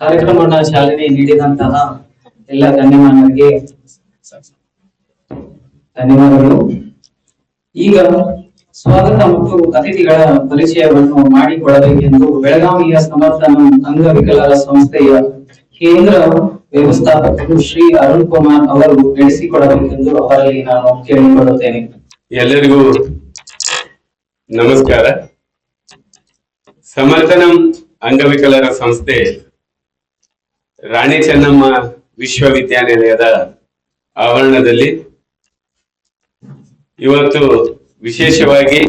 ಕಾರ್ಯಕ್ರಮವನ್ನು ಚಾಲನೆ ನೀಡಿದಂತಹ ಎಲ್ಲ ಗಣ್ಯಮಾನರಿಗೆ ಧನ್ಯವಾದಗಳು. ಈಗ ಸ್ವಾಗತ ಮತ್ತು ಅತಿಥಿಗಳ ಪರಿಚಯವನ್ನು ಮಾಡಿಕೊಡಬೇಕೆಂದು ಬೆಳಗಾವಿಯ ಸಮರ್ಥನ ಅಂಗವಿಕಲರ ಸಂಸ್ಥೆಯ ಕೇಂದ್ರ ವ್ಯವಸ್ಥಾಪಕರು ಶ್ರೀ ಅರುಣ್ ಕುಮಾರ್ ಅವರು ನಡೆಸಿಕೊಡಬೇಕೆಂದು ಅವರಲ್ಲಿ ನಾನು ಕೇಳಿಕೊಳ್ಳುತ್ತೇನೆ. ಎಲ್ಲರಿಗೂ ನಮಸ್ಕಾರ. ಸಮರ್ಥನಂ ಅಂಗವಿಕಲರ ಸಂಸ್ಥೆ ರಾಣಿ ಚೆನ್ನಮ್ಮ ವಿಶ್ವವಿದ್ಯಾನಿಲಯದ ಆವರಣದಲ್ಲಿ ಇವತ್ತು ವಿಶೇಷವಾಗಿ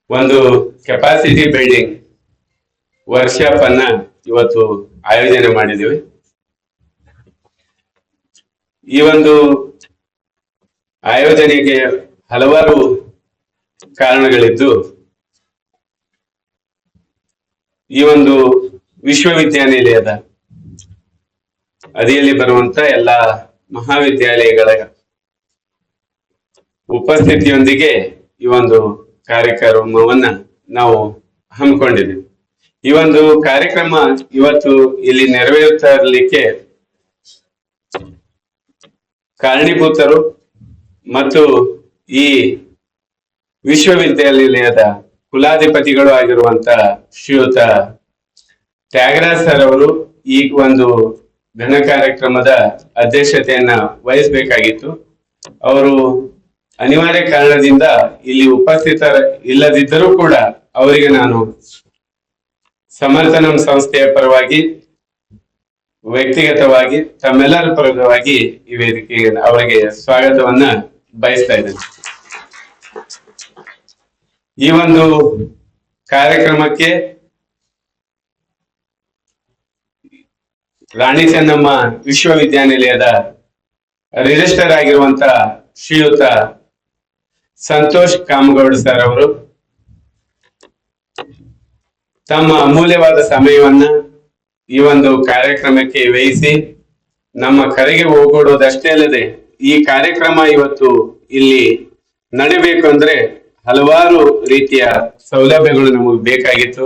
ಒಂದು ಕೆಪಾಸಿಟಿ ಬಿಲ್ಡಿಂಗ್ ವರ್ಕ್ಶಾಪ್ ಅನ್ನ ಇವತ್ತು ಆಯೋಜನೆ ಮಾಡಿದ್ದೀವಿ. ಈ ಒಂದು ಆಯೋಜನೆಗೆ ಹಲವಾರು ಕಾರಣಗಳಿದ್ದು, ಈ ಒಂದು ವಿಶ್ವವಿದ್ಯಾನಿಲಯದ ಅಡಿಯಲ್ಲಿ ಬರುವಂತ ಎಲ್ಲ ಮಹಾವಿದ್ಯಾಲಯಗಳ ಉಪಸ್ಥಿತಿಯೊಂದಿಗೆ ಈ ಒಂದು ಕಾರ್ಯಕ್ರಮವನ್ನ ನಾವು ಹಮ್ಮಿಕೊಂಡಿದ್ದೀವಿ. ಈ ಒಂದು ಕಾರ್ಯಕ್ರಮ ಇವತ್ತು ಇಲ್ಲಿ ನೆರವೇರುತ್ತಾ ಇರಲಿಕ್ಕೆ ಕಾರಣೀಭೂತರು ಮತ್ತು ಈ ವಿಶ್ವವಿದ್ಯಾನಿಲಯದ ಕುಲಾಧಿಪತಿಗಳು ಆಗಿರುವಂತ ಶ್ರೀಯುತ ತ್ಯಾಗರಾಜ್ ಸರ್ ಅವರು ಈ ಒಂದು ಘನ ಕಾರ್ಯಕ್ರಮದ ಅಧ್ಯಕ್ಷತೆಯನ್ನ ವಹಿಸಬೇಕಾಗಿತ್ತು. ಅವರು ಅನಿವಾರ್ಯ ಕಾರಣದಿಂದ ಇಲ್ಲಿ ಉಪಸ್ಥಿತ ಇಲ್ಲದಿದ್ದರೂ ಕೂಡ ಅವರಿಗೆ ನಾನು ಸಮರ್ಥನಂ ಸಂಸ್ಥೆಯ ಪರವಾಗಿ ವ್ಯಕ್ತಿಗತವಾಗಿ ತಮ್ಮೆಲ್ಲರ ಪರವಾಗಿ ಈ ವೇದಿಕೆಗೆ ಅವರಿಗೆ ಸ್ವಾಗತವನ್ನ ಬಯಸ್ತಾ ಇದ್ದೇನೆ. ಈ ಒಂದು ಕಾರ್ಯಕ್ರಮಕ್ಕೆ ರಾಣಿ ಚೆನ್ನಮ್ಮ ವಿಶ್ವವಿದ್ಯಾನಿಲಯದ ರಿಜಿಸ್ಟರ್ ಆಗಿರುವಂತ ಶ್ರೀಯುತ ಸಂತೋಷ್ ಕಾಮಗೌಡ ಸರ್ ಅವರು ತಮ್ಮ ಅಮೂಲ್ಯವಾದ ಸಮಯವನ್ನ ಈ ಒಂದು ಕಾರ್ಯಕ್ರಮಕ್ಕೆ ವ್ಯಯಿಸಿ ನಮ್ಮ ಕರೆಗೆ ಹೋಗೋಡೋದಷ್ಟೇ ಅಲ್ಲದೆ ಈ ಕಾರ್ಯಕ್ರಮ ಇವತ್ತು ಇಲ್ಲಿ ನಡಿಬೇಕು ಅಂದ್ರೆ ಹಲವಾರು ರೀತಿಯ ಸೌಲಭ್ಯಗಳು ನಮಗೆ ಬೇಕಾಗಿತ್ತು.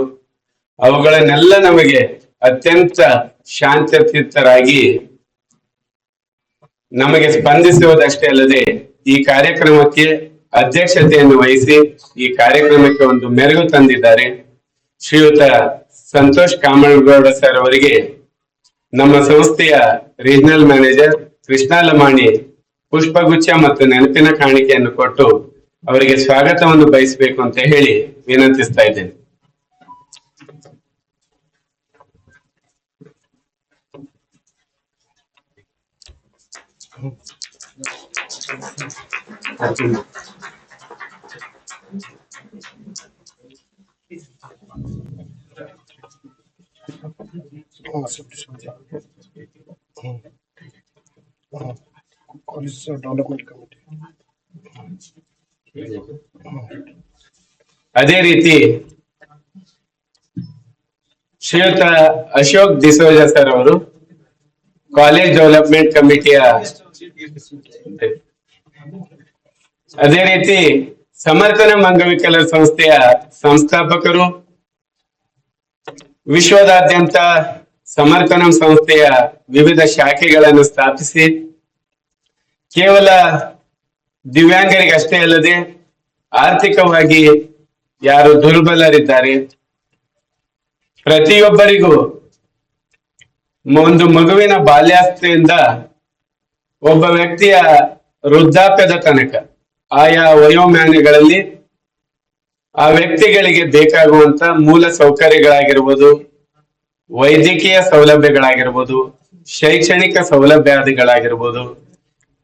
ಅವುಗಳನ್ನೆಲ್ಲ ನಮಗೆ ಅತ್ಯಂತ ಶಾಂತಚಿತ್ತರಾಗಿ ನಮಗೆ ಸ್ಪಂದಿಸುವುದಷ್ಟೇ ಅಲ್ಲದೆ ಈ ಕಾರ್ಯಕ್ರಮಕ್ಕೆ ಅಧ್ಯಕ್ಷತೆಯನ್ನು ವಹಿಸಿ ಈ ಕಾರ್ಯಕ್ರಮಕ್ಕೆ ಒಂದು ಮೆರುಗು ತಂದಿದ್ದಾರೆ ಶ್ರೀಯುತ ಸಂತೋಷ್ ಕಾಮಗೌಡ ಸರ್ ಅವರಿಗೆ ನಮ್ಮ ಸಂಸ್ಥೆಯ ರೀಜನಲ್ ಮ್ಯಾನೇಜರ್ ಕೃಷ್ಣ ಲಮಾಣಿ ಪುಷ್ಪಗುಚ್ಛ ಮತ್ತು ನೆನಪಿನ ಕಾಣಿಕೆಯನ್ನು ಕೊಟ್ಟು ಅವರಿಗೆ ಸ್ವಾಗತವನ್ನು ಬಯಸಬೇಕು ಅಂತ ಹೇಳಿ ವಿನಂತಿಸ್ತಾ ಇದ್ದೇನೆ. ಡೆವಲಪ್ಮೆಂಟ್ ಕಮಿಟಿ ಅದೇ ರೀತಿ ಶ್ರೀಯುತ ಅಶೋಕ್ ಡಿಸೋಜ ಸರ್ ಅವರು ಕಾಲೇಜ್ ಡೆವಲಪ್ಮೆಂಟ್ ಕಮಿಟಿಯ, ಅದೇ ರೀತಿ ಸಮರ್ಥನಂ ಅಂಗವಿಕಲರ ಸಂಸ್ಥೆಯ ಸಂಸ್ಥಾಪಕರು, ವಿಶ್ವದಾದ್ಯಂತ ಸಮರ್ಥನಂ ಸಂಸ್ಥೆಯ ವಿವಿಧ ಶಾಖೆಗಳನ್ನು ಸ್ಥಾಪಿಸಿ ಕೇವಲ ದಿವ್ಯಾಂಗರಿಗೆ ಅಷ್ಟೇ ಅಲ್ಲದೆ ಆರ್ಥಿಕವಾಗಿ ಯಾರು ದುರ್ಬಲರಿದ್ದಾರೆ ಪ್ರತಿಯೊಬ್ಬರಿಗೂ ಒಂದು ಮಗುವಿನ ಬಾಲ್ಯಾವಸ್ಥೆಯಿಂದ ಒಬ್ಬ ವ್ಯಕ್ತಿಯ ವೃದ್ಧಾಪ್ಯದ ತನಕ ಆಯಾ ವಯೋಮಾನಗಳಲ್ಲಿ ಆ ವ್ಯಕ್ತಿಗಳಿಗೆ ಬೇಕಾಗುವಂತ ಮೂಲ ಸೌಕರ್ಯಗಳಾಗಿರ್ಬೋದು, ವೈದ್ಯಕೀಯ ಸೌಲಭ್ಯಗಳಾಗಿರ್ಬೋದು, ಶೈಕ್ಷಣಿಕ ಸೌಲಭ್ಯಾದಿಗಳಾಗಿರ್ಬೋದು,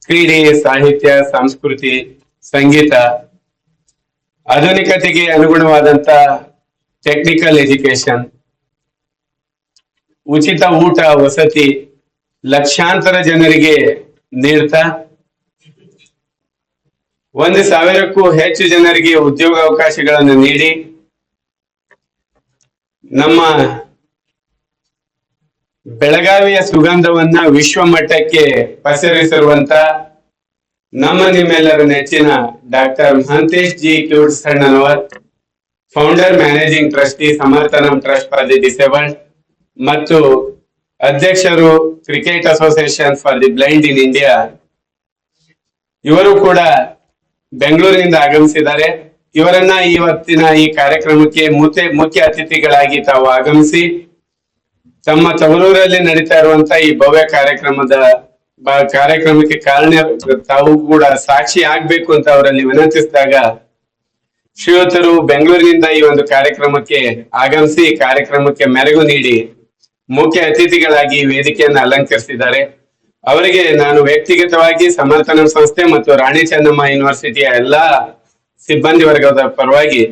ಕ್ರೀಡೆ, ಸಾಹಿತ್ಯ, ಸಂಸ್ಕೃತಿ, ಸಂಗೀತ, ಆಧುನಿಕತೆಗೆ ಅನುಗುಣವಾದಂತ ಟೆಕ್ನಿಕಲ್ ಎಜುಕೇಶನ್, ಉಚಿತ ಊಟ ವಸತಿ ಲಕ್ಷಾಂತರ ಜನರಿಗೆ ನೀಡ್ತಾ 1,000ಕ್ಕೂ ಹೆಚ್ಚು ಜನರಿಗೆ ಉದ್ಯೋಗಾವಕಾಶಗಳನ್ನು ನೀಡಿ ನಮ್ಮ ಬೆಳಗಾವಿಯ ಸುಗಂಧವನ್ನ ವಿಶ್ವ ಮಟ್ಟಕ್ಕೆ ಪಸರಿಸಿರುವಂತ ನಮ್ಮ ನಿಮ್ಮೆಲ್ಲರ ನೆಚ್ಚಿನ doctor Mahantesh G Kivadasannavar founder managing trustee Samarthanam trust for the disabled ಮತ್ತು ಅಧ್ಯಕ್ಷರು cricket association for the blind in India, ಇವರು ಕೂಡ ಬೆಂಗಳೂರಿನಿಂದ ಆಗಮಿಸಿದ್ದಾರೆ. ಇವರನ್ನ ಇವತ್ತಿನ ಈ ಕಾರ್ಯಕ್ರಮಕ್ಕೆ ಮುಖ್ಯ ಅತಿಥಿಗಳಾಗಿ ತಾವು ಆಗಮಿಸಿ ತಮ್ಮ ತವರೂರಲ್ಲಿ ನಡೀತಾ ಇರುವಂತಹ ಈ ಭವ್ಯ ಕಾರ್ಯಕ್ರಮಕ್ಕೆ ಕಾರಣ ತಾವು ಕೂಡ ಸಾಕ್ಷಿ ಆಗ್ಬೇಕು ಅಂತ ಅವರಲ್ಲಿ ವಿನಂತಿಸಿದಾಗ ಶ್ರೀಯುತರು ಬೆಂಗಳೂರಿನಿಂದ ಈ ಒಂದು ಕಾರ್ಯಕ್ರಮಕ್ಕೆ ಆಗಮಿಸಿ ಕಾರ್ಯಕ್ರಮಕ್ಕೆ ಮೆರುಗು ನೀಡಿ ಮುಖ್ಯ ಅತಿಥಿಗಳಾಗಿ ವೇದಿಕೆಯನ್ನು ಅಲಂಕರಿಸಿದ್ದಾರೆ. ಅವರಿಗೆ ನಾನು ವ್ಯಕ್ತಿಗತವಾಗಿ ಸಮರ್ಥನ ಸಂಸ್ಥೆ ಮತ್ತು ರಾಣಿ ಚೆನ್ನಮ್ಮ ಯೂನಿವರ್ಸಿಟಿಯ ಎಲ್ಲಾ ಸಿಬ್ಬಂದಿ ವರ್ಗದ ಪರವಾಗಿ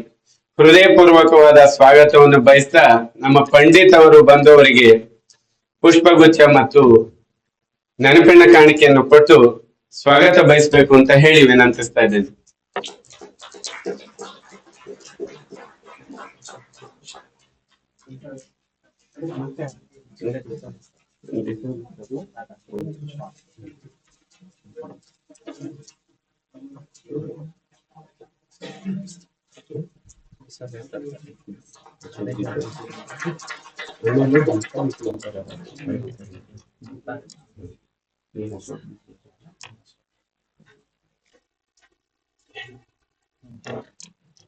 ಹೃದಯಪೂರ್ವಕವಾದ ಸ್ವಾಗತವನ್ನು ಬಯಸ್ತಾ ನಮ್ಮ ಪಂಡಿತ್ ಅವರು ಬಂದವರಿಗೆ ಪುಷ್ಪಗುಚ್ಛ ಮತ್ತು ನೆನಪಿನ ಕಾಣಿಕೆಯನ್ನು ಕೊಟ್ಟು ಸ್ವಾಗತ ಬಯಸಬೇಕು ಅಂತ ಹೇಳಿ ವಿನಂತಿಸ್ತಾ ಇದ್ದೇನೆ.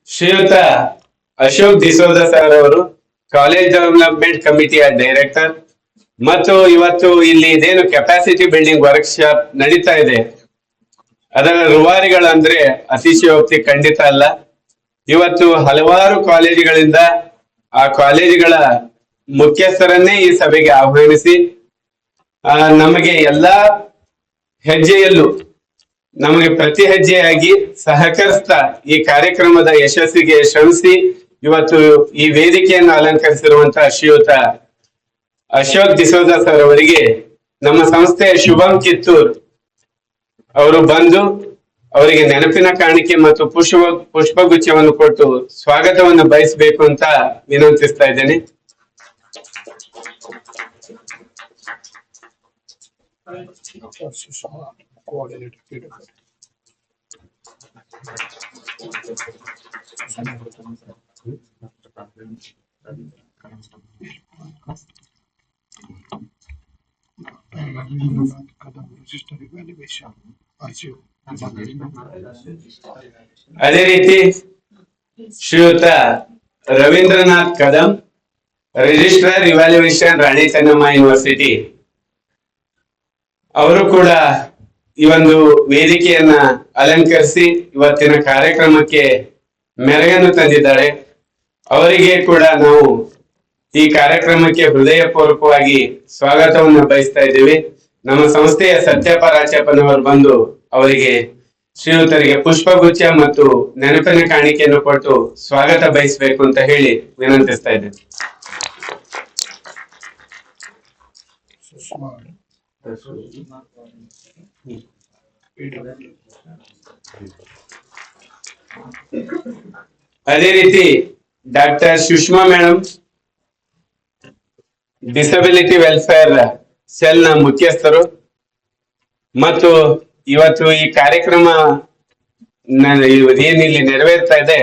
ಶ್ರೀಯುತ ಅಶೋಕ್ ಡಿಸೋಜಾ ಸರ್ ಅವರು ಕಾಲೇಜ್ ಡೆವಲಪ್ಮೆಂಟ್ ಕಮಿಟಿಯ ಡೈರೆಕ್ಟರ್ ಮತ್ತು ಇವತ್ತು ಇಲ್ಲಿ ಇದೇನು ಕೆಪಾಸಿಟಿ ಬಿಲ್ಡಿಂಗ್ ವರ್ಕ್ಶಾಪ್ ನಡೀತಾ ಇದೆ ಅದರ ರೂವಾರಿಗಳಂದ್ರೆ ಅತಿಶಯೋಕ್ತಿ ಖಂಡಿತ ಅಲ್ಲ. ಇವತ್ತು ಹಲವಾರು ಕಾಲೇಜುಗಳಿಂದ ಆ ಕಾಲೇಜುಗಳ ಮುಖ್ಯಸ್ಥರನ್ನೇ ಈ ಸಭೆಗೆ ಆಹ್ವಾನಿಸಿ ನಮಗೆ ಎಲ್ಲಾ ಹೆಜ್ಜೆಯಲ್ಲೂ ನಮಗೆ ಪ್ರತಿ ಹೆಜ್ಜೆಯಾಗಿ ಸಹಕರಿಸ್ತಾ ಈ ಕಾರ್ಯಕ್ರಮದ ಯಶಸ್ಸಿಗೆ ಶ್ರಮಿಸಿ ಇವತ್ತು ಈ ವೇದಿಕೆಯನ್ನು ಅಲಂಕರಿಸಿರುವಂತಹ ಶ್ರೀಯುತ ಅಶೋಕ್ ಡಿಸೋಜಾ ಸರ್ ಅವರಿಗೆ ನಮ್ಮ ಸಂಸ್ಥೆಯ ಶುಭಂ ಕಿತ್ತೂರ್ ಅವರು ಬಂದು ಅವರಿಗೆ ನೆನಪಿನ ಕಾಣಿಕೆ ಮತ್ತು ಪುಷ್ಪಗುಚ್ಛವನ್ನು ಕೊಟ್ಟು ಸ್ವಾಗತವನ್ನು ಬಯಸಬೇಕು ಅಂತ ವಿನಂತಿಸ್ತಾ ಇದ್ದೇನೆ. ಅದೇ ರೀತಿ ಶ್ರೀಯುತ Ravindranath Kadam, registrar evaluation Rani Chennamma university, ಅವರು ಕೂಡ ಈ ಒಂದು ವೇದಿಕೆಯನ್ನ ಅಲಂಕರಿಸಿ ಇವತ್ತಿನ ಕಾರ್ಯಕ್ರಮಕ್ಕೆ ಮೆರುಗನ್ನು ತಂದಿದ್ದಾರೆ. ಅವರಿಗೆ ಕೂಡ ನಾವು ಈ ಕಾರ್ಯಕ್ರಮಕ್ಕೆ ಹೃದಯಪೂರ್ವಕವಾಗಿ ಸ್ವಾಗತವನ್ನು ಬಯಸ್ತಾ ಇದ್ದೀವಿ. ನಮ್ಮ ಸಂಸ್ಥೆಯ ಸತ್ಯಪರಾಚಪ್ಪನವರು ಬಂದು ಅವರಿಗೆ ಶ್ರೀಯುತರಿಗೆ ಪುಷ್ಪಗುಚ್ಛ ಮತ್ತು ನೆನಪಿನ ಕಾಣಿಕೆಯನ್ನು ಕೊಟ್ಟು ಸ್ವಾಗತ ಬಯಸಬೇಕು ಅಂತ ಹೇಳಿ ವಿನಂತಿಸ್ತಾ ಇದ್ದೇನೆ. ಅದೇ ರೀತಿ doctor Sushma madam, disability welfare cell ನ ಮುಖ್ಯಸ್ಥರು ಮತ್ತು ಇವತ್ತು ಈ ಕಾರ್ಯಕ್ರಮ ಏನಿಲ್ಲಿ ನೆರವೇರ್ತಾ ಇದೆ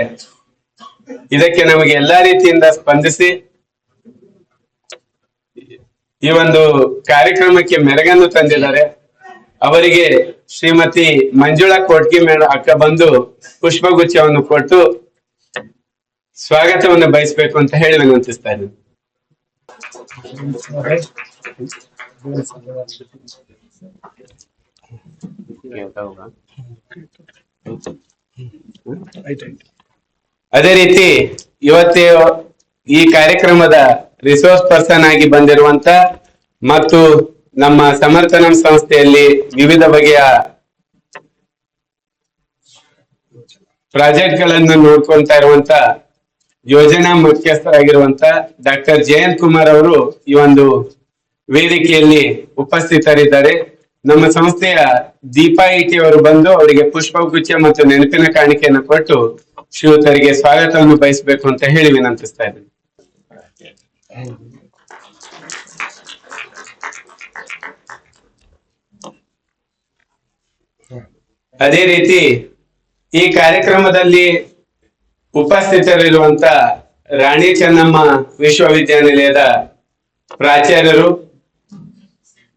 ಇದಕ್ಕೆ ನಮಗೆ ಎಲ್ಲಾ ರೀತಿಯಿಂದ ಸ್ಪಂದಿಸಿ ಈ ಒಂದು ಕಾರ್ಯಕ್ರಮಕ್ಕೆ ಮೆರುಗನ್ನು ತಂದಿದ್ದಾರೆ. ಅವರಿಗೆ ಶ್ರೀಮತಿ ಮಂಜುಳಾ ಕೋಟ್ಗಿ ಮೇಡಮ್ ಅಕ್ಕ ಬಂದು ಪುಷ್ಪಗುಚ್ಛವನ್ನು ಕೊಟ್ಟು ಸ್ವಾಗತವನ್ನು ಬಯಸಬೇಕು ಅಂತ ಹೇಳಿ ವಿನಂತಿಸ್ತಾ ಇದ್ದೀನಿ. ಅದೇ ರೀತಿ ಇವತ್ತೇ ಈ ಕಾರ್ಯಕ್ರಮದ ರಿಸೋರ್ಸ್ ಪರ್ಸನ್ ಆಗಿ ಬಂದಿರುವಂತ ಮತ್ತು ನಮ್ಮ ಸಮರ್ಥನಂ ಸಂಸ್ಥೆಯಲ್ಲಿ ವಿವಿಧ ಬಗೆಯ ಪ್ರಾಜೆಕ್ಟ್ ಗಳನ್ನು ನೋಡ್ಕೊಂತಾ ಇರುವಂತ ಯೋಜನಾ ಮುಖ್ಯಸ್ಥರಾಗಿರುವಂತ ಡಾಕ್ಟರ್ ಜಯಂತ್ ಕುಮಾರ್ ಅವರು ಈ ಒಂದು ವೇದಿಕೆಯಲ್ಲಿ ಉಪಸ್ಥಿತರಿದ್ದಾರೆ. ನಮ್ಮ ಸಂಸ್ಥೆಯ ದೀಪಾ ಇಟಿ ಅವರು ಬಂದು ಅವರಿಗೆ ಪುಷ್ಪಗುಚ್ಛ ಮತ್ತು ನೆನಪಿನ ಕಾಣಿಕೆಯನ್ನು ಕೊಟ್ಟು ಶ್ರೀಯುತರಿಗೆ ಸ್ವಾಗತವನ್ನು ಬಯಸಬೇಕು ಅಂತ ಹೇಳಿ ವಿನಂತಿಸ್ತಾ ಇದ್ದೀನಿ. ಅದೇ ರೀತಿ ಈ ಕಾರ್ಯಕ್ರಮದಲ್ಲಿ ಉಪಸ್ಥಿತರಿರುವಂತ ರಾಣಿ ಚೆನ್ನಮ್ಮ ವಿಶ್ವವಿದ್ಯಾನಿಲಯದ ಪ್ರಾಚಾರ್ಯರು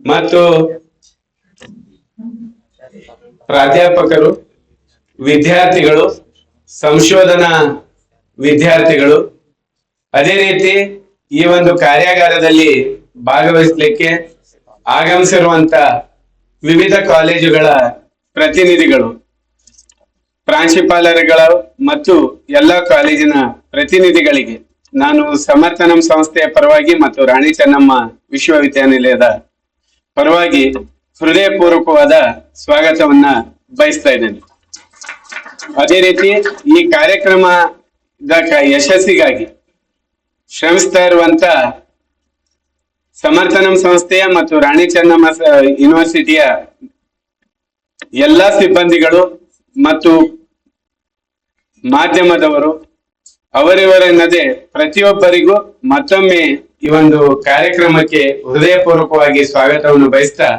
ಮತ್ತು ಪ್ರಾಧ್ಯಾಪಕರು, ವಿದ್ಯಾರ್ಥಿಗಳು, ಸಂಶೋಧನಾ ವಿದ್ಯಾರ್ಥಿಗಳು, ಅದೇ ರೀತಿ ಈ ಒಂದು ಕಾರ್ಯಾಗಾರದಲ್ಲಿ ಭಾಗವಹಿಸಲಿಕ್ಕೆ ಆಗಮಿಸಿರುವಂತ ವಿವಿಧ ಕಾಲೇಜುಗಳ ಪ್ರತಿನಿಧಿಗಳು, ಪ್ರಾಂಶುಪಾಲರುಗಳು ಮತ್ತು ಎಲ್ಲ ಕಾಲೇಜಿನ ಪ್ರತಿನಿಧಿಗಳಿಗೆ ನಾನು ಸಮರ್ಥನಂ ಸಂಸ್ಥೆಯ ಪರವಾಗಿ ಮತ್ತು ರಾಣಿ ಚೆನ್ನಮ್ಮ ವಿಶ್ವವಿದ್ಯಾನಿಲಯದ ಪರವಾಗಿ ಹೃದಯಪೂರ್ವಕವಾದ ಸ್ವಾಗತವನ್ನ ಬಯಸ್ತಾ ಇದ್ದೇನೆ. ಅದೇ ರೀತಿ ಈ ಕಾರ್ಯಕ್ರಮದ ಯಶಸ್ಸಿಗಾಗಿ ಶ್ರಮಿಸ್ತಾ ಇರುವಂತ ಸಮರ್ಥನಂ ಸಂಸ್ಥೆಯ ಮತ್ತು ರಾಣಿ ಚೆನ್ನಮ್ಮ ಯೂನಿವರ್ಸಿಟಿಯ ಎಲ್ಲಾ ಸಿಬ್ಬಂದಿಗಳು ಮತ್ತು ಮಾಧ್ಯಮದವರು, ಅವರಿವರೆನ್ನದೇ ಪ್ರತಿಯೊಬ್ಬರಿಗೂ ಮತ್ತೊಮ್ಮೆ ಈ ಒಂದು ಕಾರ್ಯಕ್ರಮಕ್ಕೆ ಹೃದಯಪೂರ್ವಕವಾಗಿ ಸ್ವಾಗತವನ್ನು ಬಯಸ್ತಾ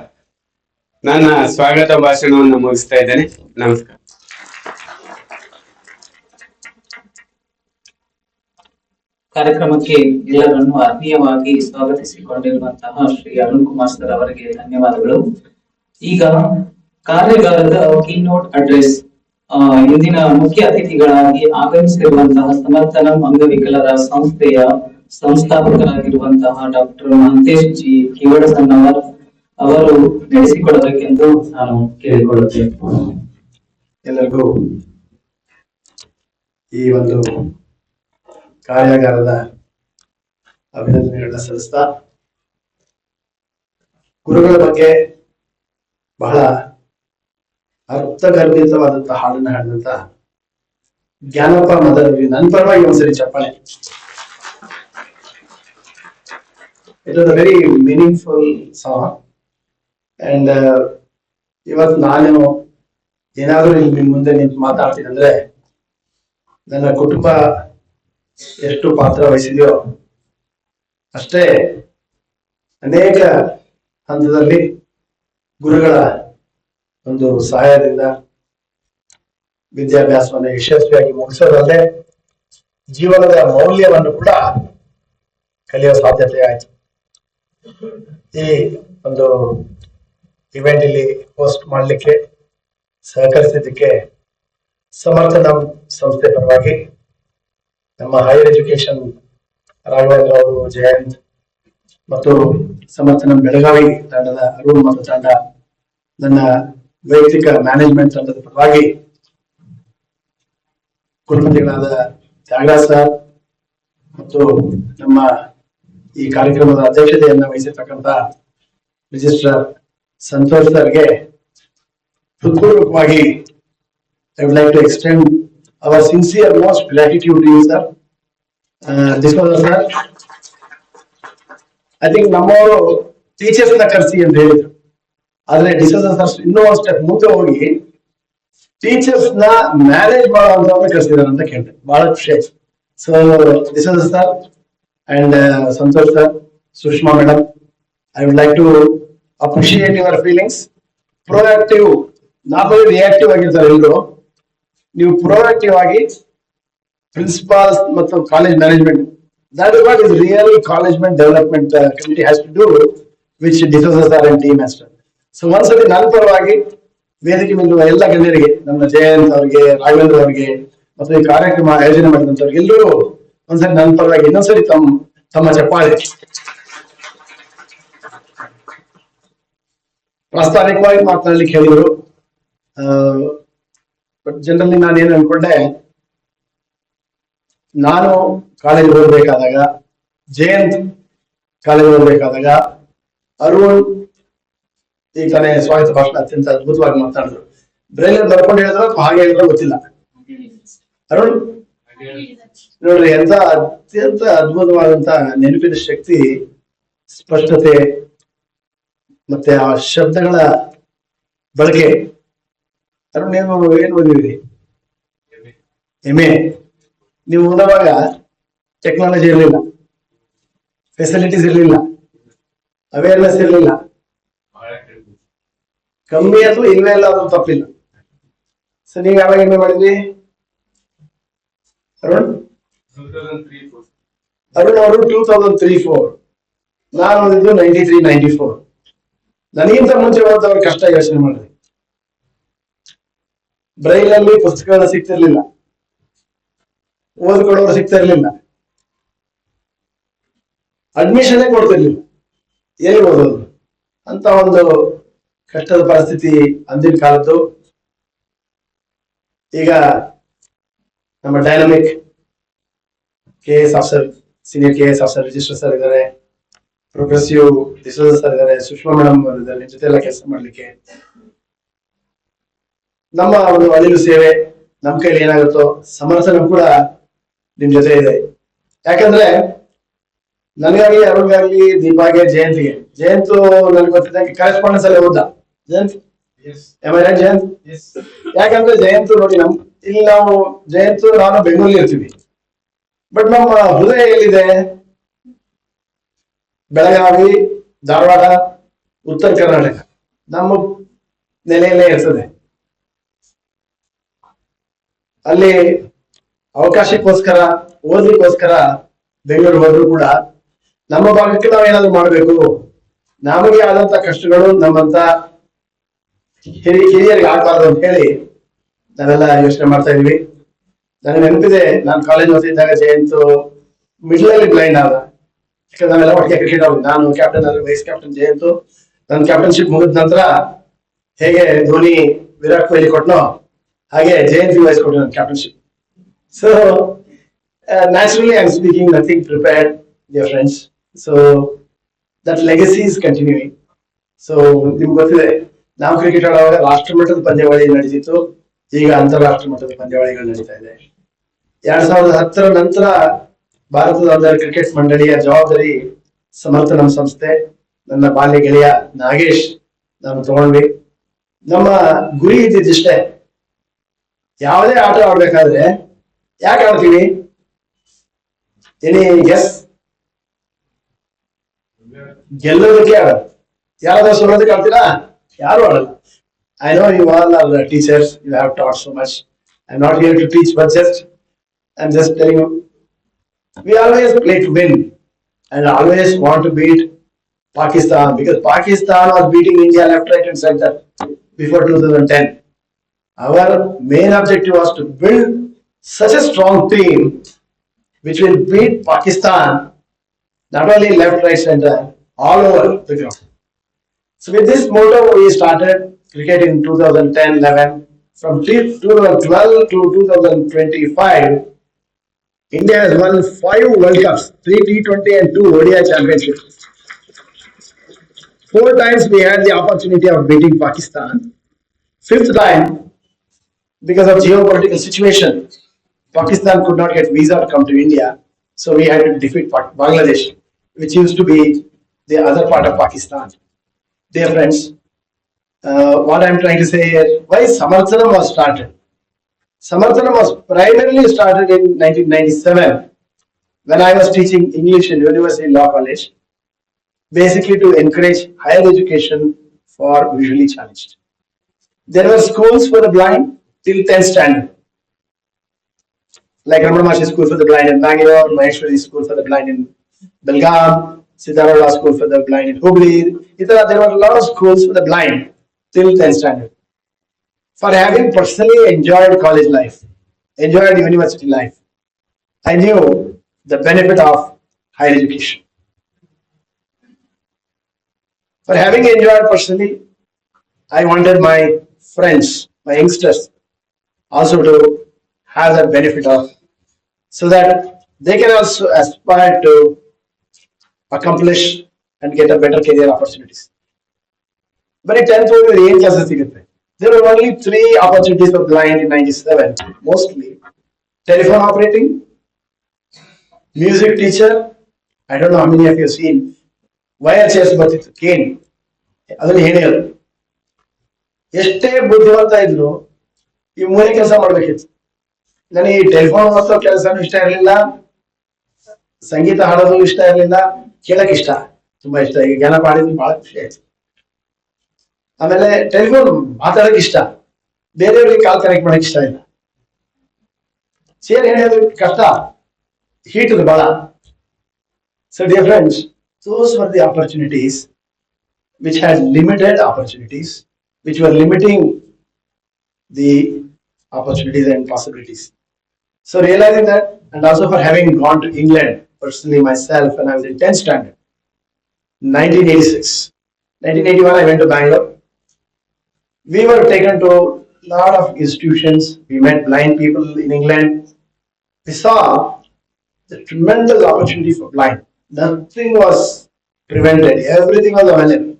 ನನ್ನ ಸ್ವಾಗತ ಭಾಷಣವನ್ನು ಮುಗಿಸ್ತಾ ಇದ್ದೇನೆ. ನಮಸ್ಕಾರ. ಕಾರ್ಯಕ್ರಮಕ್ಕೆ ಎಲ್ಲರನ್ನು ಆತ್ಮೀಯವಾಗಿ ಸ್ವಾಗತಿಸಿಕೊಂಡಿರುವಂತಹ ಶ್ರೀ ಅರುಣ್ ಕುಮಾರ್ ಸರ್ ಅವರಿಗೆ ಧನ್ಯವಾದಗಳು. ಈಗ ಕಾರ್ಯಾಗಾರದ ಕೀನೋಟ್ ಅಡ್ರೆಸ್ ಇಂದಿನ ಮುಖ್ಯ ಅತಿಥಿಗಳಾಗಿ ಆಗಮಿಸಿರುವಂತಹ ಸಮರ್ಥನಂ ಅಂಗವಿಕಲರ ಸಂಸ್ಥೆಯ ಸಂಸ್ಥಾಪಕರಾಗಿರುವಂತಹ ಡಾಕ್ಟರ್ ಮಹಂತೇಶ್ ಜಿ ಕಿವಡಸನ್ನವರ್ ಅವರು ನಡೆಸಿಕೊಡಬೇಕೆಂದು ನಾನು ಕೇಳಿಕೊಳ್ಳುತ್ತೇನೆ. ಎಲ್ಲರಿಗೂ ಈ ಒಂದು ಕಾರ್ಯಾಗಾರದ ಅಭಿನಂದನೆಗಳನ್ನ ಸಲ್ಲಿಸ್ತಾ, ಗುರುಗಳ ಬಗ್ಗೆ ಬಹಳ ಅರ್ಥಗರ್ಭಿತವಾದಂತಹ ಹಾಡನ್ನ ಹಾಡಿದಂತ ಜ್ಞಾನಪ್ಪ ಮದರವರಿಗೆ ನನ್ನ ಪರವಾಗಿ ಒಂದ್ಸರಿ ಚಪ್ಪಾಳೆ. It was a very meaningful song. And ಇವತ್ತು ನಾನು ಏನಾದ್ರೂ ಇಲ್ಲಿ ಮುಂದೆ ನಿಂತು ಮಾತಾಡ್ತೀನಿ ಅಂದ್ರೆ ನನ್ನ ಕುಟುಂಬ ಎಷ್ಟು ಪಾತ್ರ ವಹಿಸಿದೆಯೋ ಅಷ್ಟೇ ಅನೇಕ ಹಂತದಲ್ಲಿ ಗುರುಗಳ ಒಂದು ಸಹಾಯದಿಂದ ವಿದ್ಯಾಭ್ಯಾಸವನ್ನು ಯಶಸ್ವಿಯಾಗಿ ಮುಗಿಸೋದಲ್ಲದೆ ಜೀವನದ ಮೌಲ್ಯವನ್ನು ಕೂಡ ಕಲಿಯುವ ಸಾಧ್ಯತೆ ಆಯಿತು. ಈ ಒಂದು ಇವೆಂಟ್ ಇಲ್ಲಿ ಹೋಸ್ಟ್ ಮಾಡಲಿಕ್ಕೆ ಸಹಕರಿಸಿದ್ದಕ್ಕೆ ಸಮರ್ಥನಂ ಸಂಸ್ಥೆ ಪರವಾಗಿ ನಮ್ಮ ಹೈಯರ್ ಎಜುಕೇಶನ್ ರಾಘವೇಂದ್ರ ಅವರು, ಜಯಂತ್ ಮತ್ತು ಸಮರ್ಥನಂ ಬೆಳಗಾವಿ ತಂಡದ ಅರುಣ್ ಮತ್ತು ತಂಡ, ನನ್ನ ವೈಯಕ್ತಿಕ ಮ್ಯಾನೇಜ್ಮೆಂಟ್ ತಂಡದ ಪರವಾಗಿ ಕುಲಪತಿಗಳಾದ ತ್ಯಾಗರಾಜ್ ಸರ್ ಮತ್ತು ನಮ್ಮ ಈ ಕಾರ್ಯಕ್ರಮದ ಅಧ್ಯಕ್ಷತೆಯನ್ನು ವಹಿಸಿರ್ತಕ್ಕಂಥ ರಿಜಿಸ್ಟ್ರಾರ್ ಸಂತೋಷ್ ಸರ್ಗೆ ಹೃತ್ಪೂರ್ವಕವಾಗಿ I would like to extend our sincere most gratitude to you, sir. Disclosure, sir. I think ನಮ್ಮವರು ಟೀಚರ್ಸ್ ನ ಕರೆಸಿ ಅಂತ ಹೇಳಿದ್ರು. ಆದ್ರೆ ಡಿಸೋಜಾ ಸರ್ ಇನ್ನೂ ಒಂದು ಸ್ಟೆಪ್ ಮುಂದೆ ಹೋಗಿ ಟೀಚರ್ಸ್ ನ ಮ್ಯಾನೇಜ್ ಮಾಡುವಂತವ್ರನ್ನ ಕರೆಸಿದಾರೆ ಅಂತ ಕೇಳಿದೆ. ಬಹಳ ಖುಷಿ ಆಯ್ತು. So D'Souza sir and Santosh sir, Sushma madam, I would like to appreciate your feelings. Proactive, not only reactive ಆಗಿರ್ತಾರೆ ಎಲ್ಲರೂ. ನೀವು ಪ್ರೊಆಕ್ಟಿವ್ ಆಗಿ ಪ್ರಿನ್ಸಿಪಾಲ್ಸ್ ಮತ್ತು college management, that is what is really college development committee has to do, which D'Souza sir and team has done. So ಒಂದ್ಸತಿ ನನ್ನ ಪರವಾಗಿ ವೇದಿಕೆ ಮೇಲಿರುವ ಎಲ್ಲ ಗಣ್ಯರಿಗೆ, ನಮ್ಮ ಜಯಂತ್ ಅವರಿಗೆ, ರಾಘವೇಂದ್ರ ಅವರಿಗೆ ಮತ್ತು ಈ ಕಾರ್ಯಕ್ರಮ ಆಯೋಜನೆ ಮಾಡಿದಂತವ್ರಿಗೆ ಎಲ್ಲರೂ ಒಂದ್ಸರಿ ನನ್ನ ಪರವಾಗಿ ಇನ್ನೊಂದ್ಸರಿ ತಮ್ಮ ಚಪ್ಪಾಳೆ. ಪ್ರಾಸ್ತಾವಿಕವಾಗಿ ಮಾತನಾಡ್ಲಿಕ್ಕೆ ಹೇಳಿದ್ರು. ಬಟ್ ಜನರಲಿ ನಾನೇನು ಅನ್ಕೊಂಡೆ, ನಾನು ಕಾಲೇಜ್ ಓದಬೇಕಾದಾಗ, ಜಯಂತ್ ಕಾಲೇಜ್ ಓದಬೇಕಾದಾಗ, ಅರುಣ್ ಈ ತಾನೇ ಸ್ವಾಗತ ಭಾಷಣ ಅತ್ಯಂತ ಅದ್ಭುತವಾಗಿ ಮಾತಾಡಿದ್ರು. ಬ್ರೈಲ್ ಬರ್ಕೊಂಡು ಹೇಳಿದ್ರು ಅಥವಾ ಹಾಗೆ ಹೇಳಿದ್ರು ಗೊತ್ತಿಲ್ಲ. ಅರುಣ್ ನೋಡ್ರಿ, ಎಂತ ಅತ್ಯಂತ ಅದ್ಭುತವಾದಂತ ನೆನಪಿನ ಶಕ್ತಿ, ಸ್ಪಷ್ಟತೆ ಮತ್ತೆ ಆ ಶಬ್ದಗಳ ಬಳಕೆ. ಅರುಣ್ ಏನ್ ಓದಿದ್ರಿ? MA. ನೀವು ಓದುವಾಗ ಟೆಕ್ನಾಲಜಿ ಇರಲಿಲ್ಲ, ಫೆಸಿಲಿಟೀಸ್ ಇರಲಿಲ್ಲ, ಅವೇರ್ನೆಸ್ ಇರಲಿಲ್ಲ, ಕಮ್ಮಿ ಅಥವಾ ಇಲ್ವೇ ಇಲ್ಲ, ಅದು ತಪ್ಪಿಲ್ಲ. ಸೊ ನೀವು ಯಾವಾಗ MA ಮಾಡಿದ್ರಿ? ಅರುಣ್ ಅವರು 2003-04, ನಾನು ಓದಿದ್ದು 93-94. ನನಗಿಂತ ಮುಂಚೆ ಓದೋರು ಕಷ್ಟ ಯೋಚನೆ ಮಾಡಿದೆ. ಬ್ರೈಲ್ ಅಲ್ಲಿ ಪುಸ್ತಕಗಳು ಸಿಗ್ತಿರ್ಲಿಲ್ಲ, ಓದ್ಕೊಡೋರು ಸಿಗ್ತಾ ಇರ್ಲಿಲ್ಲ, ಅಡ್ಮಿಷನ್ ಕೊಡ್ತಿರ್ಲಿಲ್ಲ, ಎಲ್ಲಿ ಓದೋದು ಅಂತ ಒಂದು ಕಷ್ಟದ ಪರಿಸ್ಥಿತಿ ಅಂದಿನ ಕಾಲದ್ದು. ಈಗ ನಮ್ಮ dynamic KS officer, senior KS officer register sir ಇದ್ದಾರೆ, ಪ್ರೋಗ್ರೆಸಿವ್ ಡಿಸೋಜ ಸರ್ ಇದ್ದಾರೆ, ಸುಷ್ಮಾ ಮೇಡಮ್ ಇದ್ದಾರೆ, ನಿಮ್ ಜೊತೆ ಎಲ್ಲ ಕೆಲಸ ಮಾಡ್ಲಿಕ್ಕೆ. ನಮ್ಮ ಒಂದು ಅಳಿಲು ಸೇವೆ, ನಮ್ ಕೈಲಿ ಏನಾಗುತ್ತೋ ಸಮರ್ಥನೆ ಕೂಡ ನಿಮ್ ಜೊತೆ ಇದೆ. ಯಾಕಂದ್ರೆ ನನಗಾಗ್ಲಿ, ಅರುಣ್ಗಾಗ್ಲಿ, ದೀಪಾಗೆ, ಜಯಂತು ನನ್ಗೆ ಗೊತ್ತಿದ್ದಂಗೆ ಕರೆಸ್ಪಾಂಡೆನ್ಸ್ ಅಲ್ಲಿ ಓದ್ದ ಜಯಂತ್. ಜಯಂತ್ ಯಾಕಂದ್ರೆ ಜಯಂತು ನೋಡಿ, ಇಲ್ಲಿ ನಾವು ಜಯಂತು ನಾನು ಬೆಂಗಳೂರಲ್ಲಿ ಇರ್ತೀವಿ, ಬಟ್ ನಮ್ಮ ಹೃದಯ ಎಲ್ಲಿದೆ? ಬೆಳಗಾವಿ, ಧಾರವಾಡ, ಉತ್ತರ ಕರ್ನಾಟಕ ನಮ್ಮ ನೆಲೆಯಲ್ಲೇ ಇರ್ತದೆ. ಅಲ್ಲಿ ಅವಕಾಶಕ್ಕೋಸ್ಕರ, ಓದ್ಲಿಕ್ಕೋಸ್ಕರ ಬೆಂಗಳೂರು ಹೋದ್ರು ಕೂಡ ನಮ್ಮ ಭಾಗಕ್ಕೆ ನಾವು ಏನಾದ್ರು ಮಾಡ್ಬೇಕು, ನಮಗೆ ಆದಂತ ಕಷ್ಟಗಳು ನಮ್ಮಂತ ಹಿರಿಯರಿಗೆ ಆಗ್ಬಾರ್ದು ಅಂತ ಹೇಳಿ ನಾವೆಲ್ಲ ಯೋಚನೆ ಮಾಡ್ತಾ ಇದೀವಿ. ನನಗೆ ನೆನಪಿದೆ, ನಾನು ಕಾಲೇಜ್ ಓದ್ತಿದ್ದಾಗ ಜಯಂತು ಮಿಡ್ಲ್ ಅಲ್ಲಿ ಬ್ಲೈಂಡ್ ಆದ. ಯಾಕಂದ್ರೆ ನಾವೆಲ್ಲ ಒಟ್ಟಿಗೆ ಕ್ರಿಕೆಟ್ ಆಗೋದು, ನಾನು ಕ್ಯಾಪ್ಟನ್ ಆದ್ರೆ ವೈಸ್ ಕ್ಯಾಪ್ಟನ್ ಜಯಂತು. ನನ್ನ ಕ್ಯಾಪ್ಟನ್ಶಿಪ್ ಮುಗಿದ ನಂತರ ಹೇಗೆ ಧೋನಿ ವಿರಾಟ್ ಕೊಹ್ಲಿ ಕೊಟ್ಟನೋ ಹಾಗೆ ಜಯಂತಿ ವಹಿಸ್ಕೊಟ್ರು ನನ್ನ captainship. So naturally I'm speaking nothing prepared, dear friends. So that legacy is continuing. So ನಿಮ್ಗೆ ಗೊತ್ತಿದೆ, ನಾವು ಕ್ರಿಕೆಟ್ ಆಡುವಾಗ ರಾಷ್ಟ್ರ ಮಟ್ಟದ ಪಂದ್ಯಾವಳಿ ನಡೀತಿತ್ತು, ಈಗ ಅಂತಾರಾಷ್ಟ್ರೀಯ ಮಟ್ಟದ ಪಂದ್ಯಾವಳಿಗಳು ನಡೀತಾ ಇದೆ. 2010 ನಂತರ ಭಾರತದ ಕ್ರಿಕೆಟ್ ಮಂಡಳಿಯ ಜವಾಬ್ದಾರಿ ಸಮರ್ಥ ನಮ್ಮ ಸಂಸ್ಥೆ, ನನ್ನ ಬಾಲ್ಯ ಗೆಳೆಯ ನಾಗೇಶ್ ನಾನು ತಗೊಂಡ್ವಿ. ನಮ್ಮ ಗುರಿ ಇದ್ದಿದ್ದಷ್ಟೇ, ಯಾವುದೇ ಆಟ ಆಡ್ಬೇಕಾದ್ರೆ ಯಾಕೆ ಆಡ್ತೀವಿ? ಗೆಸ್? ಗೆಲ್ಲೋದಕ್ಕೆ ಆಡೋದು. ಯಾರಾದ್ರೂ ಸೋಲೋದಕ್ಕೆ ಆಡ್ತೀರಾ? ಯಾರು ಆಡಲ್ಲ. I know you all are teachers, you have taught so much. I'm not here to teach, but I'm just telling you, we always play to win and always want to beat Pakistan, because Pakistan was beating India left, right and center before 2010. Our main objective was to build such a strong team which will beat Pakistan, not only left, right, center, all over the ground. So with this motto, we started cricket in 2010-11. From 2012 to 2025, India has won 5 World Cups, 3 T20 and 2 ODI championships. 4 times we had the opportunity of beating Pakistan. 5th time, because of geopolitical situation, Pakistan could not get visa to come to India, so we had to defeat Bangladesh, which used to be the other part of Pakistan. Dear friends, what I'm trying to say here, why Samarthanam was started? Samarthanam was primarily started in 1997 when I was teaching English in University Law College, basically to encourage higher education for visually challenged. There were schools for the blind till 10th standard, like Ramana Maharshi School for the Blind in Bangalore, Maheshwari School for the Blind in Belgaum, Siddhartha School for the Blind in Hubli. There were a lot of schools for the blind till 10th standard. For having personally enjoyed college life, enjoyed university life, I knew the benefit of higher education. For having enjoyed personally, I wanted my friends, my youngsters, also to have the benefit of, so that they can also aspire to accomplish and get a better career opportunities. But in 10th grade, there were only 3 opportunities for blind in 97, mostly telephone operating, music teacher. I don't know how many of you have seen wire chairs ಬರ್ತಿತ್ತು, Kane, ಅದನ್ನು ಹೆಣೆಯೋದು. ಎಷ್ಟೇ ಬುದ್ಧಿವಂತ ಇದ್ರು ಈ 3 ಕೆಲಸ ಮಾಡ್ಬೇಕಿತ್ತು. ನನಗೆ ಈ ಟೆಲಿಫೋನ್ ಓದಿಸೋ ಕೆಲಸನೂ ಇಷ್ಟ ಇರಲಿಲ್ಲ, ಸಂಗೀತ ಹಾಡೋದು ಇಷ್ಟ ಇರಲಿಲ್ಲ, ಕೇಳಕ್ ಇಷ್ಟ, ತುಂಬಾ ಇಷ್ಟ. ಈಗ ಜ್ಞಾನ ಪಾಡಿದ್ರು ಬಹಳ ಖುಷಿ ಆಯ್ತು. ಆಮೇಲೆ ಟೆಲಿಫೋನ್ ಮಾತಾಡಕ್ ಇಷ್ಟ, ಬೇರೆಯವ್ರಿಗೆ ಕಾಲ್ ಕನೆಕ್ಟ್ ಮಾಡಕ್ ಇಷ್ಟ ಇಲ್ಲ. ಸೇರಿ ಹೇಳೋದು ಕಷ್ಟ, heat is bala. So dear friends, those were the opportunities which had limited opportunities, which were limiting the opportunities and possibilities. So realizing that, and also for having gone to England personally myself when I was in 10th standard, 1986. 1981 I went to Bangalore. We were taken to a lot of institutions. We met blind people in England. We saw the tremendous opportunity for blind. Nothing was prevented. Everything was available.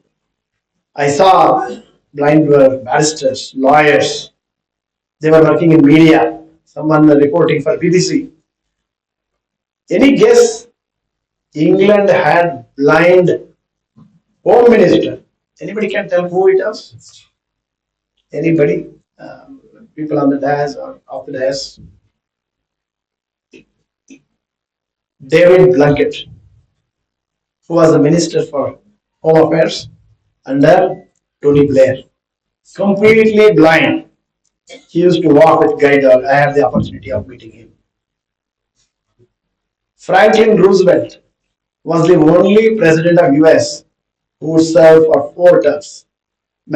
I saw blind were barristers, lawyers. They were working in media. Someone reporting for BBC. Any guess? England had blind home minister. Anybody can tell who it was? Anybody? People on the dais or off the dais? David Blunkett, who was the Minister for Home Affairs under Tony Blair. Completely blind. He used to walk with guide dog. I had the opportunity of meeting him. Franklin Roosevelt was the only president of US who would serve for 4 terms.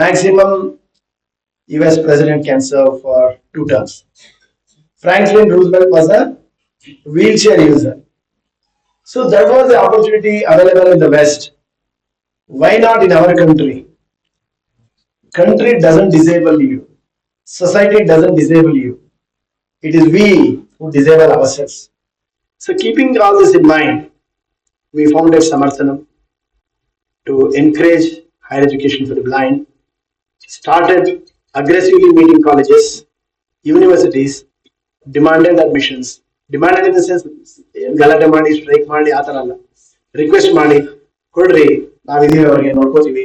Maximum US president can serve for 2 terms. Franklin Roosevelt was a wheelchair user. So that was the opportunity available in the West. Why not in our country? Country doesn't disable you. Society doesn't disable you. It is we who disable ourselves. So keeping all this in mind, we founded Samarthanam to encourage higher education for the blind, started aggressively meeting colleges, universities, demanded admissions, demanded in the sense ಗಲಾಟೆ ಮಾಡಿ strike ಮಾಡಿ ಆ ತರ ಅಲ್ಲ, request ಮಾಡಿ ಕೊಡ್ರಿ ನಾವಿದೀವಿ ಅವ್ರಿಗೆ ನೋಡ್ಕೋತೀವಿ.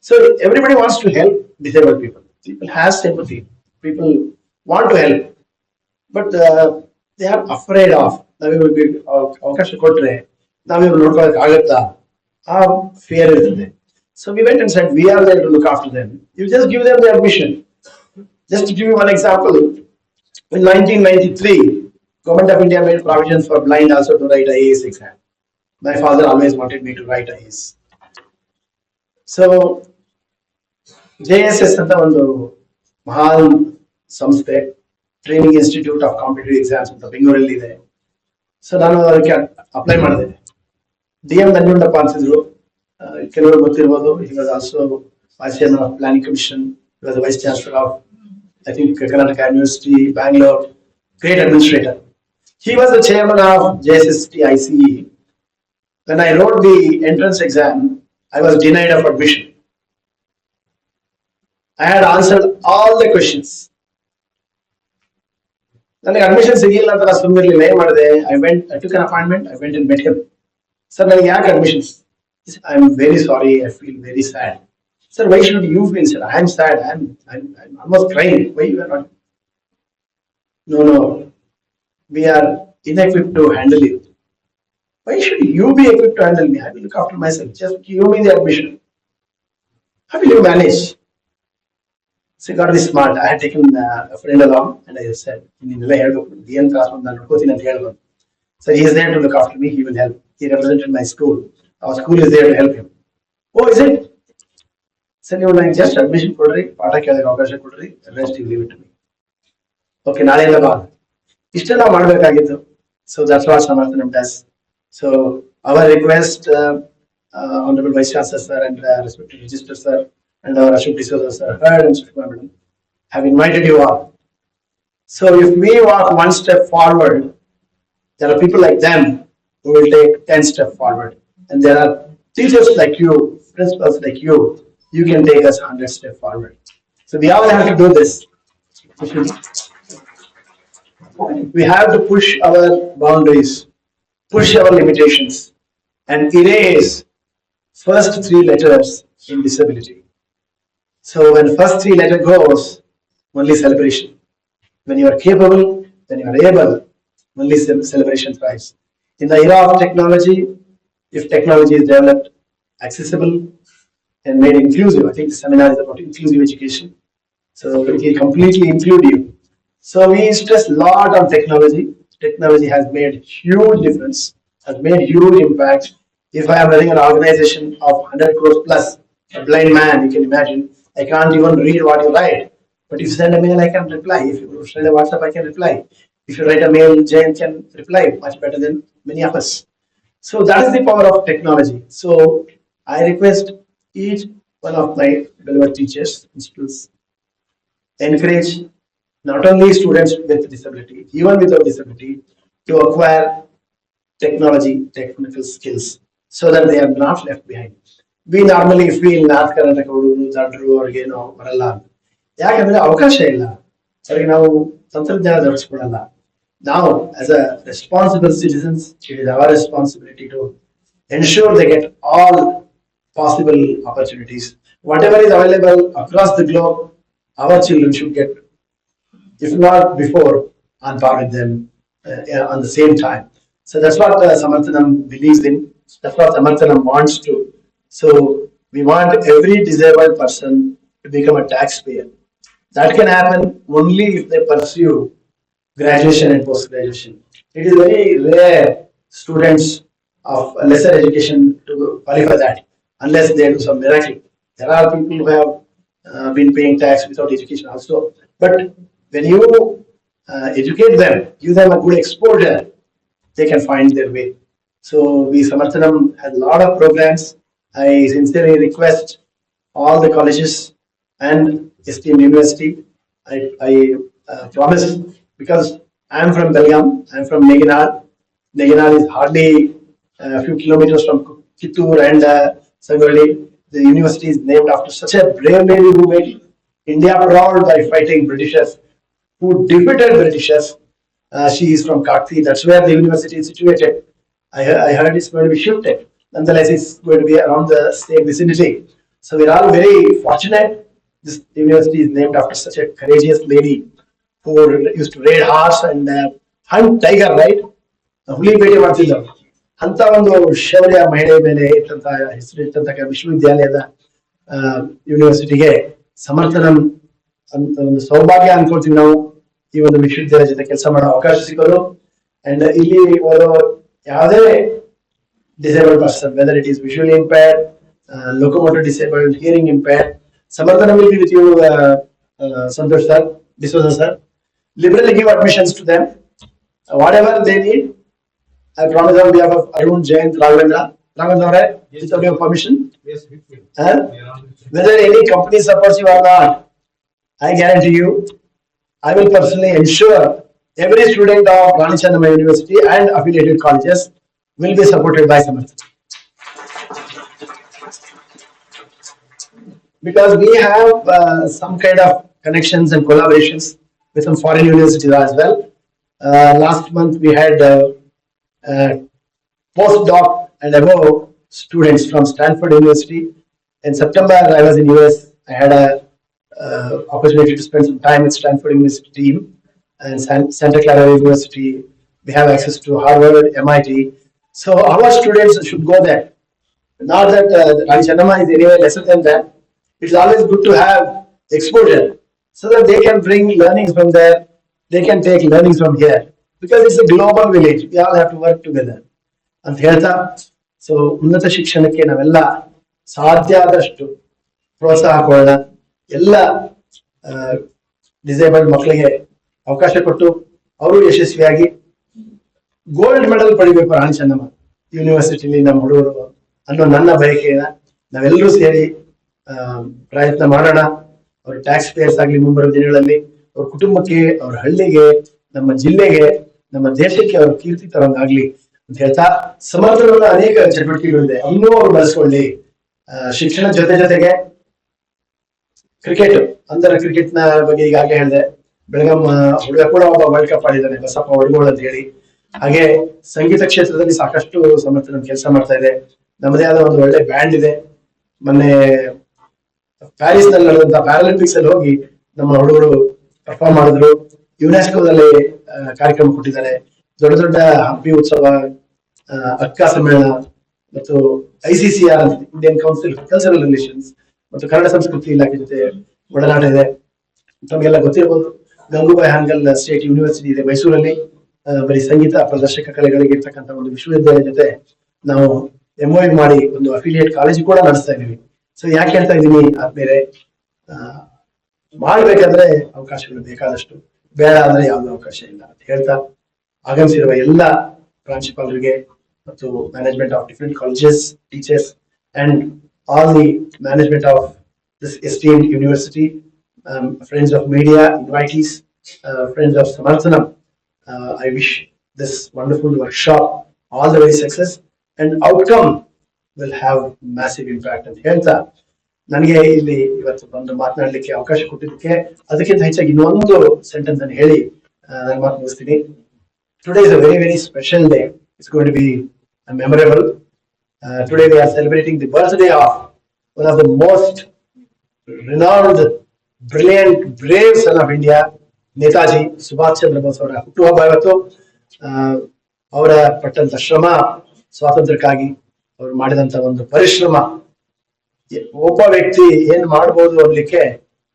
So everybody wants to help disabled people. People have sympathy. People want to help, but they are afraid of ನಾವಿವ್ರಿಗೆ ಅವಕಾಶ ಕೊಟ್ರೆ ನಾವಿವ್ರು ನೋಡ್ಕೊಳಕ್ ಆಗತ್ತಾ, ಆ ಫಿಯರ್ ಇರ್ತದೆ. So we went and said we are there to look after them. You just give them the admission. Just to give you one example, in 1993, Government of India made provisions for blind also to write IAS exam. My father always wanted me to write IAS. So JSS ಅಂತ ಒಂದು ಮಹಾನ್ ಸಂಸ್ಥೆ, training institute of competitive exams ಅಂತ ಬೆಂಗಳೂರಲ್ಲಿ ಇದೆ. So ನಾನು ಅದಕ್ಕೆ apply ಮಾಡಿದೆ. DM ನಂಜುಂಡಪ್ಪ ಅಂತಿದ್ರು, ಕೆಲವರು ಗೊತ್ತಿರ್ಬೋದು. He was also vice chairman of planning commission. He was the vice chancellor of I think Karnataka University, Bangalore. Great administrator. He was the chairman of JSST ICE. When I wrote the entrance exam, I was denied of admission. I had answered all the questions. ನನಗೆ admission ಸಿಗಿಲ್ಲ ಅಂತ ನಾನು ಸುಮ್ಮನಿರ್ಲಿಲ್ಲ. ಏನ್ ಮಾಡಿದೆ? I took an appointment. I went and met him. Sir, ನನಗೆ ಯಾಕೆ admission? I am very sorry. I feel very sad. Sir, why should you feel sad? I am sad. I'm almost crying. Why you are not? No. We are inequipped to handle it. Why should you be equipped to handle me? I will look after myself. Just give me the admission. How will you manage? So you got to be smart. I had taken a friend along and I said, DN class so he is there to look after me. He will help. He represented my school. Our school is there to help him. Oh, is it? So you like just admission kodri, paata kelage avakasha kodri, rest you leave it to me. Okay, ನಾಳೆಯಿಂದ ಬಾ. ಇಷ್ಟೆಲ್ಲ ಮಾಡಬೇಕಾಗಿತ್ತು. So that's what Samarthanam does. So our request, Honorable Vice Chancellor Sir and respected Register Sir and our Ashok D'Souza Sir, heard and Madam, have invited you all. So if we walk one step forward, there are people like them who will take 10 steps forward. And there are teachers like you, principals like you, you can take us 100 steps forward. So we all have to do this. We have to push our boundaries, push our limitations, and erase first 3 letters in disability. So when first 3 letter goes, only celebration. When you are capable, when you are able, only celebration thrives. In the era of technology, if technology is developed, accessible, and made inclusive, I think the seminar is about inclusive education. So it will completely include you. So we stress a lot on technology. Technology has made huge difference, has made huge impact. If I am running an organization of 100 crores plus, a blind man, you can imagine, I can't even read what you write. But if you send a mail, I can reply. If you send a WhatsApp, I can reply. If you write a mail, Jane can reply much better than many of us. So that is the power of technology. So I request each one of my beloved teachers, principals, encourage not only students with disability, even without disability, to acquire technology, technical skills, so that they are not left behind. We normally feel north Karnataka ಹುಡುಗರು ದಡ್ರು ಅವ್ರಿಗೇನೋ ಬರಲ್ಲ ಅಂತ. ಯಾಕಂದ್ರೆ ಅವಕಾಶ ಇಲ್ಲ ಅವ್ರಿಗೆ, ನಾವು ತಂತ್ರಜ್ಞಾನ ಜೋಡಿಸ್ಕೊಡಲ್ಲ. Now, as a responsible citizens, it is our responsibility to ensure they get all possible opportunities. Whatever is available across the globe, our children should get, if not before, on par with them on the same time. So that's what Samarthanam believes in. That's what Samarthanam wants to. So we want every disabled person to become a taxpayer. That can happen only if they pursue graduation and post graduation. It is very rare students of lesser education to qualify that, unless they do some miracle. There are people who have been paying tax without education also. But when you educate them, give them a good exposure, they can find their way. So we Samarthanam has a lot of programs. I sincerely request all the colleges and STM University. I promise, because I am from Belgaum, I am from Neginal. Neginal is hardly a few kilometers from Kittur and Sangavalli. The university is named after such a brave lady who made India proud by fighting Britishers, who defeated Britishers. She is from Kakti. That's where the university is situated. I heard it's going to be shifted. Nonetheless, it's going to be around the same vicinity. So we're all very fortunate. This university is named after such a courageous lady who used to raid horse and hunt tiger, right? ಹುಲಿ ಬೇಟೆ ಮಾಡ್ತಿದ್ದವು. ಅಂತ ಒಂದು ಶೌರ್ಯ ಮಹಿಳೆ ಮೇಲೆ ಇಟ್ಟಂತಹ ಹೆಸರಿಟ್ಟಂತಹ ವಿಶ್ವವಿದ್ಯಾಲಯದ ಯೂನಿವರ್ಸಿಟಿಗೆ ಸಮರ್ಥನಂ ಅಂತ ಒಂದು ಸೌಭಾಗ್ಯ ಅನ್ಕೊಳ್ತೀವಿ ನಾವು. ಈ ಒಂದು ವಿಶ್ವವಿದ್ಯಾಲಯ ಜೊತೆ ಕೆಲಸ ಮಾಡೋ ಅವಕಾಶ ಸಿಗೋದು. ಅಂಡ್ ಇಲ್ಲಿ ಓದೋ ಯಾವುದೇ disabled person, whether it is visually impaired, locomotor disabled, hearing impaired, Samarthanam will be with you, Santosh sir, D'Souza sir. Liberally give admissions to them. Whatever they need, I promise on behalf of Arun, Jayant, Raghavendra. Raghavendra, right? With your permission. Yes, Whether any company supports you or not, I guarantee you, I will personally ensure every student of Rani Chennamma University and affiliated colleges will be supported by Samarthanam. Because we have some kind of connections and collaborations with some foreign universities as well. Last month we had postdoc and above students from Stanford University. In September, I was in US. I had a opportunity to spend some time with Stanford University team and Santa Clara University. We have access to Harvard, MIT. So our students should go there. Not that Rani Chennamma is anyway lesser than that. It's always good to have exposure so that they can bring learnings from there. They can take learnings from here, because it's a global village. We all have to work together. ಅಂತ ಹೇಳ್ತಾ, so ಉನ್ನತ ಶಿಕ್ಷಣಕ್ಕೆ ನಾವೆಲ್ಲ ಸಾಧ್ಯ ಆದಷ್ಟು ಪ್ರೋತ್ಸಾಹ ಕೊಡೋಣ. ಎಲ್ಲ ಡಿಸೇಬಲ್ಡ್ ಮಕ್ಕಳಿಗೆ ಅವಕಾಶ ಕೊಟ್ಟು ಅವರು ಯಶಸ್ವಿಯಾಗಿ ಗೋಲ್ಡ್ ಮೆಡಲ್ ಪಡಿಬೇಕು ರಾಣಿ ಚೆನ್ನಮ್ಮ ಯೂನಿವರ್ಸಿಟಿಲಿ ನಮ್ಮ ಹುಡುಗರು ಅನ್ನೋ ನನ್ನ ಬಯಕೆನ ನಾವೆಲ್ಲರೂ ಸೇರಿ ಪ್ರಯತ್ನ ಮಾಡೋಣ. ಅವ್ರ ಟ್ಯಾಕ್ಸ್ ಪೇಯರ್ಸ್ ಆಗ್ಲಿ ಮುಂಬರುವ ದಿನಗಳಲ್ಲಿ ಅವ್ರ ಕುಟುಂಬಕ್ಕೆ, ಅವ್ರ ಹಳ್ಳಿಗೆ, ನಮ್ಮ ಜಿಲ್ಲೆಗೆ, ನಮ್ಮ ದೇಶಕ್ಕೆ ಅವ್ರ ಕೀರ್ತಿ ತರೋಂಗಾಗ್ಲಿ ಅಂತ ಹೇಳ್ತಾ, ಸಮರ್ಥನದ ಅನೇಕ ಚಟುವಟಿಕೆಗಳಿದೆ, ಇನ್ನೂ ಅವ್ರು ಬಳಸ್ಕೊಳ್ಳಿ. ಶಿಕ್ಷಣ ಜೊತೆಗೆ ಕ್ರಿಕೆಟ್, ಅಂತರ ಕ್ರಿಕೆಟ್ ನ ಬಗ್ಗೆ ಈಗಾಗಲೇ ಹೇಳಿದೆ. ಬೆಳಗಾಂ ಹುಡುಗ ಕೂಡ ಒಬ್ಬ ವರ್ಲ್ಡ್ ಕಪ್ ಆಡಿದ್ದಾನೆ, ಬಸಪ್ಪ ಒಡಗೋಳ್ ಅಂತ ಹೇಳಿ. ಹಾಗೆ ಸಂಗೀತ ಕ್ಷೇತ್ರದಲ್ಲಿ ಸಾಕಷ್ಟು ಸಮರ್ಥನ ಕೆಲಸ ಮಾಡ್ತಾ ಇದೆ. ನಮ್ಮದೇ ಆದ ಒಂದು ಒಳ್ಳೆ ಬ್ಯಾಂಡ್ ಇದೆ. ಮೊನ್ನೆ ಪ್ಯಾರಿಸ್ ನಲ್ಲಿ ನಡೆದಂತ ಪ್ಯಾರಾಲಿಂಪಿಕ್ಸ್ ಅಲ್ಲಿ ಹೋಗಿ ನಮ್ಮ ಹುಡುಗರು ಪರ್ಫಾರ್ಮ್ ಮಾಡಿದ್ರು. ಯುನೆಸ್ಕೋದಲ್ಲಿ ಕಾರ್ಯಕ್ರಮ ಕೊಟ್ಟಿದ್ದಾರೆ. ದೊಡ್ಡ ದೊಡ್ಡ ಹಂಪಿ ಉತ್ಸವ, ಅಕ್ಕ ಸಮ್ಮೇಳನ ಮತ್ತು ICCR ಅಂತ ಇಂಡಿಯನ್ ಕೌನ್ಸಿಲ್ ಕಲ್ಚರಲ್ ರಿಲೇಷನ್ಸ್ ಮತ್ತು ಕನ್ನಡ ಸಂಸ್ಕೃತಿ ಇಲಾಖೆ ಜೊತೆ ಒಡನಾಟ ಇದೆ. ತಮಗೆಲ್ಲ ಗೊತ್ತಿರಬಹುದು. ಗಂಗೂಬಾಯಿ ಹಾನ್ಗಲ್ ಸ್ಟೇಟ್ ಯೂನಿವರ್ಸಿಟಿ ಇದೆ ಮೈಸೂರಲ್ಲಿ. ಬರೀ ಸಂಗೀತ ಪ್ರದರ್ಶಕ ಕಲೆಗಳಿಗೆ ಇರ್ತಕ್ಕಂಥ ಒಂದು ವಿಶ್ವವಿದ್ಯಾಲಯ ಜೊತೆ ನಾವು MOU ಮಾಡಿ ಒಂದು ಅಫಿಲಿಯೇಟ್ ಕಾಲೇಜ್ ಕೂಡ ನಡೆಸ್ತಾ ಇದೀವಿ. ಸೊ ಯಾಕೆ ಹೇಳ್ತಾ ಇದ್ದೀನಿ ಆದ್ಮೇಲೆ ಮಾಡ್ಬೇಕಾದ್ರೆ ಅವಕಾಶಗಳು ಬೇಕಾದಷ್ಟು, ಬೇಡ ಅಂದ್ರೆ ಯಾವ್ದು ಅವಕಾಶ ಇಲ್ಲ ಅಂತ ಹೇಳ್ತಾ ಆಗಮಿಸಿರುವ ಎಲ್ಲ ಪ್ರಾಂಶುಪಾಲರಿಗೆ ಮತ್ತು management of different colleges, teachers and all the management of this esteemed university, friends of media, invitees, friends of Samarthanam, I wish this wonderful workshop all the very success and outcome will have massive impact ಅಂತ ಹೇಳ್ತಾ ನನಗೆ ಇಲ್ಲಿ ಇವತ್ತು ಬಂದು ಮಾತನಾಡಲಿಕ್ಕೆ ಅವಕಾಶ ಕೊಟ್ಟಿದ್ದಕ್ಕೆ ಅದಕ್ಕಿಂತ ಹೆಚ್ಚಾಗಿ ಇನ್ನೊಂದು ಸೆಂಟೆನ್ಸ್ ಅನ್ನು ಹೇಳಿ ನಾನು ಮಾತು ಮುಗಿಸ್ತೀನಿ. Today is a very, very special day. It's going to be memorable. Today we are celebrating the birthday of one of the most renowned, brilliant, brave son of India, Netaji Subhash Chandra Bose ಅವರ ಹುಟ್ಟುಹಬ್ಬ ಇವತ್ತು. ಅವರ ಪಟ್ಟಂತ ಶ್ರಮ ಸ್ವಾತಂತ್ರ್ಯಕ್ಕಾಗಿ ಅವರು ಮಾಡಿದಂತ ಒಂದು ಪರಿಶ್ರಮ, ಒಬ್ಬ ವ್ಯಕ್ತಿ ಏನ್ ಮಾಡ್ಬೋದು ಅನ್ನಲಿಕ್ಕೆ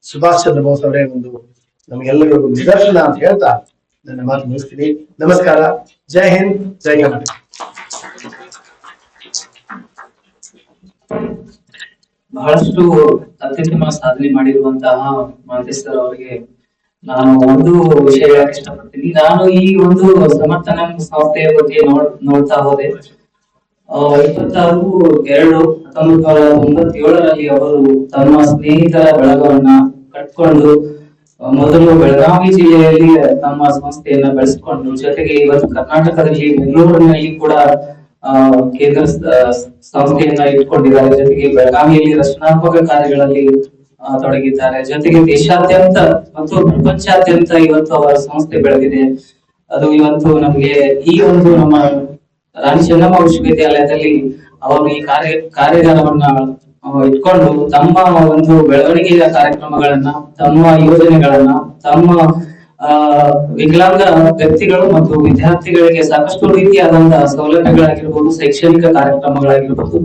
ಸುಭಾಷ್ ಚಂದ್ರ ಬೋಸ್ ಅವರೇ ಒಂದು ನಮಗೆಲ್ಲರಿಗೂ ನಿದರ್ಶನ ಅಂತ ಹೇಳ್ತಾ ನನ್ನ ಮಾತು ಮುಗಿಸ್ತೀನಿ. ನಮಸ್ಕಾರ. ಜೈ ಹಿಂದ್, ಜೈ ಕರ್ನಾಟಕ. ಬಹಳಷ್ಟು ಅತ್ಯುತ್ತಮ ಸಾಧನೆ ಮಾಡಿರುವಂತಹ ಮಾಂತೇಶ್ ಸರ್ ಅವರಿಗೆ ನಾನು ಒಂದು ವಿಷಯ ಹೇಳಕ್ ಇಷ್ಟಪಡ್ತೀನಿ. ನಾನು ಈ ಒಂದು ಸಮರ್ಥನ ಸಂಸ್ಥೆಯ ಬಗ್ಗೆ ನೋಡ್ತಾ ಹೋದೆ. 26/2/1997 ಅವರು ತಮ್ಮ ಸ್ನೇಹಿತರ ಬಳಗವನ್ನ ಕಟ್ಕೊಂಡು ಮೊದಲು ಬೆಳಗಾವಿ ಜಿಲ್ಲೆಯಲ್ಲಿ ತಮ್ಮ ಸಂಸ್ಥೆಯನ್ನ ಬೆಳೆಸಿಕೊಂಡು, ಜೊತೆಗೆ ಇವತ್ತು ಕರ್ನಾಟಕದಲ್ಲಿ ಬೆಂಗಳೂರಿನಲ್ಲಿ ಕೂಡ ಕೇಂದ್ರ ಸಂಸ್ಥೆಯನ್ನ ಇಟ್ಕೊಂಡಿದ್ದಾರೆ. ಜೊತೆಗೆ ಬೆಳಗಾವಿಯಲ್ಲಿ ರಚನಾತ್ಮಕ ಕಾರ್ಯಗಳಲ್ಲಿ ತೊಡಗಿದ್ದಾರೆ. ಜೊತೆಗೆ ದೇಶಾದ್ಯಂತ ಮತ್ತು ಪ್ರಪಂಚಾದ್ಯಂತ ಇವತ್ತು ಅವರ ಸಂಸ್ಥೆ ಬೆಳೆದಿದೆ. ಅದು ಇವತ್ತು ನಮ್ಗೆ ಈ ಒಂದು ನಮ್ಮ ರಾಣಿ ಚೆನ್ನಮ್ಮ ವಿಶ್ವವಿದ್ಯಾಲಯದಲ್ಲಿ ಅವರು ಈ ಕಾರ್ಯಾಗಾರವನ್ನ ಇಟ್ಕೊಂಡು ತಮ್ಮ ಒಂದು ಬೆಳವಣಿಗೆಯ ಕಾರ್ಯಕ್ರಮಗಳನ್ನ, ತಮ್ಮ ಯೋಜನೆಗಳನ್ನ, ತಮ್ಮ ವಿಕಲಾಂಗ ವ್ಯಕ್ತಿಗಳು ಮತ್ತು ವಿದ್ಯಾರ್ಥಿಗಳಿಗೆ ಸಾಕಷ್ಟು ರೀತಿಯಾದಂತಹ ಸೌಲಭ್ಯಗಳಾಗಿರ್ಬೋದು, ಶೈಕ್ಷಣಿಕ ಕಾರ್ಯಕ್ರಮಗಳಾಗಿರ್ಬೋದು,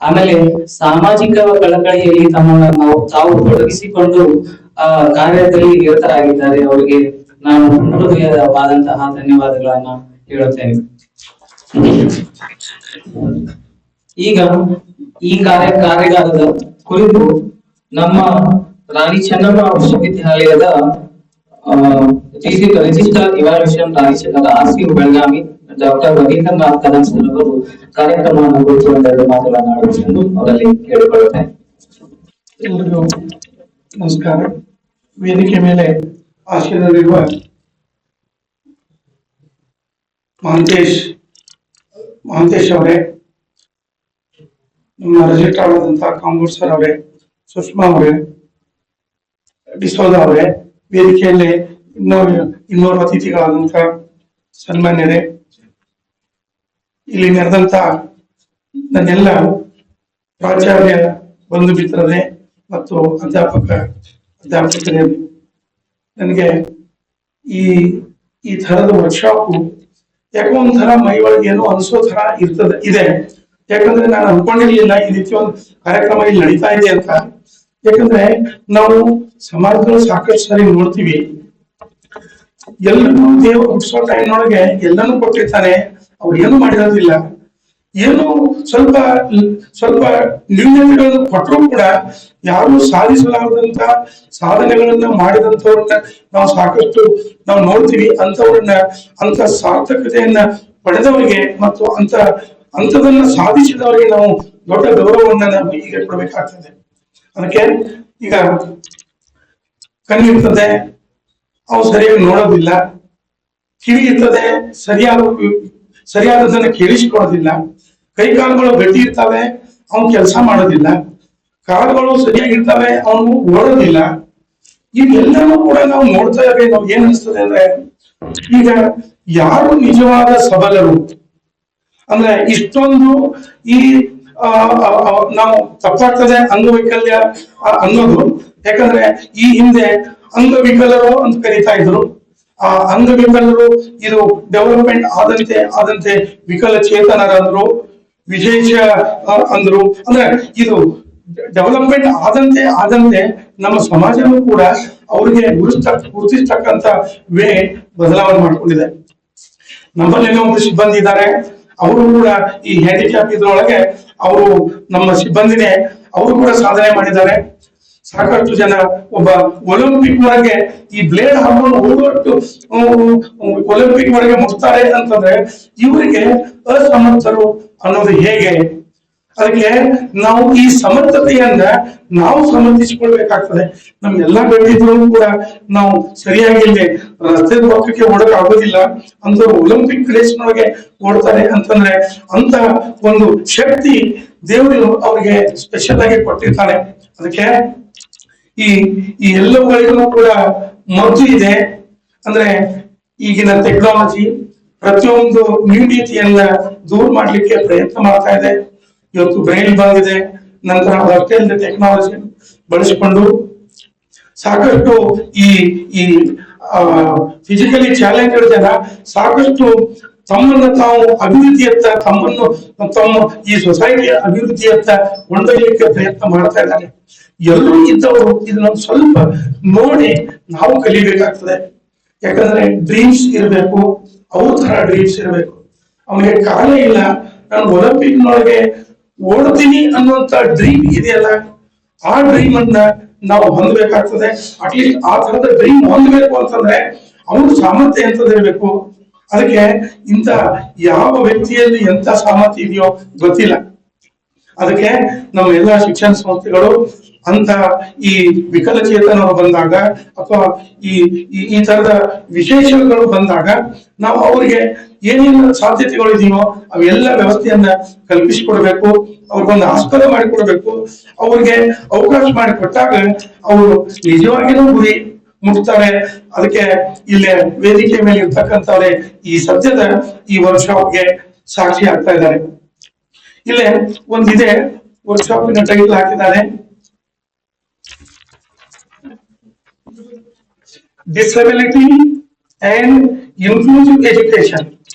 ಆಮೇಲೆ ಸಾಮಾಜಿಕ ಕಳಕಳಿಯಲ್ಲಿ ತಮ್ಮನ್ನು ತಾವು ತೊಡಗಿಸಿಕೊಂಡು ಕಾರ್ಯದಲ್ಲಿ ನಿರತರಾಗಿದ್ದಾರೆ. ಅವರಿಗೆ ನಾನು ಹೃದಯವಾದಂತಹ ಧನ್ಯವಾದಗಳನ್ನ ಹೇಳುತ್ತೇನೆ. ಈಗ ಈ ಕಾರ್ಯಾಗಾರದ ಕುರಿತು ನಮ್ಮ ರಾಣಿ ಚೆನ್ನಮ್ಮ ವಿಶ್ವವಿದ್ಯಾಲಯದ register evaluation Rani Chennamma RCU Belagavi doctor Ravindranath Kadam sir ಅವರು ಕಾರ್ಯಕ್ರಮವನ್ನು ಕುರಿತು ಒಂದೆರಡು ಮಾತುಗಳನ್ನು ಆಡಬೇಕೆಂದು ಅವರಲ್ಲಿ ಕೇಳಿಕೊಳ್ಳುತ್ತೇನೆ. ಎಲ್ಲರಿಗೂ ನಮಸ್ಕಾರ. ವೇದಿಕೆ ಮೇಲೆ ಆಶೀರ್ವದಿರುವ ಮಹಾಂತೇಶ್ ಅವರೇ, ನಮ್ಮ ರಿಜಿಸ್ಟ್ರಾರ್ ಆದಂತಹ ಕಾಂಬೋಡ್ ಸರ್ ಅವರೇ, ಸುಷ್ಮಾ ಅವರೇ, ಡಿಸೋಜಾ ಅವರೇ, ವೇದಿಕೆಯಲ್ಲಿ ಇನ್ನೋರ್ವ ಅತಿಥಿಗಳಾದಂತಹ ಸನ್ಮಾನ್ಯರೇ, ಇಲ್ಲಿ ನೆರೆದಂತ ನನ್ನೆಲ್ಲ ಪ್ರಾಚಾರ್ಯ ಬಂಧು ಮಿತ್ರರೇ ಮತ್ತು ಅಧ್ಯಾಪಕರೇ, ನನಗೆ ಈ ತರದ ವರ್ಕ್ಶಾಪ್ ಯಾಕೋ ಒಂಥರ ಮೈ ಒಳಗೆ ಏನೋ ಅನ್ಸೋ ತರ ಇದೆ. ಯಾಕಂದ್ರೆ ನಾನು ಅನ್ಕೊಂಡಿರ್ಲಿಲ್ಲ ಈ ರೀತಿ ಒಂದು ಕಾರ್ಯಕ್ರಮ ಇಲ್ಲಿ ನಡೀತಾ ಇದೆ ಅಂತ. ಯಾಕಂದ್ರೆ ನಾವು ಸಮಾಜಗಳು ಸಾಕಷ್ಟು ಸಾರಿ ನೋಡ್ತೀವಿ, ಎಲ್ಲರೂ ದೇವರು ಹುಟ್ಟಿಸೋ ಟೈಮ್ನೊಳಗೆ ಎಲ್ಲಾನು ಕೊಟ್ಟಿರ್ತಾನೆ, ಅವ್ರು ಏನು ಮಾಡಿರೋದಿಲ್ಲ. ಏನು ಸ್ವಲ್ಪ ನ್ಯೂನತೆಗಳನ್ನು ಕೊಟ್ಟರು ಕೂಡ ಯಾರು ಸಾಧಿಸಲಾಗದಂತ ಸಾಧನೆಗಳನ್ನ ಮಾಡಿದಂಥವ್ರನ್ನ ನಾವು ಸಾಕಷ್ಟು ನಾವು ನೋಡ್ತೀವಿ. ಅಂತ ಸಾರ್ಥಕತೆಯನ್ನ ಪಡೆದವರಿಗೆ ಮತ್ತು ಅಂತದನ್ನ ಸಾಧಿಸಿದವರಿಗೆ ನಾವು ದೊಡ್ಡ ಗೌರವವನ್ನ ನಾವು ಈಗ ಕೊಡ್ಬೇಕಾಗ್ತದೆ. ಅದಕ್ಕೆ ಈಗ ಕಣ್ಣಿರ್ತದೆ, ಅವು ಸರಿಯಾಗಿ ನೋಡೋದಿಲ್ಲ, ಕಿವಿ ಇರ್ತದೆ, ಸರಿಯಾದದನ್ನ ಕೇಳಿಸಿಕೊಳ್ಳೋದಿಲ್ಲ, ಕೈ ಕಾಲುಗಳು ಗಟ್ಟಿ ಇರ್ತವೆ, ಅವನು ಕೆಲಸ ಮಾಡೋದಿಲ್ಲ, ಕಾಲುಗಳು ಸರಿಯಾಗಿರ್ತವೆ, ಅವನು ಓಡೋದಿಲ್ಲ. ಇವೆಲ್ಲವೂ ಕೂಡ ನಾವು ನೋಡ್ತಾ ಇದ್ರೆ ನಾವು ಏನ್ ಅನಿಸ್ತದೆ ಅಂದ್ರೆ, ಈಗ ಯಾರು ನಿಜವಾದ ಸಬಲರು ಅಂದ್ರೆ ಇಷ್ಟೊಂದು ನಾವು ತಪ್ಪಾಗ್ತದೆ ಅಂಗವೈಕಲ್ಯ ಅನ್ನೋದು. ಯಾಕಂದ್ರೆ ಈ ಹಿಂದೆ ಅಂಗವಿಕಲರು ಅಂತ ಕರೀತಾ ಇದ್ರು. ಆ ಅಂಗವಿಕಲರು ಇದು ಡೆವಲಪ್ಮೆಂಟ್ ಆದಂತೆ ವಿಕಲಚೇತನರಂದ್ರು, ವಿಶೇಷ ಅಂದ್ರು. ಅಂದ್ರೆ ಇದು ಡೆವಲಪ್ಮೆಂಟ್ ಆದಂತೆ ನಮ್ಮ ಸಮಾಜನೂ ಕೂಡ ಅವ್ರಿಗೆ ಗುರುತಿಸ್ತಕ್ಕಂತ ವೇ ಬದಲಾವಣೆ ಮಾಡ್ಕೊಂಡಿದೆ. ನಮ್ಮಲ್ಲೇನೋ ಒಂದು ಸಿಬ್ಬಂದಿ ಇದ್ದಾರೆ, ಅವರು ಕೂಡ ಈ ಹ್ಯಾಂಡಿಕ್ಯಾಪ್ ಇದ್ರೊಳಗೆ ಅವರು ನಮ್ಮ ಸಿಬ್ಬಂದಿನೇ, ಅವರು ಕೂಡ ಸಾಧನೆ ಮಾಡಿದ್ದಾರೆ. ಸಾಕಷ್ಟು ಜನ ಒಬ್ಬ ಒಲಿಂಪಿಕ್ ವರೆಗೆ ಈ ಬ್ಲೇಡ್ ಹಾಕೊಂಡು ಹೋಗುವಷ್ಟು ಒಲಿಂಪಿಕ್ ವರೆಗೆ ಮುಟ್ತಾರೆ ಅಂತಂದ್ರೆ ಇವರಿಗೆ ಅಸಮರ್ಥರು ಅನ್ನೋದು ಹೇಗೆ? ಅದಕ್ಕೆ ನಾವು ಈ ಸಮರ್ಥತೆಯನ್ನ ನಾವು ಸಮರ್ಥಿಸಿಕೊಳ್ಬೇಕಾಗ್ತದೆ. ನಮ್ಗೆಲ್ಲಾ ಬೆಳೆದಿದ್ರು ಕೂಡ ನಾವು ಸರಿಯಾಗಿ ಇಲ್ಲಿ ರಸ್ತೆ ಪಕ್ಕಕ್ಕೆ ಓಡಕ್ ಆಗೋದಿಲ್ಲ ಅಂತವ್ರು ಒಲಿಂಪಿಕ್ ರೇಸ್ನೊಳಗೆ ಓಡ್ತಾರೆ ಅಂತಂದ್ರೆ ಅಂತ ಒಂದು ಶಕ್ತಿ ದೇವರು ಅವ್ರಿಗೆ ಸ್ಪೆಷಲ್ ಆಗಿ ಕೊಟ್ಟಿರ್ತಾನೆ. ಅದಕ್ಕೆ ಈ ಎಲ್ಲವುಗಳಿಗೂ ಕೂಡ ಮದ್ದು ಇದೆ. ಅಂದ್ರೆ ಈಗಿನ ಟೆಕ್ನಾಲಜಿ ಪ್ರತಿಯೊಂದು ನ್ಯೂನತೆಯನ್ನ ದೂರ ಮಾಡ್ಲಿಕ್ಕೆ ಪ್ರಯತ್ನ ಮಾಡ್ತಾ ಇದೆ. ಇವತ್ತು ಬ್ರೈನ್ ಬಂದಿದೆ, ನಂತರ ವರ್ಚುವಲ್ ಟೆಕ್ನಾಲಜಿ ಬಳಸಿಕೊಂಡು ಸಾಕಷ್ಟು ಈ ಫಿಸಿಕಲಿ ಚಾಲೆಂಜೆಡ್ ಜನ ಸಾಕಷ್ಟು ತಮ್ಮನ್ನು ತಾವು ಅಭಿವೃದ್ಧಿಯತ್ತ ತಮ್ಮ ಈ ಸೊಸೈಟಿಯ ಅಭಿವೃದ್ಧಿಯತ್ತ ಕೊಂಡೊಯ್ಯಲಿಕ್ಕೆ ಪ್ರಯತ್ನ ಮಾಡ್ತಾ ಇದ್ದಾರೆ. ಎಲ್ಲರೂ ಇದ್ದವರು ಇದನ್ನ ಸ್ವಲ್ಪ ನೋಡಿ ನಾವು ಕಲಿಬೇಕಾಗ್ತದೆ. ಯಾಕಂದ್ರೆ ಡ್ರೀಮ್ಸ್ ಇರಬೇಕು, ಅವ್ರ ತರ ಡ್ರೀಮ್ಸ್ ಇರಬೇಕು. ಅವನಿಗೆ ಕಾಲ ಇಲ್ಲ, ನಾನು ಒಲಿಂಪಿಕ್ ನೊಳಗೆ ಓಡ್ತೀನಿ ಅನ್ನುವಂತ ಡ್ರೀಮ್ ಇದೆಯಲ್ಲ, ಆ ಡ್ರೀಮ್ ಅನ್ನ ನಾವು ಹೊಂದಬೇಕಾಗ್ತದೆ. ಅಟ್ಲೀಸ್ಟ್ ಆ ತರದ ಡ್ರೀಮ್ ಹೊಂದಬೇಕು ಅಂತಂದ್ರೆ ಅವನ ಸಾಮರ್ಥ್ಯ ಎಂತದಿರ್ಬೇಕು. ಅದಕ್ಕೆ ಇಂಥ ಯಾವ ವ್ಯಕ್ತಿಯಲ್ಲಿ ಎಂತ ಸಾಮರ್ಥ್ಯ ಇದೆಯೋ ಗೊತ್ತಿಲ್ಲ. ಅದಕ್ಕೆ ನಮ್ಮ ಎಲ್ಲಾ ಶಿಕ್ಷಣ ಸಂಸ್ಥೆಗಳು ಅಂತ ಈ ವಿಕಲಚೇತನರು ಬಂದಾಗ ಅಥವಾ ಈ ತರದ ವಿಶೇಷಗಳು ಬಂದಾಗ ನಾವು ಅವರಿಗೆ ಏನೇನು ಸಾಧ್ಯತೆಗಳು ಇದೆಯೋ ಅವೆಲ್ಲ ವ್ಯವಸ್ಥೆಯನ್ನ ಕಲ್ಪಿಸಿಕೊಡ್ಬೇಕು, ಅವ್ರಿಗೊಂದು ಆಸ್ಪದ ಮಾಡಿಕೊಡ್ಬೇಕು. ಅವ್ರಿಗೆ ಅವಕಾಶ ಮಾಡಿಕೊಟ್ಟಾಗ ಅವರು ನಿಜವಾಗಿಯೂ ಗುರಿ ಮುಟ್ತಾರೆ. ಅದಕ್ಕೆ ಇಲ್ಲೇ ವೇದಿಕೆ ಮೇಲೆ ಇರ್ತಕ್ಕಂಥವ್ರೆ ಈ ಸದ್ಯದ ಈ ವರ್ಕ್ಶಾಪ್ಗೆ ಸಾಕ್ಷಿ ಆಗ್ತಾ ಇದ್ದಾರೆ. ಇಲ್ಲೇ ಒಂದಿದೆ, ವರ್ಕ್ಶಾಪಿನ ಟೈಟಲ್ ಹಾಕಿದ್ದಾರೆ, ಡಿಸಬಿಲಿಟಿ ಅಂಡ್ ಇನ್ಕ್ಲೂಸಿವ್ ಎಜುಕೇಶನ್.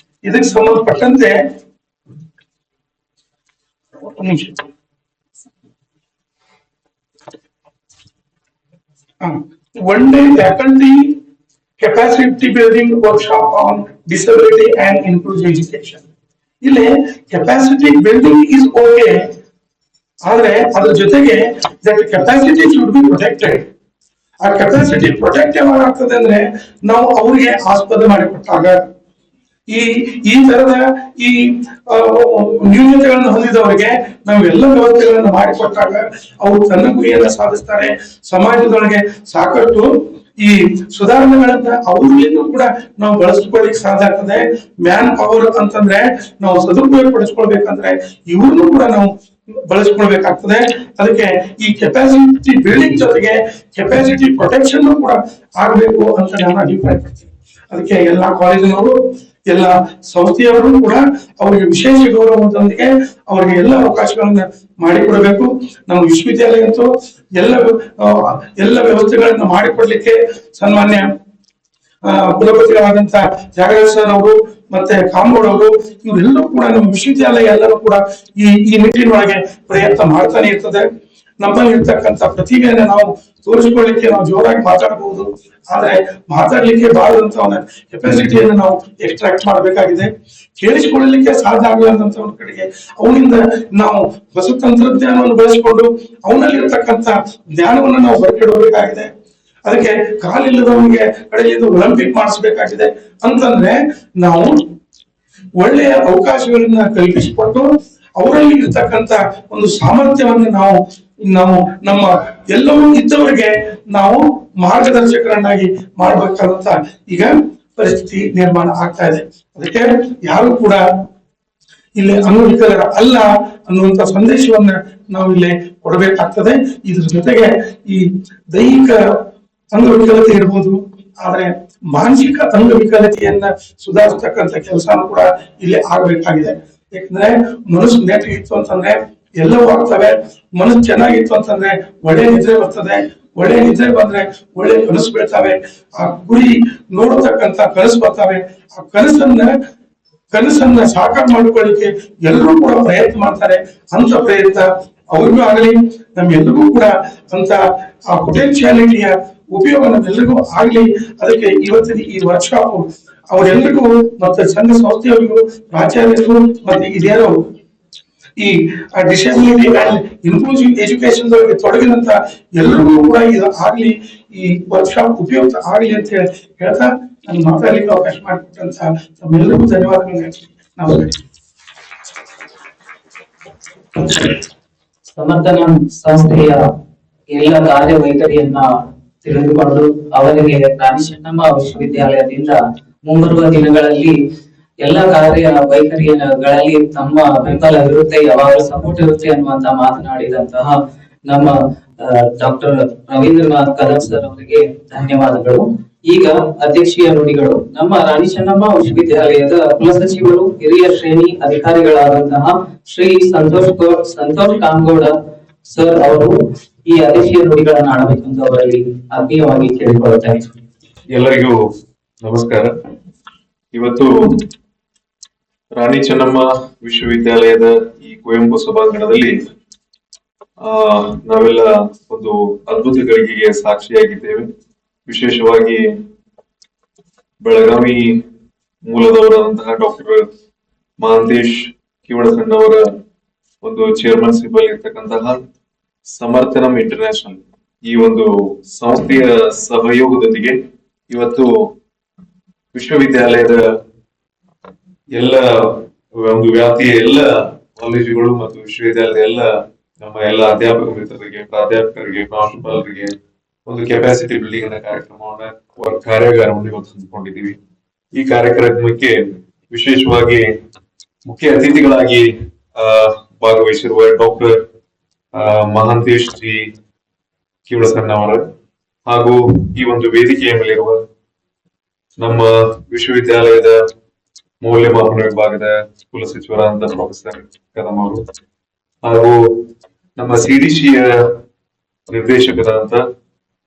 ಇದಕ್ಕೆ ಸಂಬಂಧಪಟ್ಟಂತೆ one day faculty capacity building workshop on disability and inclusive education. ಇಲ್ಲಿ ಕೆಪಾಸಿಟಿ ಬಿಲ್ಡಿಂಗ್ ಇಸ್ ಓಕೆ, ಆದ್ರೆ ಅದ್ರ ಜೊತೆಗೆ that capacity should be protected. ಆ ಕೆಪಾಸಿಟಿ ಪ್ರೊಟೆಕ್ಟ್ ಯಾವಾಗ ಆಗ್ತದೆ ಅಂದ್ರೆ ನಾವು ಅವ್ರಿಗೆ ಆಸ್ಪದ ಮಾಡಿಕೊಟ್ಟಾಗ, ಈ ತರದ ಈ ನ್ಯೂನತೆಗಳನ್ನು ಹೊಂದಿದವರಿಗೆ ನಾವು ಎಲ್ಲ ವ್ಯವಸ್ಥೆಗಳನ್ನು ಮಾಡಿಕೊಟ್ಟಾಗ ಅವರು ತನ್ನ ಗುರಿಯನ್ನ ಸಾಧಿಸ್ತಾರೆ. ಸಮಾಜದೊಳಗೆ ಸಾಕಷ್ಟು ಈ ಸುಧಾರಣೆಗಳನ್ನ ಅವ್ರಿಗೂ ಕೂಡ ನಾವು ಬಳಸ್ಕೊಳ್ಳಿಕ್ ಸಾಧ್ಯ ಆಗ್ತದೆ. ಮ್ಯಾನ್ ಪವರ್ ಅಂತಂದ್ರೆ ನಾವು ಸದುಪಯೋಗ ಪಡಿಸ್ಕೊಳ್ಬೇಕಂದ್ರೆ ಇವ್ರನ್ನು ಕೂಡ ನಾವು ಬಳಸ್ಕೊಳ್ಬೇಕಾಗ್ತದೆ. ಅದಕ್ಕೆ ಈ ಕೆಪಾಸಿಟಿ ಬಿಲ್ಡಿಂಗ್ ಜೊತೆಗೆ ಕೆಪಾಸಿಟಿ ಪ್ರೊಟೆಕ್ಷನ್ ಕೂಡ ಆಗ್ಬೇಕು ಅಂತ ನಾನು ಅಭಿಪ್ರಾಯ ಪಡ್ತೀನಿ. ಅದಕ್ಕೆ ಎಲ್ಲಾ ಕಾಲೇಜಿನವರು, ಎಲ್ಲ ಸಂಸ್ಥೆಯವರು ಕೂಡ ಅವರಿಗೆ ವಿಶೇಷ ಗೌರವದೊಂದಿಗೆ ಅವರಿಗೆ ಎಲ್ಲ ಅವಕಾಶಗಳನ್ನ ಮಾಡಿಕೊಡಬೇಕು. ನಮ್ಮ ವಿಶ್ವವಿದ್ಯಾಲಯ ಅಂತೂ ಎಲ್ಲ ವ್ಯವಸ್ಥೆಗಳನ್ನ ಮಾಡಿಕೊಡ್ಲಿಕ್ಕೆ ಸನ್ಮಾನ್ಯ ಕುಲಪತಿಗಳಾದಂತ ತ್ಯಾಗರಾಜ್ ಸರ್ ಅವರು ಮತ್ತೆ ಕಾಮೋಡ್ ಅವರು ಇವರೆಲ್ಲರೂ ಕೂಡ ನಮ್ಮ ವಿಶ್ವವಿದ್ಯಾಲಯ ಎಲ್ಲರೂ ಕೂಡ ಈ ನಿಟ್ಟಿನೊಳಗೆ ಪ್ರಯತ್ನ ಮಾಡ್ತಾನೆ ಇರ್ತದೆ. ನಮ್ಮಲ್ಲಿ ಇರ್ತಕ್ಕಂಥ ಪ್ರತಿಭೆಯನ್ನ ನಾವು ತೋರಿಸ್ಕೊಳ್ಳಿಕ್ಕೆ ನಾವು ಜೋರಾಗಿ ಮಾತಾಡಬಹುದು, ಆದ್ರೆ ಮಾತಾಡ್ಲಿಕ್ಕೆ ಬಾರದಂತ ಕೆಪಾಸಿಟಿಯನ್ನು ನಾವು ಎಕ್ಸ್ಟ್ರಾಕ್ಟ್ ಮಾಡಬೇಕಾಗಿದೆ. ಕೇಳಿಸಿಕೊಳ್ಳಲಿಕ್ಕೆ ಸಾಧ್ಯ ಆಗಲಾರ್ದಂತ ಒಂದು ಕಡೆಗೆ ಅವನಿಂದ ನಾವು ಹೊಸ ತಂತ್ರಜ್ಞಾನವನ್ನು ಬಳಸಿಕೊಂಡು ಅವನಲ್ಲಿ ಇರ್ತಕ್ಕಂಥ ಜ್ಞಾನವನ್ನು ನಾವು ಹೊರಗಿಡಬೇಕಾಗಿದೆ. ಅದಕ್ಕೆ ಕಾಲಿಲ್ಲದವನಿಗೆ ಕಡೆಯಿಂದ ಒಲಿಂಪಿಕ್ ಮಾಡಿಸ್ಬೇಕಾಗಿದೆ ಅಂತಂದ್ರೆ ನಾವು ಒಳ್ಳೆಯ ಅವಕಾಶಗಳನ್ನ ಕಲ್ಪಿಸಿಕೊಟ್ಟು ಅವರಲ್ಲಿ ಇರ್ತಕ್ಕಂಥ ಒಂದು ಸಾಮರ್ಥ್ಯವನ್ನು ನಾವು ನಮ್ಮ ಎಲ್ಲವೂ ಇದ್ದವರಿಗೆ ನಾವು ಮಾರ್ಗದರ್ಶಕರನ್ನಾಗಿ ಮಾಡಬೇಕಾದಂತ ಈಗ ಪರಿಸ್ಥಿತಿ ನಿರ್ಮಾಣ ಆಗ್ತಾ ಇದೆ. ಅದಕ್ಕೆ ಯಾರು ಕೂಡ ಇಲ್ಲಿ ಅಂಗವಿಕಲರ ಅಲ್ಲ ಅನ್ನುವಂತ ಸಂದೇಶವನ್ನ ನಾವು ಇಲ್ಲಿ ಕೊಡಬೇಕಾಗ್ತದೆ. ಇದ್ರ ಜೊತೆಗೆ ಈ ದೈಹಿಕ ಅಂಗವಿಕಲತೆ ಇರ್ಬೋದು, ಆದ್ರೆ ಮಾನಸಿಕ ಅಂಗವಿಕಲತೆಯನ್ನ ಸುಧಾರಿಸ್ತಕ್ಕಂಥ ಕೆಲಸನೂ ಕೂಡ ಇಲ್ಲಿ ಆಗ್ಬೇಕಾಗಿದೆ. ಯಾಕಂದ್ರೆ ಮನಸ್ಸು ನೆಟ್ಟಿಗಿತ್ತು ಅಂತಂದ್ರೆ ಎಲ್ಲವೂ ಆಗ್ತವೆ. ಮನಸ್ಸು ಚೆನ್ನಾಗಿತ್ತು ಅಂತಂದ್ರೆ ಒಳ್ಳೆ ನಿದ್ರೆ ಬರ್ತದೆ, ಒಳ್ಳೆ ನಿದ್ರೆ ಬಂದ್ರೆ ಒಳ್ಳೆ ಕನಸು ಬೀಳ್ತವೆ, ಆ ಗುರಿ ನೋಡತಕ್ಕಂತ ಕನಸು ಬರ್ತವೆ. ಆ ಕನಸನ್ನ ಸಾಕಾರ ಮಾಡ್ಕೊಳ್ಳಿಕ್ಕೆ ಎಲ್ಲರೂ ಕೂಡ ಪ್ರಯತ್ನ ಮಾಡ್ತಾರೆ. ಅಂತ ಪ್ರಯತ್ನ ಅವ್ರಿಗೂ ಆಗಲಿ ನಮ್ಮೆಲ್ಲರಿಗೂ ಕೂಡ ಅಂತ ಆ ಪೊಟೆನ್ಶಿಯಾಲಿಟಿಯ ಉಪಯೋಗ ನಮ್ಮೆಲ್ಲರಿಗೂ ಆಗ್ಲಿ. ಅದಕ್ಕೆ ಇವತ್ತಿನ ಈ ವರ್ಕ್ಶಾಪ್ ಅವರೆಲ್ಲರಿಗೂ ಮತ್ತೆ ಸಂಘ ಸಂಸ್ಥೆಯವರಿಗೂ ಪ್ರಾಚಾರ್ಯರಿಗೂ ಮತ್ತೆ ಇದ್ಯಾರೋ ಈ ಡಿಸಬಿಲಿಟಿ ಅಂಡ್ ಇನ್ಕ್ಲೂಸಿವ್ ಎಜುಕೇಶನ್ ತೊಡಗಿದಂತ ಎಲ್ಲರಿಗೂ ಕೂಡ ಇದು ಆಗ್ಲಿ, ಈ ವರ್ಕ್ಶಾಪ್ ಉಪಯುಕ್ತ ಆಗ್ಲಿ ಅಂತ ಹೇಳ್ತಾ ನಾನು ಮಾತಾಡ್ಲಿಕ್ಕೆ ಅವಕಾಶ ಮಾಡಿಕೊಟ್ಟಂತ ತಮ್ಮೆಲ್ಲರಿಗೂ ಧನ್ಯವಾದಗಳು ಹೇಳ್ತೀನಿ. ನಮಸ್ಕಾರ. ಸಮರ್ಥನ ಸಂಸ್ಥೆಯ ಎಲ್ಲ ಕಾರ್ಯವೈಖರಿಯನ್ನ ತಿಳಿದುಕೊಂಡು ಅವರಿಗೆ ರಾಣಿ ಚೆನ್ನಮ್ಮ ವಿಶ್ವವಿದ್ಯಾಲಯದಿಂದ ಮುಂಬರುವ ದಿನಗಳಲ್ಲಿ ಎಲ್ಲ ಕಾರ್ಯ ವೈಖರಿಗಳಲ್ಲಿ ತಮ್ಮ ಬೆಂಬಲ ಇರುತ್ತೆ, ಯಾವಾಗಲೂ ಸಪೋರ್ಟ್ ಇರುತ್ತೆ ಅನ್ನುವಂತ ಮಾತನಾಡಿದಂತಹ ನಮ್ಮ ಡಾಕ್ಟರ್ ರವೀಂದ್ರನಾಥ್ ಕದಂ ಸರ್ ಅವರಿಗೆ ಧನ್ಯವಾದಗಳು. ಈಗ ಅಧ್ಯಕ್ಷೀಯ ನುಡಿಗಳು ನಮ್ಮ ರಾಣಿ ಚೆನ್ನಮ್ಮ ವಿಶ್ವವಿದ್ಯಾಲಯದ ಕುಲಸಚಿವರು ಹಿರಿಯ ಶ್ರೇಣಿ ಅಧಿಕಾರಿಗಳಾದಂತಹ ಶ್ರೀ ಸಂತೋಷ್ ಕಾಂಗೋಡ ಸರ್ ಅವರು ಈ ಅಧ್ಯಕ್ಷೀಯ ನುಡಿಗಳನ್ನು ಆಡಬೇಕೆಂದು ಅವರಲ್ಲಿ ಆತ್ಮೀಯವಾಗಿ ಕೇಳಿಕೊಳ್ಳುತ್ತೇನೆ. ಎಲ್ಲರಿಗೂ ನಮಸ್ಕಾರ. ಇವತ್ತು ರಾಣಿ ಚೆನ್ನಮ್ಮ ವಿಶ್ವವಿದ್ಯಾಲಯದ ಈ ಕುವೆಂಪು ಸಭಾಂಗಣದಲ್ಲಿ ನಾವೆಲ್ಲ ಒಂದು ಅದ್ಭುತ ಗಳಿಗೆಗೆ ಸಾಕ್ಷಿಯಾಗಿದ್ದೇವೆ. ವಿಶೇಷವಾಗಿ ಬೆಳಗಾವಿ ಮೂಲದವರಾದಂತಹ ಡಾಕ್ಟರ್ ಮಹಾಂತೇಶ್ ಕಿವಡಸಣ್ಣವರ ಒಂದು ಚೇರ್ಮನ್ಶಿಪ್ ಅಲ್ಲಿ ಇರ್ತಕ್ಕಂತಹ ಸಮರ್ಥನಂ ಇಂಟರ್ನ್ಯಾಷನಲ್ ಈ ಒಂದು ಸಂಸ್ಥೆಯ ಸಹಯೋಗದೊಂದಿಗೆ ಇವತ್ತು ವಿಶ್ವವಿದ್ಯಾಲಯದ ಎಲ್ಲ ಒಂದು ವ್ಯಾಪ್ತಿಯ ಎಲ್ಲ ಕಾಲೇಜುಗಳು ಮತ್ತು ವಿಶ್ವವಿದ್ಯಾಲಯದ ಎಲ್ಲ ನಮ್ಮ ಎಲ್ಲ ಅಧ್ಯಾಪಕ ಮಿತ್ರರಿಗೆ, ಪ್ರಾಧ್ಯಾಪಕರಿಗೆ, ಪ್ರಾಂಶುಪಾಲರಿಗೆ ಒಂದು ಕೆಪಾಸಿಟಿ ಬಿಲ್ಡಿಂಗ್ ಅನ್ನ ಕಾರ್ಯಾಗಾರವನ್ನು ಇವತ್ತು ಹಮ್ಮಿಕೊಂಡಿದ್ದೀವಿ. ಈ ಕಾರ್ಯಕ್ರಮಕ್ಕೆ ವಿಶೇಷವಾಗಿ ಮುಖ್ಯ ಅತಿಥಿಗಳಾಗಿ ಭಾಗವಹಿಸಿರುವ ಡಾಕ್ಟರ್ ಮಹಾಂತೇಶ್ ಜಿ ಕಿವಳಸಣ್ಣವರ ಹಾಗೂ ಈ ಒಂದು ವೇದಿಕೆಯ ಮೇಲಿರುವ ನಮ್ಮ ವಿಶ್ವವಿದ್ಯಾಲಯದ ಮೌಲ್ಯಮಾಪನ ವಿಭಾಗದ ಕುಲಸಚಿವರಾದಂತಹ ಪ್ರೊಫೆಸರ್ ಕದಂ ಅವರು ಹಾಗೂ ನಮ್ಮ ಸಿಡಿಸಿಯ ನಿರ್ದೇಶಕರಾದಂತ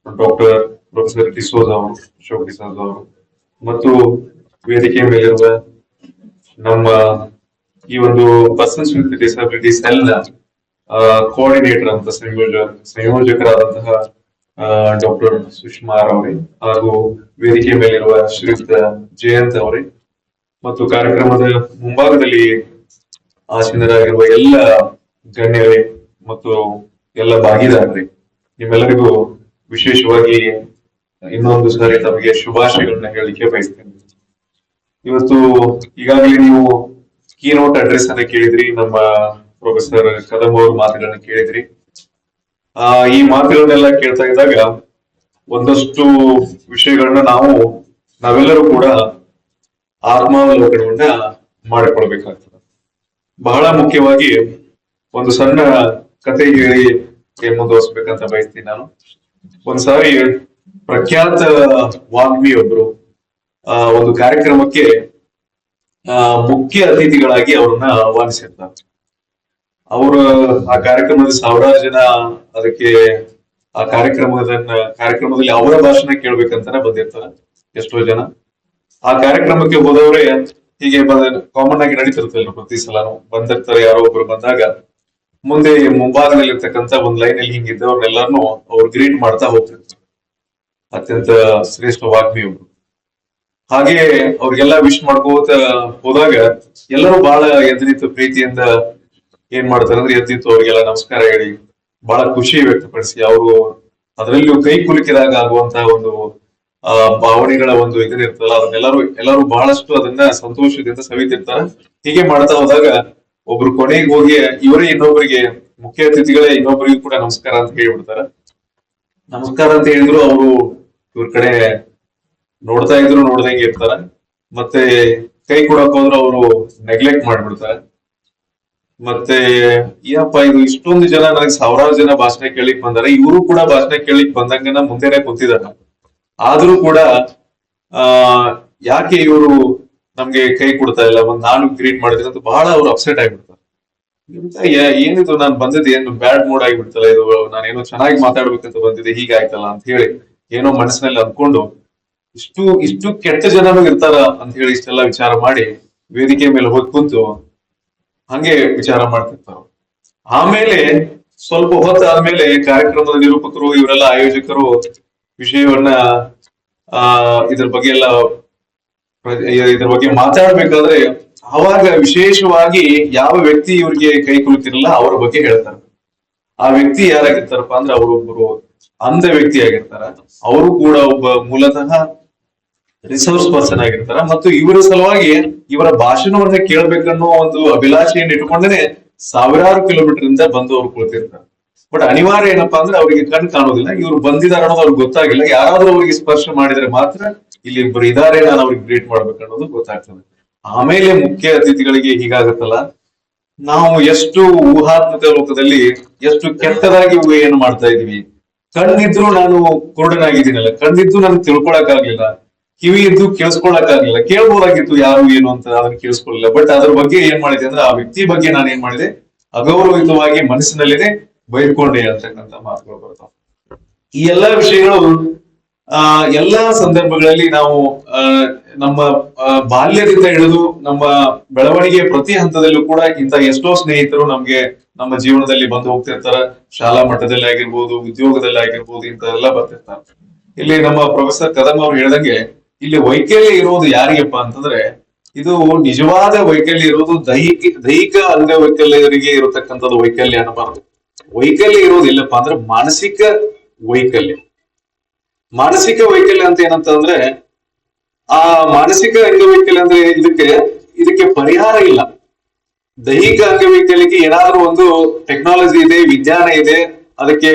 ಡಾಕ್ಟರ್ ಪ್ರೊಫೆಸರ್ ಡಿಸೋಜ ಅವರು, ಅಶೋಕ್ ಡಿಸೋಜ ಅವರು ಮತ್ತು ವೇದಿಕೆಯ ಮೇಲಿರುವ ನಮ್ಮ ಈ ಒಂದು persons with disability cell coordinator ಅಂತ ಸಂಯೋಜಕರಾದಂತಹ ಡಾಕ್ಟರ್ ಸುಷ್ಮಾ ಅವರೇ ಹಾಗೂ ವೇದಿಕೆ ಮೇಲಿರುವ ಶ್ರೀಯುತ ಜಯಂತ್ ಅವರೇ ಮತ್ತು ಕಾರ್ಯಕ್ರಮದ ಮುಂಭಾಗದಲ್ಲಿ ಆಸೀನರಾಗಿರುವ ಎಲ್ಲ ಗಣ್ಯರೇ ಮತ್ತು ಎಲ್ಲ ಭಾಗಿದಾರರೇ, ನಿಮ್ಮೆಲ್ಲರಿಗೂ ವಿಶೇಷವಾಗಿ ಇನ್ನೊಂದು ಸಾರಿ ತಮಗೆ ಶುಭಾಶಯಗಳನ್ನ ಹೇಳಲಿಕ್ಕೆ ಬಯಸ್ತೇನೆ. ಇವತ್ತು ಈಗಾಗಲೇ ನೀವು ಕೀನೋಟ್ ಅಡ್ರೆಸ್ ಅನ್ನ ಕೇಳಿದ್ರಿ, ನಮ್ಮ ಪ್ರೊಫೆಸರ್ ಕದಂ ಅವ್ರ ಮಾತುಗಳನ್ನ ಕೇಳಿದ್ರಿ. ಈ ಮಾತುಗಳನ್ನೆಲ್ಲ ಕೇಳ್ತಾ ಇದ್ದಾಗ ಒಂದಷ್ಟು ವಿಷಯಗಳನ್ನ ನಾವೆಲ್ಲರೂ ಕೂಡ ಆತ್ಮಾವಲೋಕನವನ್ನ ಮಾಡಿಕೊಳ್ಬೇಕಾಗ್ತದೆ. ಬಹಳ ಮುಖ್ಯವಾಗಿ ಒಂದು ಸಣ್ಣ ಕಥೆಗೆ ಮುಂದುವರಿಸಬೇಕಂತ ಬಯಸ್ತೀನಿ ನಾನು. ಒಂದ್ಸಾರಿ ಪ್ರಖ್ಯಾತ ವಾಗ್ಮಿಯೊಬ್ರು ಒಂದು ಕಾರ್ಯಕ್ರಮಕ್ಕೆ ಮುಖ್ಯ ಅತಿಥಿಗಳಾಗಿ ಅವ್ರನ್ನ ಆಹ್ವಾನಿಸಿರ್ತಾರೆ. ಅವರು ಆ ಕಾರ್ಯಕ್ರಮದಲ್ಲಿ ಸಾವಿರಾರು ಜನ ಅದಕ್ಕೆ ಆ ಕಾರ್ಯಕ್ರಮದಲ್ಲಿ ಅವರ ಭಾಷಣ ಕೇಳ್ಬೇಕಂತಾನೆ ಬಂದಿರ್ತಾರೆ ಎಷ್ಟೋ ಜನ. ಆ ಕಾರ್ಯಕ್ರಮಕ್ಕೆ ಹೋದವರೇ ಹೀಗೆ ಕಾಮನ್ ಆಗಿ ನಡೀತಿರ್ತಲ್ಲ, ಪ್ರತಿ ಸಲಾನು ಬಂದಿರ್ತಾರೆ. ಯಾರೋ ಒಬ್ರು ಬಂದಾಗ ಮುಂದೆ ಮುಂಭಾಗದಲ್ಲಿ ಇರ್ತಕ್ಕಂಥ ಒಂದ್ ಲೈನ್ ಅಲ್ಲಿ ಹಿಂಗಿದ್ದವ್ರನ್ನೆಲ್ಲಾರು ಅವ್ರು ಗ್ರೀಟ್ ಮಾಡ್ತಾ ಹೋಗ್ತಿರ್ತಾರೆ. ಅತ್ಯಂತ ಶ್ರೇಷ್ಠ ವಾಗ್ಮಿ ಒಬ್ರು. ಹಾಗೆ ಅವ್ರಿಗೆಲ್ಲ ವಿಶ್ ಮಾಡ್ಕೋತ ಹೋದಾಗ ಎಲ್ಲರೂ ಬಹಳ ಎದ್ದು ಪ್ರೀತಿಯಿಂದ ಏನ್ ಮಾಡ್ತಾರೆ ಅಂದ್ರೆ ಎದ್ದಿತ್ತು ಅವ್ರಿಗೆಲ್ಲ ನಮಸ್ಕಾರ ಹೇಳಿ ಬಹಳ ಖುಷಿ ವ್ಯಕ್ತಪಡಿಸಿ ಅವರು ಅದರಲ್ಲಿಯೂ ಕೈ ಕುಲುಕಿದಾಗ ಆಗುವಂತಹ ಒಂದು ಭಾವನೆಗಳ ಒಂದು ಇದನ್ನಿರ್ತಲ್ಲ ಅದನ್ನೆಲ್ಲರೂ ಬಹಳಷ್ಟು ಅದನ್ನ ಸಂತೋಷದಿಂದ ಸವಿತಿರ್ತಾರೆ. ಹೀಗೆ ಮಾಡ್ತಾ ಹೋದಾಗ ಒಬ್ರು ಕೊನೆಗೆ ಹೋಗಿ ಇವರೇ ಇನ್ನೊಬ್ಬರಿಗೆ ಮುಖ್ಯ ಅತಿಥಿಗಳೇ ಇನ್ನೊಬ್ಬರಿಗೂ ಕೂಡ ನಮಸ್ಕಾರ ಅಂತ ಹೇಳ್ಬಿಡ್ತಾರೆ. ನಮಸ್ಕಾರ ಅಂತ ಹೇಳಿದ್ರು ಅವರು ಇವ್ರ ಕಡೆ ನೋಡ್ತಾ ಇದ್ರು ನೋಡ್ದಂಗೆ ಇರ್ತಾರ. ಮತ್ತೆ ಕೈ ಕೊಡಕ್ ಹೋದ್ರು ಅವರು ನೆಗ್ಲೆಕ್ಟ್ ಮಾಡ್ಬಿಡ್ತಾರೆ. ಮತ್ತೆ ಏನಪ್ಪಾ ಇದು ಇಷ್ಟೊಂದು ಜನ ನನಗೆ ಸಾವಿರಾರು ಜನ ಭಾಷಣ ಕೇಳಿಕ್ ಬಂದಾರೆ, ಇವರು ಕೂಡ ಭಾಷಣ ಕೇಳಿಕ್ ಬಂದಂಗನ ಮುಂದೆನೆ ಕೂತಿದಾರ. ಆದ್ರೂ ಕೂಡ ಯಾಕೆ ಇವರು ನಮ್ಗೆ ಕೈ ಕೊಡ್ತಾ ಇಲ್ಲ, ನಾನು ಗ್ರೀಟ್ ಮಾಡಿದ್ರೆ ಅಂತ ಬಹಳ ಅವ್ರು ಅಪ್ಸೆಟ್ ಆಗಿಬಿಡ್ತಾರೆ. ಏನಿದು ನಾನು ಬಂದಿದ್ದು ಏನು ಬ್ಯಾಡ್ ಮೂಡ್ ಆಗಿಬಿಡ್ತಲ್ಲ, ಇದು ನಾನೇನೋ ಚೆನ್ನಾಗಿ ಮಾತಾಡ್ಬೇಕಂತ ಬಂದಿದ್ದೆ ಹೀಗಾಯ್ತಲ್ಲ ಅಂತ ಹೇಳಿ ಏನೋ ಮನಸ್ಸಿನಲ್ಲಿ ಅಂದ್ಕೊಂಡು ಇಷ್ಟು ಕೆಟ್ಟ ಜನರು ಇರ್ತಾರ ಅಂತ ಹೇಳಿ ಇಷ್ಟೆಲ್ಲ ವಿಚಾರ ಮಾಡಿ ವೇದಿಕೆ ಮೇಲೆ ಹೋಗಿ ಕುಂತು ಹಂಗೆ ವಿಚಾರ ಮಾಡ್ತಿರ್ತಾರ. ಆಮೇಲೆ ಸ್ವಲ್ಪ ಹೊತ್ತಾದ್ಮೇಲೆ ಕಾರ್ಯಕ್ರಮದ ನಿರೂಪಕರು ಇವರೆಲ್ಲ ಆಯೋಜಕರು ವಿಷಯವನ್ನ ಇದ್ರ ಬಗ್ಗೆ ಎಲ್ಲ ಇದ್ರ ಬಗ್ಗೆ ಮಾತಾಡ್ಬೇಕಾದ್ರೆ ಅವಾಗ ವಿಶೇಷವಾಗಿ ಯಾವ ವ್ಯಕ್ತಿ ಇವ್ರಿಗೆ ಕೈ ಕುಲುಕಿರಲ್ಲ ಅವರ ಬಗ್ಗೆ ಹೇಳ್ತಾರೆ. ಆ ವ್ಯಕ್ತಿ ಯಾರಾಗಿರ್ತಾರಪ್ಪ ಅಂದ್ರೆ ಅವರೊಬ್ಬರು ಅಂಧ ವ್ಯಕ್ತಿ ಆಗಿರ್ತಾರ. ಅವರು ಕೂಡ ಒಬ್ಬ ಮೂಲತಃ ರಿಸೋರ್ಸ್ ಪರ್ಸನ್ ಆಗಿರ್ತಾರ ಮತ್ತು ಇವರ ಸಲುವಾಗಿ ಇವರ ಭಾಷಣವನ್ನ ಕೇಳ್ಬೇಕನ್ನೋ ಒಂದು ಅಭಿಲಾಷೆಯನ್ನು ಇಟ್ಕೊಂಡೇನೆ ಸಾವಿರಾರು ಕಿಲೋಮೀಟರ್ ಇಂದ ಬಂದು ಅವ್ರು ಕುಳಿತಿರ್ತಾರೆ. ಬಟ್ ಅನಿವಾರ್ಯ ಏನಪ್ಪಾ ಅಂದ್ರೆ ಅವರಿಗೆ ಕಣ್ ಕಾಣೋದಿಲ್ಲ, ಇವ್ರು ಬಂದಿದ್ದಾರೆ ಅನ್ನೋದು ಅವ್ರಿಗೆ ಗೊತ್ತಾಗಿಲ್ಲ. ಯಾರಾದ್ರೂ ಅವ್ರಿಗೆ ಸ್ಪರ್ಶ ಮಾಡಿದ್ರೆ ಮಾತ್ರ ಇಲ್ಲಿ ಇಬ್ಬರು ಇದಾರೆ, ನಾನು ಅವ್ರಿಗೆ ಗ್ರೇಟ್ ಮಾಡ್ಬೇಕು ಅನ್ನೋದು ಗೊತ್ತಾಗ್ತದೆ. ಆಮೇಲೆ ಮುಖ್ಯ ಅತಿಥಿಗಳಿಗೆ ಹೀಗಾಗತ್ತಲ್ಲ, ನಾವು ಎಷ್ಟು ಊಹಾತ್ಮಕ ಲೋಕದಲ್ಲಿ ಎಷ್ಟು ಕೆಟ್ಟದಾಗಿ ಊಹೆಯನ್ನು ಮಾಡ್ತಾ ಇದೀವಿ. ಕಣ್ಣಿದ್ರು ನಾನು ಕುರುಡನಾಗಿದ್ದೀನಲ್ಲ, ಕಣ್ಣಿದ್ದು ನನಗೆ ತಿಳ್ಕೊಳಕ್ ಆಗ್ಲಿಲ್ಲ, ಕಿವಿ ಇದ್ದು ಕೇಳಿಸ್ಕೊಳಕ್ ಆಗ್ಲಿಲ್ಲ, ಕೇಳ್ಬೋದಾಗಿತ್ತು ಯಾರು ಏನು ಅಂತ ಅದನ್ನ ಕೇಳಿಸ್ಕೊಳ್ಳಿಲ್ಲ. ಬಟ್ ಅದ್ರ ಬಗ್ಗೆ ಏನ್ ಮಾಡಿದೆ ಅಂದ್ರೆ ಆ ವ್ಯಕ್ತಿ ಬಗ್ಗೆ ನಾನು ಏನ್ ಮಾಡಿದೆ, ಅಗೌರವಯುತವಾಗಿ ಮನಸ್ಸಿನಲ್ಲಿದೆ ಬೈದ್ಕೊಂಡೆ ಅಂತಕ್ಕಂಥ ಮಾತುಗಳು ಬರ್ತಾವ. ಈ ಎಲ್ಲಾ ವಿಷಯಗಳು ಎಲ್ಲಾ ಸಂದರ್ಭಗಳಲ್ಲಿ ನಾವು ನಮ್ಮ ಬಾಲ್ಯದಿಂದ ಹಿಡಿದು ನಮ್ಮ ಬೆಳವಣಿಗೆ ಪ್ರತಿ ಹಂತದಲ್ಲೂ ಕೂಡ ಇಂಥ ಎಷ್ಟೋ ಸ್ನೇಹಿತರು ನಮ್ಗೆ ನಮ್ಮ ಜೀವನದಲ್ಲಿ ಬಂದು ಹೋಗ್ತಿರ್ತಾರ. ಶಾಲಾ ಮಟ್ಟದಲ್ಲಿ ಆಗಿರ್ಬೋದು, ಉದ್ಯೋಗದಲ್ಲಿ ಆಗಿರ್ಬೋದು, ಇಂಥದೆಲ್ಲ ಬರ್ತಿರ್ತಾರೆ. ಇಲ್ಲಿ ನಮ್ಮ ಪ್ರೊಫೆಸರ್ ಕದಂ ಅವ್ರು ಹೇಳ್ದಂಗೆ ಇಲ್ಲಿ ವೈಕಲ್ಯ ಇರೋದು ಯಾರಿಗಪ್ಪ ಅಂತಂದ್ರೆ, ಇದು ನಿಜವಾದ ವೈಕಲ್ಯ ಇರೋದು ದೈಹಿಕ ಅಂಗವೈಕಲ್ಯರಿಗೆ ಇರತಕ್ಕಂಥದ್ದು ವೈಕಲ್ಯ ಅನ್ನಬಾರದು. ವೈಕಲ್ಯ ಇರೋದಿಲ್ಲಪ್ಪ ಅಂದ್ರೆ ಮಾನಸಿಕ ವೈಕಲ್ಯ. ಮಾನಸಿಕ ವೈಕಲ್ಯ ಅಂತ ಏನಂತಂದ್ರೆ, ಆ ಮಾನಸಿಕ ಅಂಗವೈಕಲ್ಯ ಅಂದ್ರೆ ಇದಕ್ಕೆ ಪರಿಹಾರ ಇಲ್ಲ. ದೈಹಿಕ ಅಂಗವೈಕಲ್ಯಕ್ಕೆ ಏನಾದ್ರೂ ಒಂದು ಟೆಕ್ನಾಲಜಿ ಇದೆ, ವಿಜ್ಞಾನ ಇದೆ, ಅದಕ್ಕೆ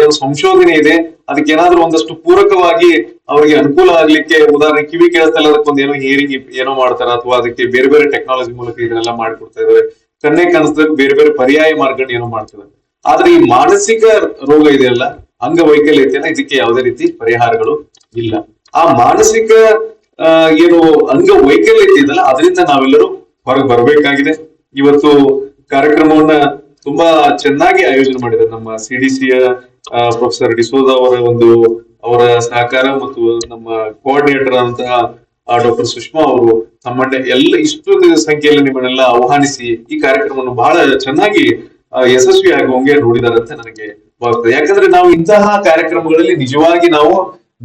ಏನು ಸಂಶೋಧನೆ ಇದೆ, ಅದಕ್ಕೆ ಏನಾದ್ರೂ ಒಂದಷ್ಟು ಪೂರಕವಾಗಿ ಅವರಿಗೆ ಅನುಕೂಲ ಆಗ್ಲಿಕ್ಕೆ, ಉದಾಹರಣೆ ಕಿವಿ ಕೇಳಿಸ್ತಲ್ಲ ಅದಕ್ಕೊಂದು ಏನೋ ಹಿಯರಿಂಗ್ ಏನೋ ಮಾಡ್ತಾರ, ಅಥವಾ ಅದಕ್ಕೆ ಬೇರೆ ಬೇರೆ ಟೆಕ್ನಾಲಜಿ ಮೂಲಕ ಇದನ್ನೆಲ್ಲ ಮಾಡ್ಕೊಡ್ತಾ ಇದಾರೆ. ಕಣ್ಣೇ ಕಾಣಿಸ್ದಾಗ ಬೇರೆ ಬೇರೆ ಪರ್ಯಾಯ ಮಾರ್ಗಗಳನ್ನ ಏನೋ ಮಾಡ್ತಿದ್ದಾರೆ. ಆದ್ರೆ ಈ ಮಾನಸಿಕ ರೋಗ ಇದೆಯಲ್ಲ, ಅಂಗವೈಕಲ್ಯ ಇದೆಯಲ್ಲ, ಇದಕ್ಕೆ ಯಾವುದೇ ರೀತಿ ಪರಿಹಾರಗಳು ಇಲ್ಲ. ಆ ಮಾನಸಿಕ ಏನು ಅಂಗವೈಕಲ್ಯ ಇದೆಯಲ್ಲ, ಅದರಿಂದ ನಾವೆಲ್ಲರೂ ಹೊರಗೆ ಬರ್ಬೇಕಾಗಿದೆ. ಇವತ್ತು ಕಾರ್ಯಕ್ರಮವನ್ನ ತುಂಬಾ ಚೆನ್ನಾಗಿ ಆಯೋಜನೆ ಮಾಡಿದ್ದಾರೆ ನಮ್ಮ CDCಯ ಪ್ರೊಫೆಸರ್ ಡಿಸೋಜ ಅವರ ಸಹಕಾರ ಮತ್ತು ನಮ್ಮ ಕೋಆರ್ಡಿನೇಟರ್ ಆದಂತಹ ಡಾಕ್ಟರ್ ಸುಷ್ಮಾ ಅವರು ತಮ್ಮನ್ನೇ ಎಲ್ಲ ಇಷ್ಟೊಂದು ಸಂಖ್ಯೆಯಲ್ಲಿ ನಿಮ್ಮನ್ನೆಲ್ಲ ಆಹ್ವಾನಿಸಿ ಈ ಕಾರ್ಯಕ್ರಮವನ್ನು ಬಹಳ ಚೆನ್ನಾಗಿ ಯಶಸ್ವಿ ಆಗುವಂಗೆ ನೋಡಿದ್ದಾರೆ ಅಂತ ನನಗೆ ಭಾವಿಸ್ತದೆ. ಯಾಕಂದ್ರೆ ನಾವು ಇಂತಹ ಕಾರ್ಯಕ್ರಮಗಳಲ್ಲಿ ನಿಜವಾಗಿ ನಾವು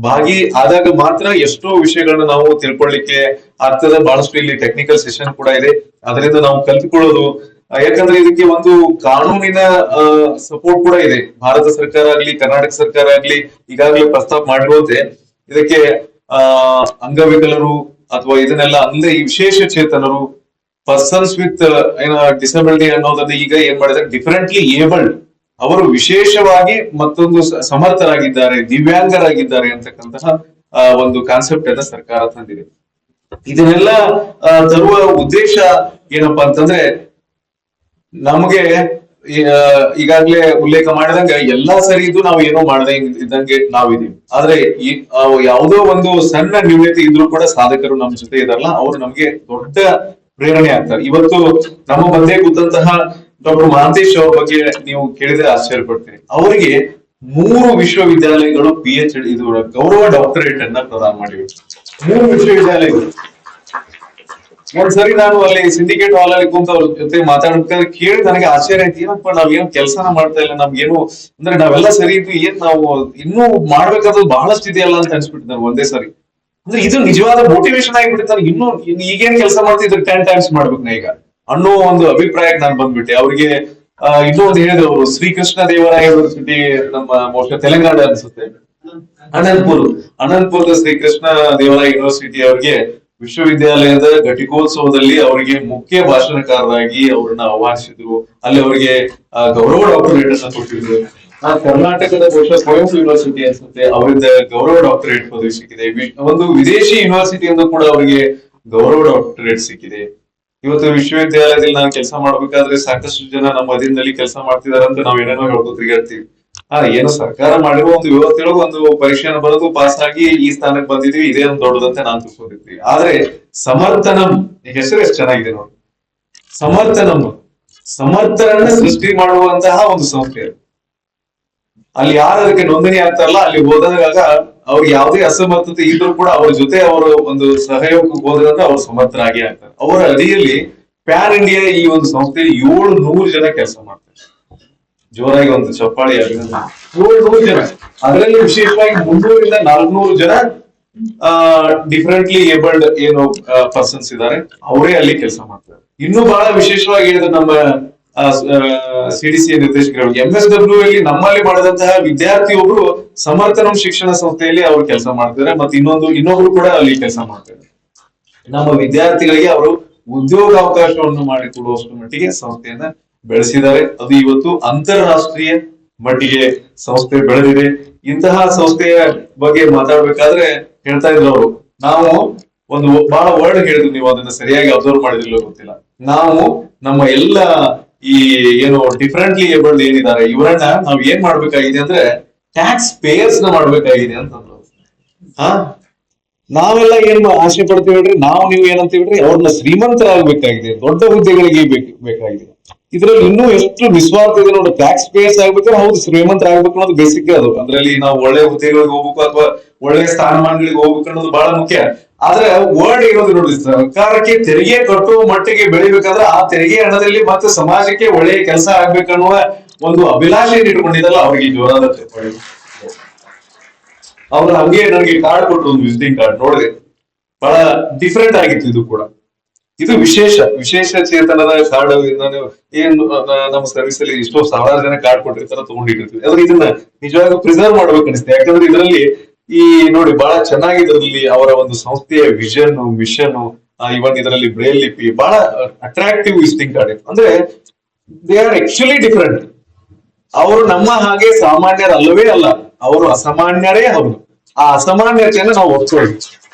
ಭಾಗಿ ಆದಾಗ ಮಾತ್ರ ಎಷ್ಟೋ ವಿಷಯಗಳನ್ನ ನಾವು ತಿಳ್ಕೊಳ್ಳಿಕ್ಕೆ ಆಗ್ತದೆ. ಬಹಳಷ್ಟು ಇಲ್ಲಿ ಟೆಕ್ನಿಕಲ್ ಸೆಷನ್ ಕೂಡ ಇದೆ, ಅದರಿಂದ ನಾವು ಕಲ್ತ್ಕೊಳ್ಳೋದು. ಯಾಕಂದ್ರೆ ಇದಕ್ಕೆ ಒಂದು ಕಾನೂನಿನ ಸಪೋರ್ಟ್ ಕೂಡ ಇದೆ. ಭಾರತ ಸರ್ಕಾರ ಆಗ್ಲಿ, ಕರ್ನಾಟಕ ಸರ್ಕಾರ ಆಗ್ಲಿ ಈಗಾಗಲೇ ಪ್ರಸ್ತಾಪ ಮಾಡಿರೋದೆ ಇದಕ್ಕೆ ಅಂಗವಿಕಲರು ಅಥವಾ ಇದನ್ನೆಲ್ಲ ಅಂದ್ರೆ ಈ ವಿಶೇಷ ಚೇತನರು, ಪರ್ಸನ್ಸ್ ವಿತ್ ಡಿಸಬಿಲಿಟಿ ಅನ್ನೋದನ್ನ ಈಗ ಏನ್ ಮಾಡಿದ್ರೆ ಡಿಫರೆಂಟ್ಲಿ ಏಬಲ್ಡ್, ಅವರು ವಿಶೇಷವಾಗಿ ಮತ್ತೊಂದು ಸಮರ್ಥರಾಗಿದ್ದಾರೆ, ದಿವ್ಯಾಂಗರಾಗಿದ್ದಾರೆ ಅಂತಕ್ಕಂತಹ ಒಂದು ಕಾನ್ಸೆಪ್ಟ್ ಅನ್ನ ಸರ್ಕಾರ ತಂದಿದೆ. ಇದನ್ನೆಲ್ಲ ತರುವ ಉದ್ದೇಶ ಏನಪ್ಪಾ ಅಂತಂದ್ರೆ, ನಮಗೆ ಈಗಾಗ್ಲೇ ಉಲ್ಲೇಖ ಮಾಡಿದಂಗ ಎಲ್ಲಾ ಸರಿ ಇದ್ದು ನಾವು ಏನೋ ಮಾಡದೆ ಇದ್ದಂಗೆ ನಾವಿದೀವಿ. ಆದ್ರೆ ಈ ಯಾವುದೋ ಒಂದು ಸಣ್ಣ ನ್ಯೂನತೆ ಇದ್ರೂ ಕೂಡ ಸಾಧಕರು ನಮ್ಮ ಜೊತೆ ಇದಾರಲ್ಲ, ಅವ್ರು ನಮ್ಗೆ ದೊಡ್ಡ ಪ್ರೇರಣೆ ಆಗ್ತಾರೆ. ಇವತ್ತು ನಮ್ಮ ಮಧ್ಯೆ ಕೂತಂತಹ ಡಾಕ್ಟರ್ ಮಹಾಂತೇಶ್ ಅವ್ರ ಬಗ್ಗೆ ನೀವು ಕೇಳಿದ್ರೆ ಆಶ್ಚರ್ಯ ಪಡ್ತೀರಿ. ಅವರಿಗೆ 3 ವಿಶ್ವವಿದ್ಯಾಲಯಗಳು PhD ಇದು ಗೌರವ ಡಾಕ್ಟರೇಟ್ ಅನ್ನ ಪ್ರದಾನ ಮಾಡಿವೆ. 3 ವಿಶ್ವವಿದ್ಯಾಲಯಗಳು. ಒಂದ್ಸರಿ ನಾನು ಅಲ್ಲಿ ಸಿಂಡಿಕೇಟ್ ಹಾಲ್ ಅಲ್ಲಿ ಕುಂತ ಅವ್ರ ಜೊತೆ ಮಾತಾಡ್ಬೇಕಾದ್ರೆ ಕೇಳಿ ನನಗೆ ಆಶ್ಚರ್ಯ ಆಯ್ತು, ಏನಪ್ಪ ನಾವೇನು ಕೆಲಸನ ಮಾಡ್ತಾ ಇಲ್ಲ, ನಮ್ಗೇನು ಅಂದ್ರೆ ನಾವೆಲ್ಲ ಸರಿ ಇದ್ವಿ, ಏನ್ ನಾವು ಇನ್ನೂ ಮಾಡ್ಬೇಕಾದ್ರು ಬಹಳಷ್ಟು ಇದೆಯಲ್ಲ ಅಂತ ಅನ್ಸ್ಬಿಟ್ಟು ನಾನು ಒಂದೇ ಸರಿ. ಅಂದ್ರೆ ಇದು ನಿಜವಾದ ಮೋಟಿವೇಶನ್ ಆಗಿಬಿಟ್ಟಿರ್ತಾರೆ. ಇನ್ನೂ ಈಗೇನ್ ಕೆಲಸ ಮಾಡ್ತಿದ್ರೆ 10 ಟೈಮ್ಸ್ ಮಾಡ್ಬೇಕು ನಾ ಈಗ ಅನ್ನೋ ಒಂದು ಅಭಿಪ್ರಾಯಕ್ಕೆ ನಾನು ಬಂದ್ಬಿಟ್ಟೆ. ಅವ್ರಿಗೆ ಇನ್ನೂ ಒಂದು ಹೇಳಿದ್ರು, ಅವರು ಶ್ರೀಕೃಷ್ಣ ದೇವರಾಯ ಯೂನಿವರ್ಸಿಟಿ ನಮ್ಮ ಬಹುಶಃ ತೆಲಂಗಾಣ ಅನ್ಸುತ್ತೆ, ಅನಂತಪುರದ ಶ್ರೀಕೃಷ್ಣ ದೇವರಾಯ ಯೂನಿವರ್ಸಿಟಿ ಅವರಿಗೆ ವಿಶ್ವವಿದ್ಯಾಲಯದ ಘಟಿಕೋತ್ಸವದಲ್ಲಿ ಅವರಿಗೆ ಮುಖ್ಯ ಭಾಷಣಕಾರರಾಗಿ ಅವ್ರನ್ನ ಆಹ್ವಾನಿಸಿದ್ರು. ಅಲ್ಲಿ ಅವರಿಗೆ ಗೌರವ ಡಾಕ್ಟರೇಟ್ ಅನ್ನ ಕೊಟ್ಟಿದ್ರು. ಕರ್ನಾಟಕದ ಬಹುಶಃ ಕುವೆಂಪು ಯೂನಿವರ್ಸಿಟಿ ಅನ್ಸುತ್ತೆ, ಅವರಿಂದ ಗೌರವ ಡಾಕ್ಟರೇಟ್ ಪದವಿ ಸಿಕ್ಕಿದೆ. ಒಂದು ವಿದೇಶಿ ಯೂನಿವರ್ಸಿಟಿಯಿಂದ ಕೂಡ ಅವರಿಗೆ ಗೌರವ ಡಾಕ್ಟರೇಟ್ ಸಿಕ್ಕಿದೆ. ಇವತ್ತು ವಿಶ್ವವಿದ್ಯಾಲಯದಲ್ಲಿ ನಾನು ಕೆಲಸ ಮಾಡ್ಬೇಕಾದ್ರೆ ಸಾಕಷ್ಟು ಜನ ನಮ್ಮ ಅಧೀನದಲ್ಲಿ ಕೆಲಸ ಮಾಡ್ತಿದಾರೆ ಅಂತ ನಾವ್ ಏನೇನೋ ಹೇಳ್ಕೊತಿರ್ತೀವಿ. ಏನು ಸರ್ಕಾರ ಮಾಡಿರೋ ಒಂದು ವ್ಯವಸ್ಥೆಯೊಳಗೆ ಒಂದು ಪರೀಕ್ಷೆಯನ್ನು ಬರೆದು ಪಾಸ್ ಆಗಿ ಈ ಸ್ಥಾನಕ್ಕೆ ಬಂದಿದೀವಿ, ಇದೇ ಒಂದು ದೊಡ್ಡದಂತೆ ನಾನು ತಿಳ್ಕೊಂಡಿರ್ತೀವಿ. ಆದ್ರೆ ಸಮರ್ಥನಂ, ಈ ಹೆಸರು ಎಷ್ಟು ಚೆನ್ನಾಗಿದೆ ನೋಡಿ, ಸಮರ್ಥರನ್ನ ಸೃಷ್ಟಿ ಮಾಡುವಂತಹ ಒಂದು ಸಂಸ್ಥೆ. ಅಲ್ಲಿ ಯಾರು ಅದಕ್ಕೆ ನೋಂದಣಿ ಆಗ್ತಾರಲ್ಲ, ಅಲ್ಲಿ ಹೋದಾಗ ಅವ್ರಿಗೆ ಯಾವುದೇ ಅಸಮರ್ಥತೆ ಇದ್ರೂ ಕೂಡ ಅವ್ರ ಜೊತೆ ಅವರು ಒಂದು ಸಹಯೋಗಕ್ಕೆ ಹೋದ್ರೆ ಅವ್ರು ಸಮರ್ಥರಾಗಿ ಆಗ್ತಾರೆ. ಅವರ ಅಡಿಯಲ್ಲಿ ಪ್ಯಾನ್ ಇಂಡಿಯಾ ಈ ಒಂದು ಸಂಸ್ಥೆಯಲ್ಲಿ 700 ಜನ ಕೆಲಸ ಮಾಡ್ತಾರೆ. ಜೋರಾಗಿ ಒಂದು ಚಪ್ಪಾಳಿ ಅಭಿನಂದನೆ. 100 ಜನ, ಅದರಲ್ಲಿ ವಿಶೇಷವಾಗಿ 300 ರಿಂದ 400 ಜನ ಡಿಫರೆಂಟ್ಲಿ ಏಬಲ್ಡ್ ಏನು ಪರ್ಸನ್ಸ್ ಇದ್ದಾರೆ, ಅವರೇ ಅಲ್ಲಿ ಕೆಲಸ ಮಾಡ್ತಾರೆ. ಇನ್ನು ಬಹಳ ವಿಶೇಷವಾಗಿ ಹೇಳಿದ್ರೆ ನಮ್ಮ ಸಿಡಿಸಿ ನಿರ್ದೇಶಕರು MSW ಅಲ್ಲಿ ನಮ್ಮಲ್ಲಿ ಮಾಡಿದಂತಹ ವಿದ್ಯಾರ್ಥಿ ಒಬ್ರು ಸಮರ್ಥನ ಶಿಕ್ಷಣ ಸಂಸ್ಥೆಯಲ್ಲಿ ಅವರು ಕೆಲಸ ಮಾಡ್ತಾರೆ, ಮತ್ತೆ ಇನ್ನೊಬ್ರು ಕೂಡ ಅಲ್ಲಿ ಕೆಲಸ ಮಾಡ್ತಾರೆ. ನಮ್ಮ ವಿದ್ಯಾರ್ಥಿಗಳಿಗೆ ಅವರು ಉದ್ಯೋಗಾವಕಾಶವನ್ನು ಮಾಡಿಕೊಡುವಷ್ಟು ಮಟ್ಟಿಗೆ ಸಂಸ್ಥೆಯನ್ನ ಬೆಳೆಸಿದ್ದಾರೆ. ಅದು ಇವತ್ತು ಅಂತಾರಾಷ್ಟ್ರೀಯ ಮಟ್ಟಿಗೆ ಸಂಸ್ಥೆ ಬೆಳೆದಿದೆ. ಇಂತಹ ಸಂಸ್ಥೆಯ ಬಗ್ಗೆ ಮಾತಾಡ್ಬೇಕಾದ್ರೆ ಹೇಳ್ತಾ ಇದ್ರು ಅವರು, ನಾವು ಒಂದು ಬಹಳ ವರ್ಡ್ ಹೇಳಿದ್ರು, ನೀವು ಅದನ್ನ ಸರಿಯಾಗಿ ಅಬ್ಸರ್ವ್ ಮಾಡಿದಿಲ್ಲ ಗೊತ್ತಿಲ್ಲ. ನಾವು ನಮ್ಮ ಎಲ್ಲ ಈ ಏನು ಡಿಫರೆಂಟ್ಲಿ ಏಬಲ್ಡ್ ಏನಿದ್ದಾರೆ ಇವರನ್ನ ನಾವ್ ಏನ್ ಮಾಡ್ಬೇಕಾಗಿದೆ ಅಂದ್ರೆ ಟ್ಯಾಕ್ಸ್ ಪೇಯರ್ಸ್ ನ ಮಾಡ್ಬೇಕಾಗಿದೆ ಅಂತಂದ್ರು. ನಾವೆಲ್ಲ ಏನ್ ಆಸೆ ಪಡ್ತೀವಿ ಹೇಳ್ರಿ, ನೀವು ಏನಂತೀವಿ ಹೇಳ್ರಿ, ಅವ್ರನ್ನ ಶ್ರೀಮಂತರಾಗಬೇಕಾಗಿದೆ, ದೊಡ್ಡ ಹುದ್ದೆಗಳಿಗೆ ಬೇಕಾಗಿದೆ. ಇದ್ರಲ್ಲಿ ಇನ್ನೂ ಎಷ್ಟು ನಿಸ್ವಾರ್ಥ ಇದೆ ನೋಡಿ. ಟ್ಯಾಕ್ಸ್ ಪೇಯರ್ಸ್ ಆಗ್ಬೇಕಾದ್ರೆ ಹೌದು ಶ್ರೀಮಂತರಾಗ್ಬೇಕು ಅನ್ನೋದು ಬೇಸಿಕ್ ಅದು. ಅದ್ರಲ್ಲಿ ನಾವು ಒಳ್ಳೆ ಹುದ್ದೆಗಳಿಗೆ ಹೋಗ್ಬೇಕು ಅಥವಾ ಒಳ್ಳೆ ಸ್ಥಾನಮಾನಗಳಿಗೆ ಹೋಗ್ಬೇಕು ಅನ್ನೋದು ಬಹಳ ಮುಖ್ಯ. ಆದ್ರೆ ವರ್ಡ್ ಇರೋದು ನೋಡಿ, ಸರ್ಕಾರಕ್ಕೆ ತೆರಿಗೆ ಕಟ್ಟುವ ಮಟ್ಟಿಗೆ ಬೆಳಿಬೇಕಾದ್ರೆ ಆ ತೆರಿಗೆ ಹಣದಲ್ಲಿ ಮತ್ತೆ ಸಮಾಜಕ್ಕೆ ಒಳ್ಳೆಯ ಕೆಲಸ ಆಗ್ಬೇಕನ್ನುವ ಒಂದು ಅಭಿಲಾಷೆಯನ್ನು ಇಟ್ಕೊಂಡಿದ್ದಲ್ಲ, ಅವ್ರಿಗೆ ಜೋರಾದ ಚಪ್ಪಾಳೆ. ಅವ್ರು ಹಂಗೆ ನನಗೆ ಕಾರ್ಡ್ ಕೊಟ್ಟು ಒಂದು ವಿಸಿಟಿಂಗ್ ಕಾರ್ಡ್ ನೋಡಿದೆ, ಬಹಳ ಡಿಫ್ರೆಂಟ್ ಆಗಿತ್ತು. ಇದು ಕೂಡ ಇದು ವಿಶೇಷ ಚೇತನದ ಕಾರ್ಡ್. ನಾನು ಏನು ನಮ್ಮ ಸರ್ವಿಸ್ ಅಲ್ಲಿ ಎಷ್ಟೋ ಸಾವಿರಾರು ಜನ ಕಾರ್ಡ್ ಕೊಟ್ಟಿರ್ತಾರ, ತಗೊಂಡಿರ್ತೀವಿ. ಆದ್ರೆ ಇದನ್ನ ನಿಜವಾಗಿ ಪ್ರಿಸರ್ವ್ ಮಾಡ್ಬೇಕು ಅನಿಸ್ತದೆ. ಯಾಕಂದ್ರೆ ಇದರಲ್ಲಿ ಈ ನೋಡಿ ಬಹಳ ಚೆನ್ನಾಗಿದ್ರಲ್ಲಿ ಅವರ ಒಂದು ಸಂಸ್ಥೆಯ ವಿಷನ್, ಮಿಷನ್, ಇವನ್ ಇದರಲ್ಲಿ ಬ್ರೇಲ್ ಲಿಪಿ ಬಹಳ ಅಟ್ರಾಕ್ಟಿವ್ ವಿಸಿಟಿಂಗ್ ಕಾರ್ಡ್. ಅಂದ್ರೆ ದೇ ಆರ್ ಆಕ್ಚುಲಿ ಡಿಫರೆಂಟ್. ಅವರು ನಮ್ಮ ಹಾಗೆ ಸಾಮಾನ್ಯರಲ್ಲವೇ ಅಲ್ಲ, ಅವರು ಅಸಾಮಾನ್ಯರೇ ಹೌದು. ಆ ಅಸಾಮಾನ್ಯತೆಯನ್ನು ನಾವು ಒಪ್ಕೊಳ್ಳಿ.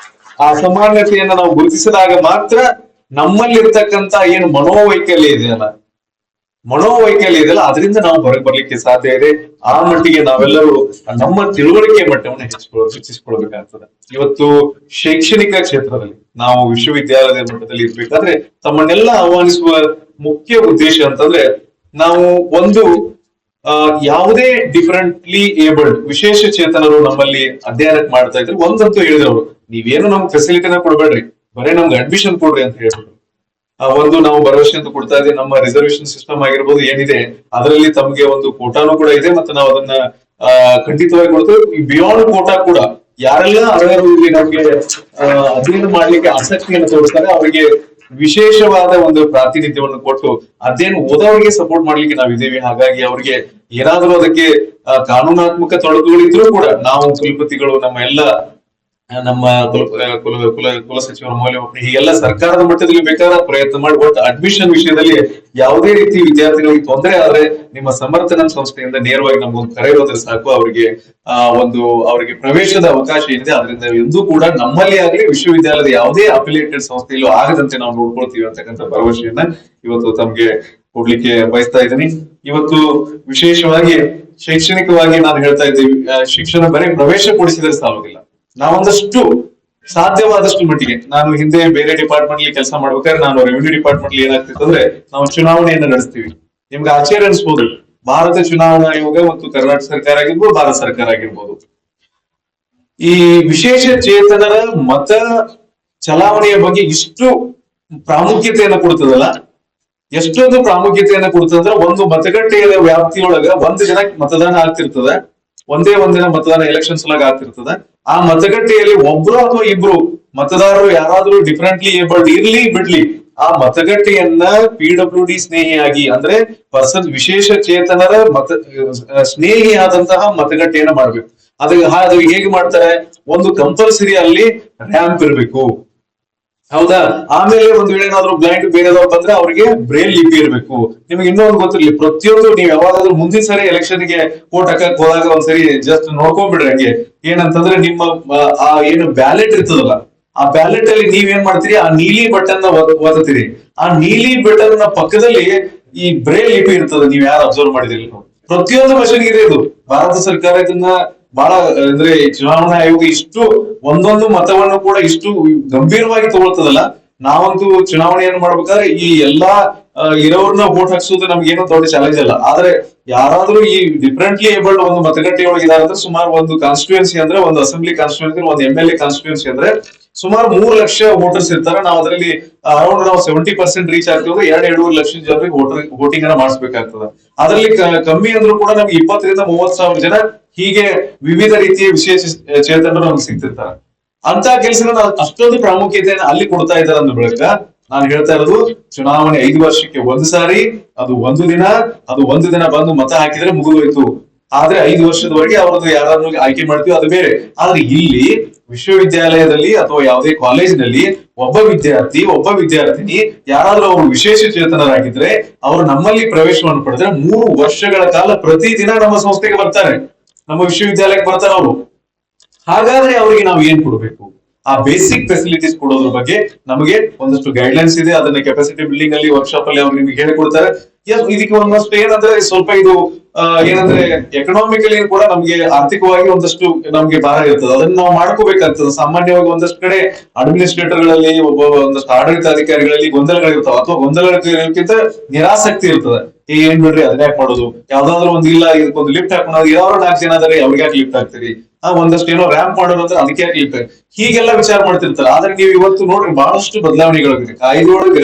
ಆ ಅಸಾಮಾನ್ಯತೆಯನ್ನು ನಾವು ಗುರುತಿಸಿದಾಗ ಮಾತ್ರ ನಮ್ಮಲ್ಲಿರ್ತಕ್ಕಂತ ಏನು ಮನೋವೈಕಲ್ಯ ಇದೆಯಲ್ಲ ಅದರಿಂದ ನಾವು ಹೊರಗೆ ಬರ್ಲಿಕ್ಕೆ ಸಾಧ್ಯ ಇದೆ. ಆ ಮಟ್ಟಿಗೆ ನಾವೆಲ್ಲರೂ ನಮ್ಮ ತಿಳುವಳಿಕೆ ಮಟ್ಟವನ್ನು ಹೆಚ್ಚಿಸಿಕೊಳ್ಬೇಕಾಗ್ತದೆ. ಇವತ್ತು ಶೈಕ್ಷಣಿಕ ಕ್ಷೇತ್ರದಲ್ಲಿ ನಾವು ವಿಶ್ವವಿದ್ಯಾಲಯದ ಮಟ್ಟದಲ್ಲಿ ಇರ್ಬೇಕಾದ್ರೆ ತಮ್ಮನ್ನೆಲ್ಲ ಆಹ್ವಾನಿಸುವ ಮುಖ್ಯ ಉದ್ದೇಶ ಅಂತಂದ್ರೆ, ನಾವು ಒಂದು ಯಾವುದೇ ಡಿಫರೆಂಟ್ಲಿ ಏಬಲ್ಡ್ ವಿಶೇಷ ಚೇತನರು ನಮ್ಮಲ್ಲಿ ಅಧ್ಯಯನ ಮಾಡ್ತಾ ಇದ್ರೆ ಒಂದಂತೂ ಹೇಳಿದವರು, ನೀವೇನು ನಮ್ಗೆ ಫೆಸಿಲಿಟಿನ ಕೊಡ್ಬೇಡ್ರಿ, ಬರೀ ನಮ್ಗೆ ಅಡ್ಮಿಷನ್ ಕೊಡ್ರಿ ಅಂತ ಹೇಳ್ಬಿಟ್ಟು ಒಂದು ನಾವು ಭರವಸೆ ಅಂತ ಕೊಡ್ತಾ ಇದ್ದೀವಿ. ನಮ್ಮ ರಿಸರ್ವೇಶನ್ ಸಿಸ್ಟಮ್ ಆಗಿರ್ಬೋದು ಏನಿದೆ ಅದರಲ್ಲಿ ತಮ್ಗೆ ಒಂದು ಕೋಟಾನು ಕೂಡ ಇದೆ, ಮತ್ತೆ ನಾವು ಅದನ್ನ ಖಂಡಿತವಾಗಿ ಕೊಡ್ತೇವೆ. ಬಿಯಾಂಡ್ ಕೋಟಾ ಕೂಡ ಯಾರೆಲ್ಲ ಅರ್ಹರು ಇಲ್ಲಿ ನಮ್ಗೆ ಅಧ್ಯಯನ ಮಾಡ್ಲಿಕ್ಕೆ ಆಸಕ್ತಿಯನ್ನು ತೋರಿಸ್ತಾರೆ ಅವರಿಗೆ ವಿಶೇಷವಾದ ಒಂದು ಪ್ರಾತಿನಿಧ್ಯವನ್ನು ಕೊಟ್ಟು ಅಧ್ಯಯನ ಓದೋರಿಗೆ ಸಪೋರ್ಟ್ ಮಾಡ್ಲಿಕ್ಕೆ ನಾವಿದ್ದೇವೆ. ಹಾಗಾಗಿ ಅವರಿಗೆ ಏನಾದ್ರೂ ಅದಕ್ಕೆ ಕಾನೂನಾತ್ಮಕ ತೊಡಕುಗಳಿದ್ರೂ ಕೂಡ ನಾವು ಕುಲಪತಿಗಳು, ನಮ್ಮ ಕುಲ ಸಚಿವರ ಮೌಲ್ಯಮಾಪನ ಹೀಗೆಲ್ಲ ಸರ್ಕಾರದ ಮಟ್ಟದಲ್ಲಿ ಬೇಕಾದ ಪ್ರಯತ್ನ ಮಾಡಿ ಒಟ್ಟು ಅಡ್ಮಿಷನ್ ವಿಷಯದಲ್ಲಿ ಯಾವುದೇ ರೀತಿ ವಿದ್ಯಾರ್ಥಿಗಳಿಗೆ ತೊಂದರೆ ಆದ್ರೆ ನಿಮ್ಮ ಸಮರ್ಥನ ಸಂಸ್ಥೆಯಿಂದ ನೇರವಾಗಿ ನಮ್ಗೊಂದು ಕರೆ ಬಂದ್ರೆ ಸಾಕು. ಅವರಿಗೆ ಪ್ರವೇಶದ ಅವಕಾಶ ಏನಿದೆ ಅದರಿಂದ ಎಂದೂ ಕೂಡ ನಮ್ಮಲ್ಲಿ ಆಗಲಿ ವಿಶ್ವವಿದ್ಯಾಲಯದ ಯಾವುದೇ ಅಫಿಲಿಯೇಟೆಡ್ ಸಂಸ್ಥೆಯಲ್ಲೂ ಆಗದಂತೆ ನಾವು ನೋಡ್ಕೊಳ್ತೀವಿ ಅಂತಕ್ಕಂಥ ಭರವಸೆಯನ್ನ ಇವತ್ತು ತಮ್ಗೆ ಕೊಡ್ಲಿಕ್ಕೆ ಬಯಸ್ತಾ ಇದ್ದೀನಿ. ಇವತ್ತು ವಿಶೇಷವಾಗಿ ಶೈಕ್ಷಣಿಕವಾಗಿ ನಾನು ಹೇಳ್ತಾ ಇದ್ದೀವಿ, ಶಿಕ್ಷಣ ಬರೀ ಪ್ರವೇಶ ಕೊಡಿಸಿದ್ರೆ ಸಾಲೋದಿಲ್ಲ. ನಾವೊಂದಷ್ಟು ಸಾಧ್ಯವಾದಷ್ಟು ಮಟ್ಟಿಗೆ, ನಾನು ಹಿಂದೆ ಬೇರೆ ಡಿಪಾರ್ಟ್ಮೆಂಟ್ ಅಲ್ಲಿ ಕೆಲಸ ಮಾಡ್ಬೇಕಾದ್ರೆ ನಾನು ರೆವಿನ್ಯೂ ಡಿಪಾರ್ಟ್ಮೆಂಟ್ ಏನಾಗ್ತಿತ್ತು ಅಂದ್ರೆ ನಾವು ಚುನಾವಣೆಯನ್ನು ನಡೆಸ್ತೀವಿ. ನಿಮ್ಗೆ ಆಶ್ಚರ್ಯ ಅನಿಸ್ಬೋದು, ಭಾರತ ಚುನಾವಣಾ ಆಯೋಗ ಮತ್ತು ಕರ್ನಾಟಕ ಸರ್ಕಾರ ಆಗಿರ್ಬೋದು, ಭಾರತ ಸರ್ಕಾರ ಆಗಿರ್ಬೋದು, ಈ ವಿಶೇಷ ಚೇತನರ ಮತ ಚಲಾವಣೆಯ ಬಗ್ಗೆ ಇಷ್ಟು ಪ್ರಾಮುಖ್ಯತೆಯನ್ನು ಕೊಡ್ತದಲ್ಲ, ಎಷ್ಟೊಂದು ಪ್ರಾಮುಖ್ಯತೆಯನ್ನು ಕೊಡ್ತದಂದ್ರೆ, ಒಂದು ಮತಗಟ್ಟೆಯ ವ್ಯಾಪ್ತಿಯೊಳಗ 1 ಜನ ಮತದಾನ ಆಗ್ತಿರ್ತದ, ಒಂದೇ ಒಂದಿನ ಮತದಾನ ಎಲೆಕ್ಷನ್ಸ್ ಒಳಗ ಆಗ್ತಿರ್ತದ. ಆ ಮತಗಟ್ಟೆಯಲ್ಲಿ ಒಬ್ರು ಅಥವಾ ಇಬ್ರು ಮತದಾರರು ಯಾರಾದ್ರೂ ಡಿಫರೆಂಟ್ಲಿ ಏಬಲ್ಡ್ ಇರ್ಲಿ ಬಿಡ್ಲಿ, ಆ ಮತಗಟ್ಟೆಯನ್ನ PWD ಸ್ನೇಹಿಯಾಗಿ ಅಂದ್ರೆ ವಿಶೇಷ ಚೇತನರ ಸ್ನೇಹಿಯಾದಂತಹ ಮತಗಟ್ಟೆಯನ್ನ ಮಾಡ್ಬೇಕು. ಅದು ಹೇಗೆ ಮಾಡ್ತಾರೆ, ಒಂದು ಕಂಪಲ್ಸರಿ ಅಲ್ಲಿ ರ್ಯಾಂಪ್ ಇರ್ಬೇಕು, ಹೌದಾ? ಆಮೇಲೆ ಒಂದ್ ವೇಳೆ ಏನಾದ್ರು ಬ್ಲೈಂಡ್ ಬೇರೆದವ್ರು ಬಂದ್ರೆ ಅವ್ರಿಗೆ ಬ್ರೇಲ್ ಲಿಪಿ ಇರ್ಬೇಕು. ನಿಮ್ಗೆ ಇನ್ನೊಂದು ಗೊತ್ತಿರ್ಲಿ, ಪ್ರತಿಯೊಂದು ನೀವ್ ಯಾವಾಗಾದ್ರೂ ಮುಂದಿನ ಸರಿ ಎಲೆಕ್ಷನ್ ಗೆ ವೋಟ್ ಹಾಕಕ್ ಹೋದಾಗ ಒಂದ್ಸರಿ ಜಸ್ಟ್ ನೋಡ್ಕೊಂಡ್ಬಿಡ್ರಿ. ಹಂಗೆ ಏನಂತಂದ್ರೆ ನಿಮ್ಮ ಆ ಏನು ಬ್ಯಾಲೆಟ್ ಇರ್ತದಲ್ಲ, ಆ ಬ್ಯಾಲೆಟ್ ಅಲ್ಲಿ ನೀವ್ ಏನ್ ಮಾಡ್ತೀರಿ, ಆ ನೀಲಿ ಬಟನ್ ಒತ್ತೀರಿ. ಆ ನೀಲಿ ಬಟನ್ ನ ಪಕ್ಕದಲ್ಲಿ ಈ ಬ್ರೇಲ್ ಲಿಪಿ ಇರ್ತದೆ. ನೀವ್ ಯಾರು ಅಬ್ಸರ್ವ್ ಮಾಡಿದಿರಿ? ಪ್ರತಿಯೊಂದು ಮಷಿನ್ ಇದೆ ಇದು. ಭಾರತ ಸರ್ಕಾರ ಇದನ್ನ ಬಹಳ ಅಂದ್ರೆ ಚುನಾವಣಾ ಆಯೋಗ ಇಷ್ಟು ಒಂದೊಂದು ಮತವನ್ನು ಕೂಡ ಇಷ್ಟು ಗಂಭೀರವಾಗಿ ತಗೊಳ್ತದಲ್ಲ. ನಾವಂತೂ ಚುನಾವಣೆಯನ್ನು ಮಾಡ್ಬೇಕಾದ್ರೆ ಈ ಎಲ್ಲಾ ಇರೋರ್ನ ವೋಟ್ ಹಾಕ್ಸೋದು ನಮ್ಗೆ ಏನೋ ದೊಡ್ಡ ಚಾಲೆಂಜ್ ಅಲ್ಲ. ಆದ್ರೆ ಯಾರಾದ್ರೂ ಈ ಡಿಫರೆಂಟ್ಲಿ ಏಬಲ್ಡ್ ಒಂದು ಮತಗಟ್ಟೆಯೊಳಗೆ ಇದಾರೆ ಅಂದ್ರೆ, ಸುಮಾರು ಒಂದು ಕಾನ್ಸ್ಟಿಟ್ಯೂನ್ಸಿ ಅಂದ್ರೆ ಒಂದು ಅಸೆಂಬ್ಲಿ ಕಾನ್ಸ್ಟಿಟ್ಯೂನ್ಸಿ, ಒಂದು MLA ಕಾನ್ಸ್ಟಿಟ್ಯೂನ್ಸಿ ಅಂದ್ರೆ ಸುಮಾರು 3 ಲಕ್ಷ ವೋಟರ್ಸ್ ಇರ್ತಾರೆ. ನಾವು ಅದರಲ್ಲಿ ಅರೌಂಡ್ ನಾವು 70% ರೀಚ್ ಆಗ್ತೀವಿ. 2-2.5 ಲಕ್ಷ ಜನರಿಗೆ ವೋಟಿಂಗ್ ಅನ್ನ ಮಾಡಿಸ್ಬೇಕಾಗ್ತದೆ. ಅದರಲ್ಲಿ ಕಮ್ಮಿ ಅಂದ್ರೂ ಕೂಡ ನಮ್ಗೆ 20,000-30,000 ಜನ ಹೀಗೆ ವಿವಿಧ ರೀತಿಯ ವಿಶೇಷ ಚೇತನರು ನಮ್ಗೆ ಸಿಗ್ತಿರ್ತಾರೆ. ಅಂತ ಕೆಲಸಗಳನ್ನ ಅಷ್ಟೊಂದು ಪ್ರಾಮುಖ್ಯತೆಯನ್ನು ಅಲ್ಲಿ ಕೊಡ್ತಾ ಇದ್ದಾರೆ ಅಂದ ಬಳಿಕ ನಾನು ಹೇಳ್ತಾ ಇರೋದು, ಚುನಾವಣೆ 5 ವರ್ಷಕ್ಕೆ ಒಂದು ಸಾರಿ, ಅದು ಒಂದು ದಿನ ಬಂದು ಮತ ಹಾಕಿದ್ರೆ ಮುಗಿದೋಯ್ತು. ಆದ್ರೆ 5 ವರ್ಷದವರೆಗೆ ಅವ್ರದ್ದು ಯಾರನ್ನು ಆಯ್ಕೆ ಮಾಡ್ತೀವಿ ಅದು ಬೇರೆ. ಆದ್ರೆ ಇಲ್ಲಿ ವಿಶ್ವವಿದ್ಯಾಲಯದಲ್ಲಿ ಅಥವಾ ಯಾವುದೇ ಕಾಲೇಜಿನಲ್ಲಿ ಒಬ್ಬ ವಿದ್ಯಾರ್ಥಿನಿ ಯಾರಾದ್ರೂ ಅವರು ವಿಶೇಷ ಚೇತನರಾಗಿದ್ರೆ ಅವರು ನಮ್ಮಲ್ಲಿ ಪ್ರವೇಶವನ್ನು ಪಡೆದ್ರೆ 3 ವರ್ಷಗಳ ಕಾಲ ಪ್ರತಿದಿನ ನಮ್ಮ ಸಂಸ್ಥೆಗೆ ಬರ್ತಾರೆ, ನಮ್ಮ ವಿಶ್ವವಿದ್ಯಾಲಯಕ್ಕೆ ಬರ್ತಾರೆ ಅವರು. ಹಾಗಾದ್ರೆ ಅವರಿಗೆ ನಾವು ಏನ್ ಕೊಡ್ಬೇಕು? ಆ ಬೇಸಿಕ್ ಫೆಸಿಲಿಟೀಸ್ ಕೊಡೋದ್ರ ಬಗ್ಗೆ ನಮಗೆ ಒಂದಷ್ಟು ಗೈಡ್ಲೈನ್ಸ್ ಇದೆ. ಅದನ್ನ ಕೆಪಾಸಿಟಿ ಬಿಲ್ಡಿಂಗ್ ಅಲ್ಲಿ ವರ್ಕ್ಶಾಪ್ ಅಲ್ಲಿ ಅವ್ರು ನಿಮಗೆ ಹೇಳಿಕೊಡ್ತಾರೆ. ಇದಕ್ಕೆ ಒಂದಷ್ಟು ಏನಂದ್ರೆ ಸ್ವಲ್ಪ ಇದು ಏನಂದ್ರೆ ಎಕನಾಮಿಕಲಿ ಕೂಡ ನಮ್ಗೆ ಆರ್ಥಿಕವಾಗಿ ಒಂದಷ್ಟು ನಮ್ಗೆ ಭಾರ ಇರ್ತದೆ. ಅದನ್ನ ನಾವು ಮಾಡ್ಕೋಬೇಕಾಗ್ತದೆ. ಸಾಮಾನ್ಯವಾಗಿ ಒಂದಷ್ಟು ಕಡೆ ಅಡ್ಮಿನಿಸ್ಟ್ರೇಟರ್ ಗಳಲ್ಲಿ ಒಂದಷ್ಟು ಆಡಳಿತಾಧಿಕಾರಿಗಳಲ್ಲಿ ಗೊಂದಲಗಳಿರ್ತಾವ, ಅಥವಾ ಗೊಂದಲಗಳಿಗಿಂತ ನಿರಾಸಕ್ತಿ ಇರ್ತದೆ. ಏನ್ ಬಿಡ್ರಿ ಅದನ್ನ ಯಾಕೆ ಮಾಡೋದು, ಯಾವ್ದಾದ್ರು ಒಂದು ಇಲ್ಲ ಇದಕ್ಕೊಂದು ಲಿಫ್ಟ್ ಹಾಕೋದು, ಯಾರು 4 ಜನ ಅದಾರೆ ಅವ್ರಿಗೆ ಯಾಕೆ ಲಿಫ್ಟ್ ಹಾಕ್ತೀರಿ, ಒಂದಷ್ಟು ಏನೋ ರ್ಯಾಂಪ್ ಮಾಡೋದು ಅಂದ್ರೆ ಅದಕ್ಕೆ ಯಾಕೆ ಲಿಫ್ಟ್, ಹೀಗೆಲ್ಲ ವಿಚಾರ ಮಾಡ್ತಿರ್ತಾರೆ. ಆದ್ರೆ ನೀವು ಇವತ್ತು ನೋಡ್ರಿ ಬಹಳಷ್ಟು ಬದಲಾವಣೆಗಳಾಗಿದೆ. ಕಾಯ್ದೆಯೊಳಗೆ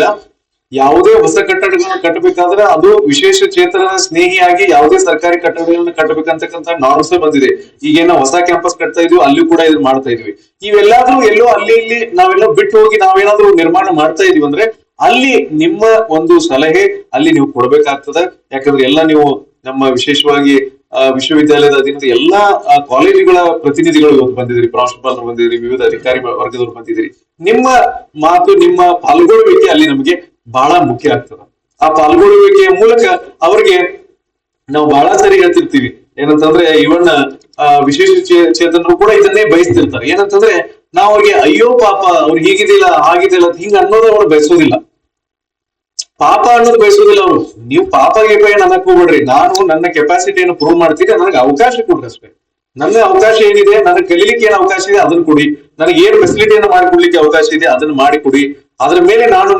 ಯಾವುದೇ ಹೊಸ ಕಟ್ಟಡಗಳನ್ನ ಕಟ್ಟಬೇಕಾದ್ರೆ ಅದು ವಿಶೇಷ ಚೇತನ ಸ್ನೇಹಿಯಾಗಿ ಯಾವುದೇ ಸರ್ಕಾರಿ ಕಟ್ಟಡಗಳನ್ನ ಕಟ್ಟಬೇಕಂತಕ್ಕಂಥ ನಾರ್ಮ್ಸ್ ಬಂದಿದೆ. ಈಗೇನೋ ಹೊಸ ಕ್ಯಾಂಪಸ್ ಕಟ್ತಾ ಇದೀವಿ, ಅಲ್ಲಿ ಕೂಡ ಇದನ್ನ ಮಾಡ್ತಾ ಇದೀವಿ. ಇವೆಲ್ಲಾದ್ರೂ ಎಲ್ಲೋ ಅಲ್ಲಿ ಇಲ್ಲಿ ನಾವೆಲ್ಲೋ ಬಿಟ್ಟು ಹೋಗಿ ನಾವೇನಾದ್ರೂ ನಿರ್ಮಾಣ ಮಾಡ್ತಾ ಇದೀವಿ ಅಂದ್ರೆ ಅಲ್ಲಿ ನಿಮ್ಮ ಒಂದು ಸಲಹೆ ಅಲ್ಲಿ ನೀವು ಕೊಡ್ಬೇಕಾಗ್ತದೆ. ಯಾಕಂದ್ರೆ ಎಲ್ಲ ನೀವು ನಮ್ಮ ವಿಶೇಷವಾಗಿ ವಿಶ್ವವಿದ್ಯಾಲಯದ ಅಧೀನದ ಎಲ್ಲಾ ಕಾಲೇಜುಗಳ ಪ್ರತಿನಿಧಿಗಳು ಇವತ್ತು ಬಂದಿದ್ದೀರಿ, ಪ್ರಾಂಶುಪಾಲರು ಬಂದಿದ್ದೀರಿ, ವಿವಿಧ ಅಧಿಕಾರಿ ವರ್ಗದವರು ಬಂದಿದ್ದೀರಿ. ನಿಮ್ಮ ಮಾತು, ನಿಮ್ಮ ಪಾಲ್ಗೊಳ್ಳುವಿಕೆ ಅಲ್ಲಿ ನಮಗೆ ಬಹಳ ಮುಖ್ಯ ಆಗ್ತದೆ. ಆ ಪಾಲ್ಗೊಳ್ಳುವಿಕೆಯ ಮೂಲಕ ಅವರಿಗೆ ನಾವು ಬಹಳ ಸರಿ ಹೇಳ್ತಿರ್ತೀವಿ ಏನಂತಂದ್ರೆ, ಇವನ್ ವಿಶೇಷ ಚೇತನರು ಕೂಡ ಇದನ್ನೇ ಬಯಸ್ತಿರ್ತಾರೆ. ಏನಂತಂದ್ರೆ ನಾವು ಅವ್ರಿಗೆ ಅಯ್ಯೋ ಪಾಪ ಅವ್ರಿಗೆ ಹೀಗಿದಿಲ್ಲ ಹಾಗಿದಿಲ್ಲ ಹಿಂಗ ಅನ್ನೋದು ಅವ್ರು ಬಯಸೋದಿಲ್ಲ, ಪಾಪ ಅನ್ನೋದು ಬಯಸೋದಿಲ್ಲ ಅವರು. ನೀವು ಪಾಪ ಗೀಪ ಏನ್ ಅನ್ನಕ್ ಹೋಗ್ಬೇಡ್ರಿ, ನಾನು ನನ್ನ ಕೆಪಾಸಿಟಿಯನ್ನು ಪ್ರೂವ್ ಮಾಡ್ತೀನಿ, ನನಗೆ ಅವಕಾಶ ಕೊಡ್ರಿ ಅಷ್ಟೇ. ನನ್ನ ಅವಕಾಶ ಏನಿದೆ, ನನಗೆ ಕಲೀಲಿಕ್ಕೆ ಏನ್ ಅವಕಾಶ ಇದೆ ಅದನ್ನ ಕೊಡಿ, ನನಗೆ ಏನ್ ಫೆಸಿಲಿಟಿಯನ್ನು ಮಾಡಿಕೊಡ್ಲಿಕ್ಕೆ ಅವಕಾಶ ಇದೆ ಅದನ್ನ ಮಾಡಿಕೊಡಿ. ಅದ್ರ ಮೇಲೆ ನಾನು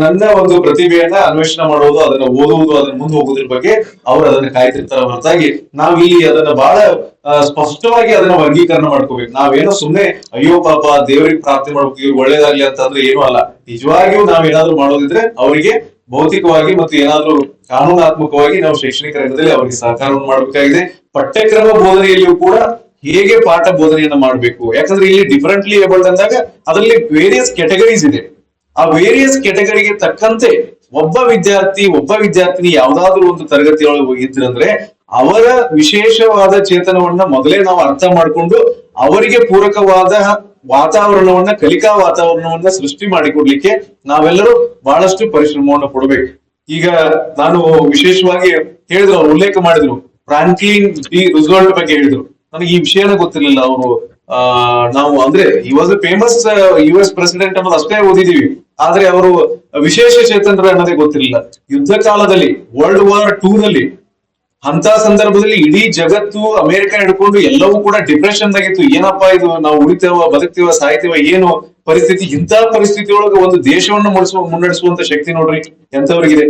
ನನ್ನ ಒಂದು ಪ್ರತಿಭೆಯನ್ನ ಅನ್ವೇಷಣೆ ಮಾಡೋದು, ಅದನ್ನ ಓದುವುದು, ಅದನ್ನ ಮುಂದೆ ಹೋಗೋದ್ರ ಬಗ್ಗೆ ಅವ್ರು ಅದನ್ನ ಕಾಯ್ತಿರ್ತಾರ ಹೊರತಾಗಿ ನಾವ್ ಇಲ್ಲಿ ಅದನ್ನ ಬಹಳ ಸ್ಪಷ್ಟವಾಗಿ ಅದನ್ನ ವರ್ಗೀಕರಣ ಮಾಡ್ಕೋಬೇಕು. ನಾವೇನೋ ಸುಮ್ನೆ ಅಯ್ಯೋ ಪಾಪ ದೇವರಿಗೆ ಪ್ರಾರ್ಥನೆ ಮಾಡ್ಬೇಕು ಇವ್ರು ಒಳ್ಳೇದಾಗ್ಲಿ ಅಂತ ಅಂದ್ರೆ ಏನೂ ಅಲ್ಲ. ನಿಜವಾಗಿಯೂ ನಾವೇನಾದ್ರೂ ಮಾಡೋದಿದ್ರೆ ಅವರಿಗೆ ಭೌತಿಕವಾಗಿ ಮತ್ತು ಏನಾದ್ರೂ ಕಾನೂನಾತ್ಮಕವಾಗಿ ನಾವು ಶೈಕ್ಷಣಿಕ ರಂಗದಲ್ಲಿ ಅವರಿಗೆ ಸಹಕಾರವನ್ನು ಮಾಡಬೇಕಾಗಿದೆ. ಪಠ್ಯಕ್ರಮ ಬೋಧನೆಯಲ್ಲಿಯೂ ಕೂಡ ಹೇಗೆ ಪಾಠ ಬೋಧನೆಯನ್ನ ಮಾಡಬೇಕು, ಯಾಕಂದ್ರೆ ಇಲ್ಲಿ ಡಿಫರೆಂಟ್ಲಿ ಏಬಲ್ಡ್ ಅಂದಾಗ ಅದರಲ್ಲಿ ವೇರಿಯಸ್ ಕ್ಯಾಟಗರೀಸ್ ಇದೆ. ಆ ವೇರಿಯಸ್ ಕ್ಯಾಟಗರಿಗೆ ತಕ್ಕಂತೆ ಒಬ್ಬ ವಿದ್ಯಾರ್ಥಿನಿ ಯಾವ್ದಾದ್ರು ಒಂದು ತರಗತಿಯೊಳಗೆ ಹೋಗಿದ್ರಂದ್ರೆ ಅವರ ವಿಶೇಷವಾದ ಚೇತನವನ್ನ ಮೊದಲೇ ನಾವು ಅರ್ಥ ಮಾಡ್ಕೊಂಡು ಅವರಿಗೆ ಪೂರಕವಾದ ವಾತಾವರಣವನ್ನ, ಕಲಿಕಾ ವಾತಾವರಣವನ್ನ ಸೃಷ್ಟಿ ಮಾಡಿಕೊಡ್ಲಿಕ್ಕೆ ನಾವೆಲ್ಲರೂ ಬಹಳಷ್ಟು ಪರಿಶ್ರಮವನ್ನು ಕೊಡ್ಬೇಕು. ಈಗ ನಾನು ವಿಶೇಷವಾಗಿ ಹೇಳಿದ್ರು, ಅವ್ರು ಉಲ್ಲೇಖ ಮಾಡಿದ್ರು, ಫ್ರಾಂಕ್ಲಿನ್ ಡಿ ರೂಸ್ವೆಲ್ಟ್ ಬಗ್ಗೆ ಹೇಳಿದ್ರು. ನನಗೆ ಈ ವಿಷಯನೇ ಗೊತ್ತಿರ್ಲಿಲ್ಲ. ಅವರು ನಾವು ಅಂದ್ರೆ ಈ ವಾಸ್ ಫೇಮಸ್ US ಪ್ರೆಸಿಡೆಂಟ್ ಅನ್ನೋದು ಅಷ್ಟೇ ಓದಿದೀವಿ, ಆದ್ರೆ ಅವರು ವಿಶೇಷ ಚೇತನರು ಅನ್ನೋದೇ ಗೊತ್ತಿರಲಿಲ್ಲ. ಯುದ್ಧ ಕಾಲದಲ್ಲಿ World War II ನಲ್ಲಿ ಅಂತ ಸಂದರ್ಭದಲ್ಲಿ ಇಡೀ ಜಗತ್ತು ಅಮೆರಿಕ ಹಿಡ್ಕೊಂಡು ಎಲ್ಲವೂ ಕೂಡ ಡಿಪ್ರೆಷನ್ ಆಗಿತ್ತು. ಏನಪ್ಪಾ ಇದು, ನಾವು ಉಳಿತೇವ ಬದುಕ್ತೇವ ಸಾಯ್ತೇವ ಏನು ಪರಿಸ್ಥಿತಿ. ಇಂಥ ಪರಿಸ್ಥಿತಿಯೊಳಗೆ ಒಂದು ದೇಶವನ್ನು ಮುನ್ನಡೆಸುವಂತ ಶಕ್ತಿ ನೋಡ್ರಿ ಎಂತವ್ರಿಗಿದೆ.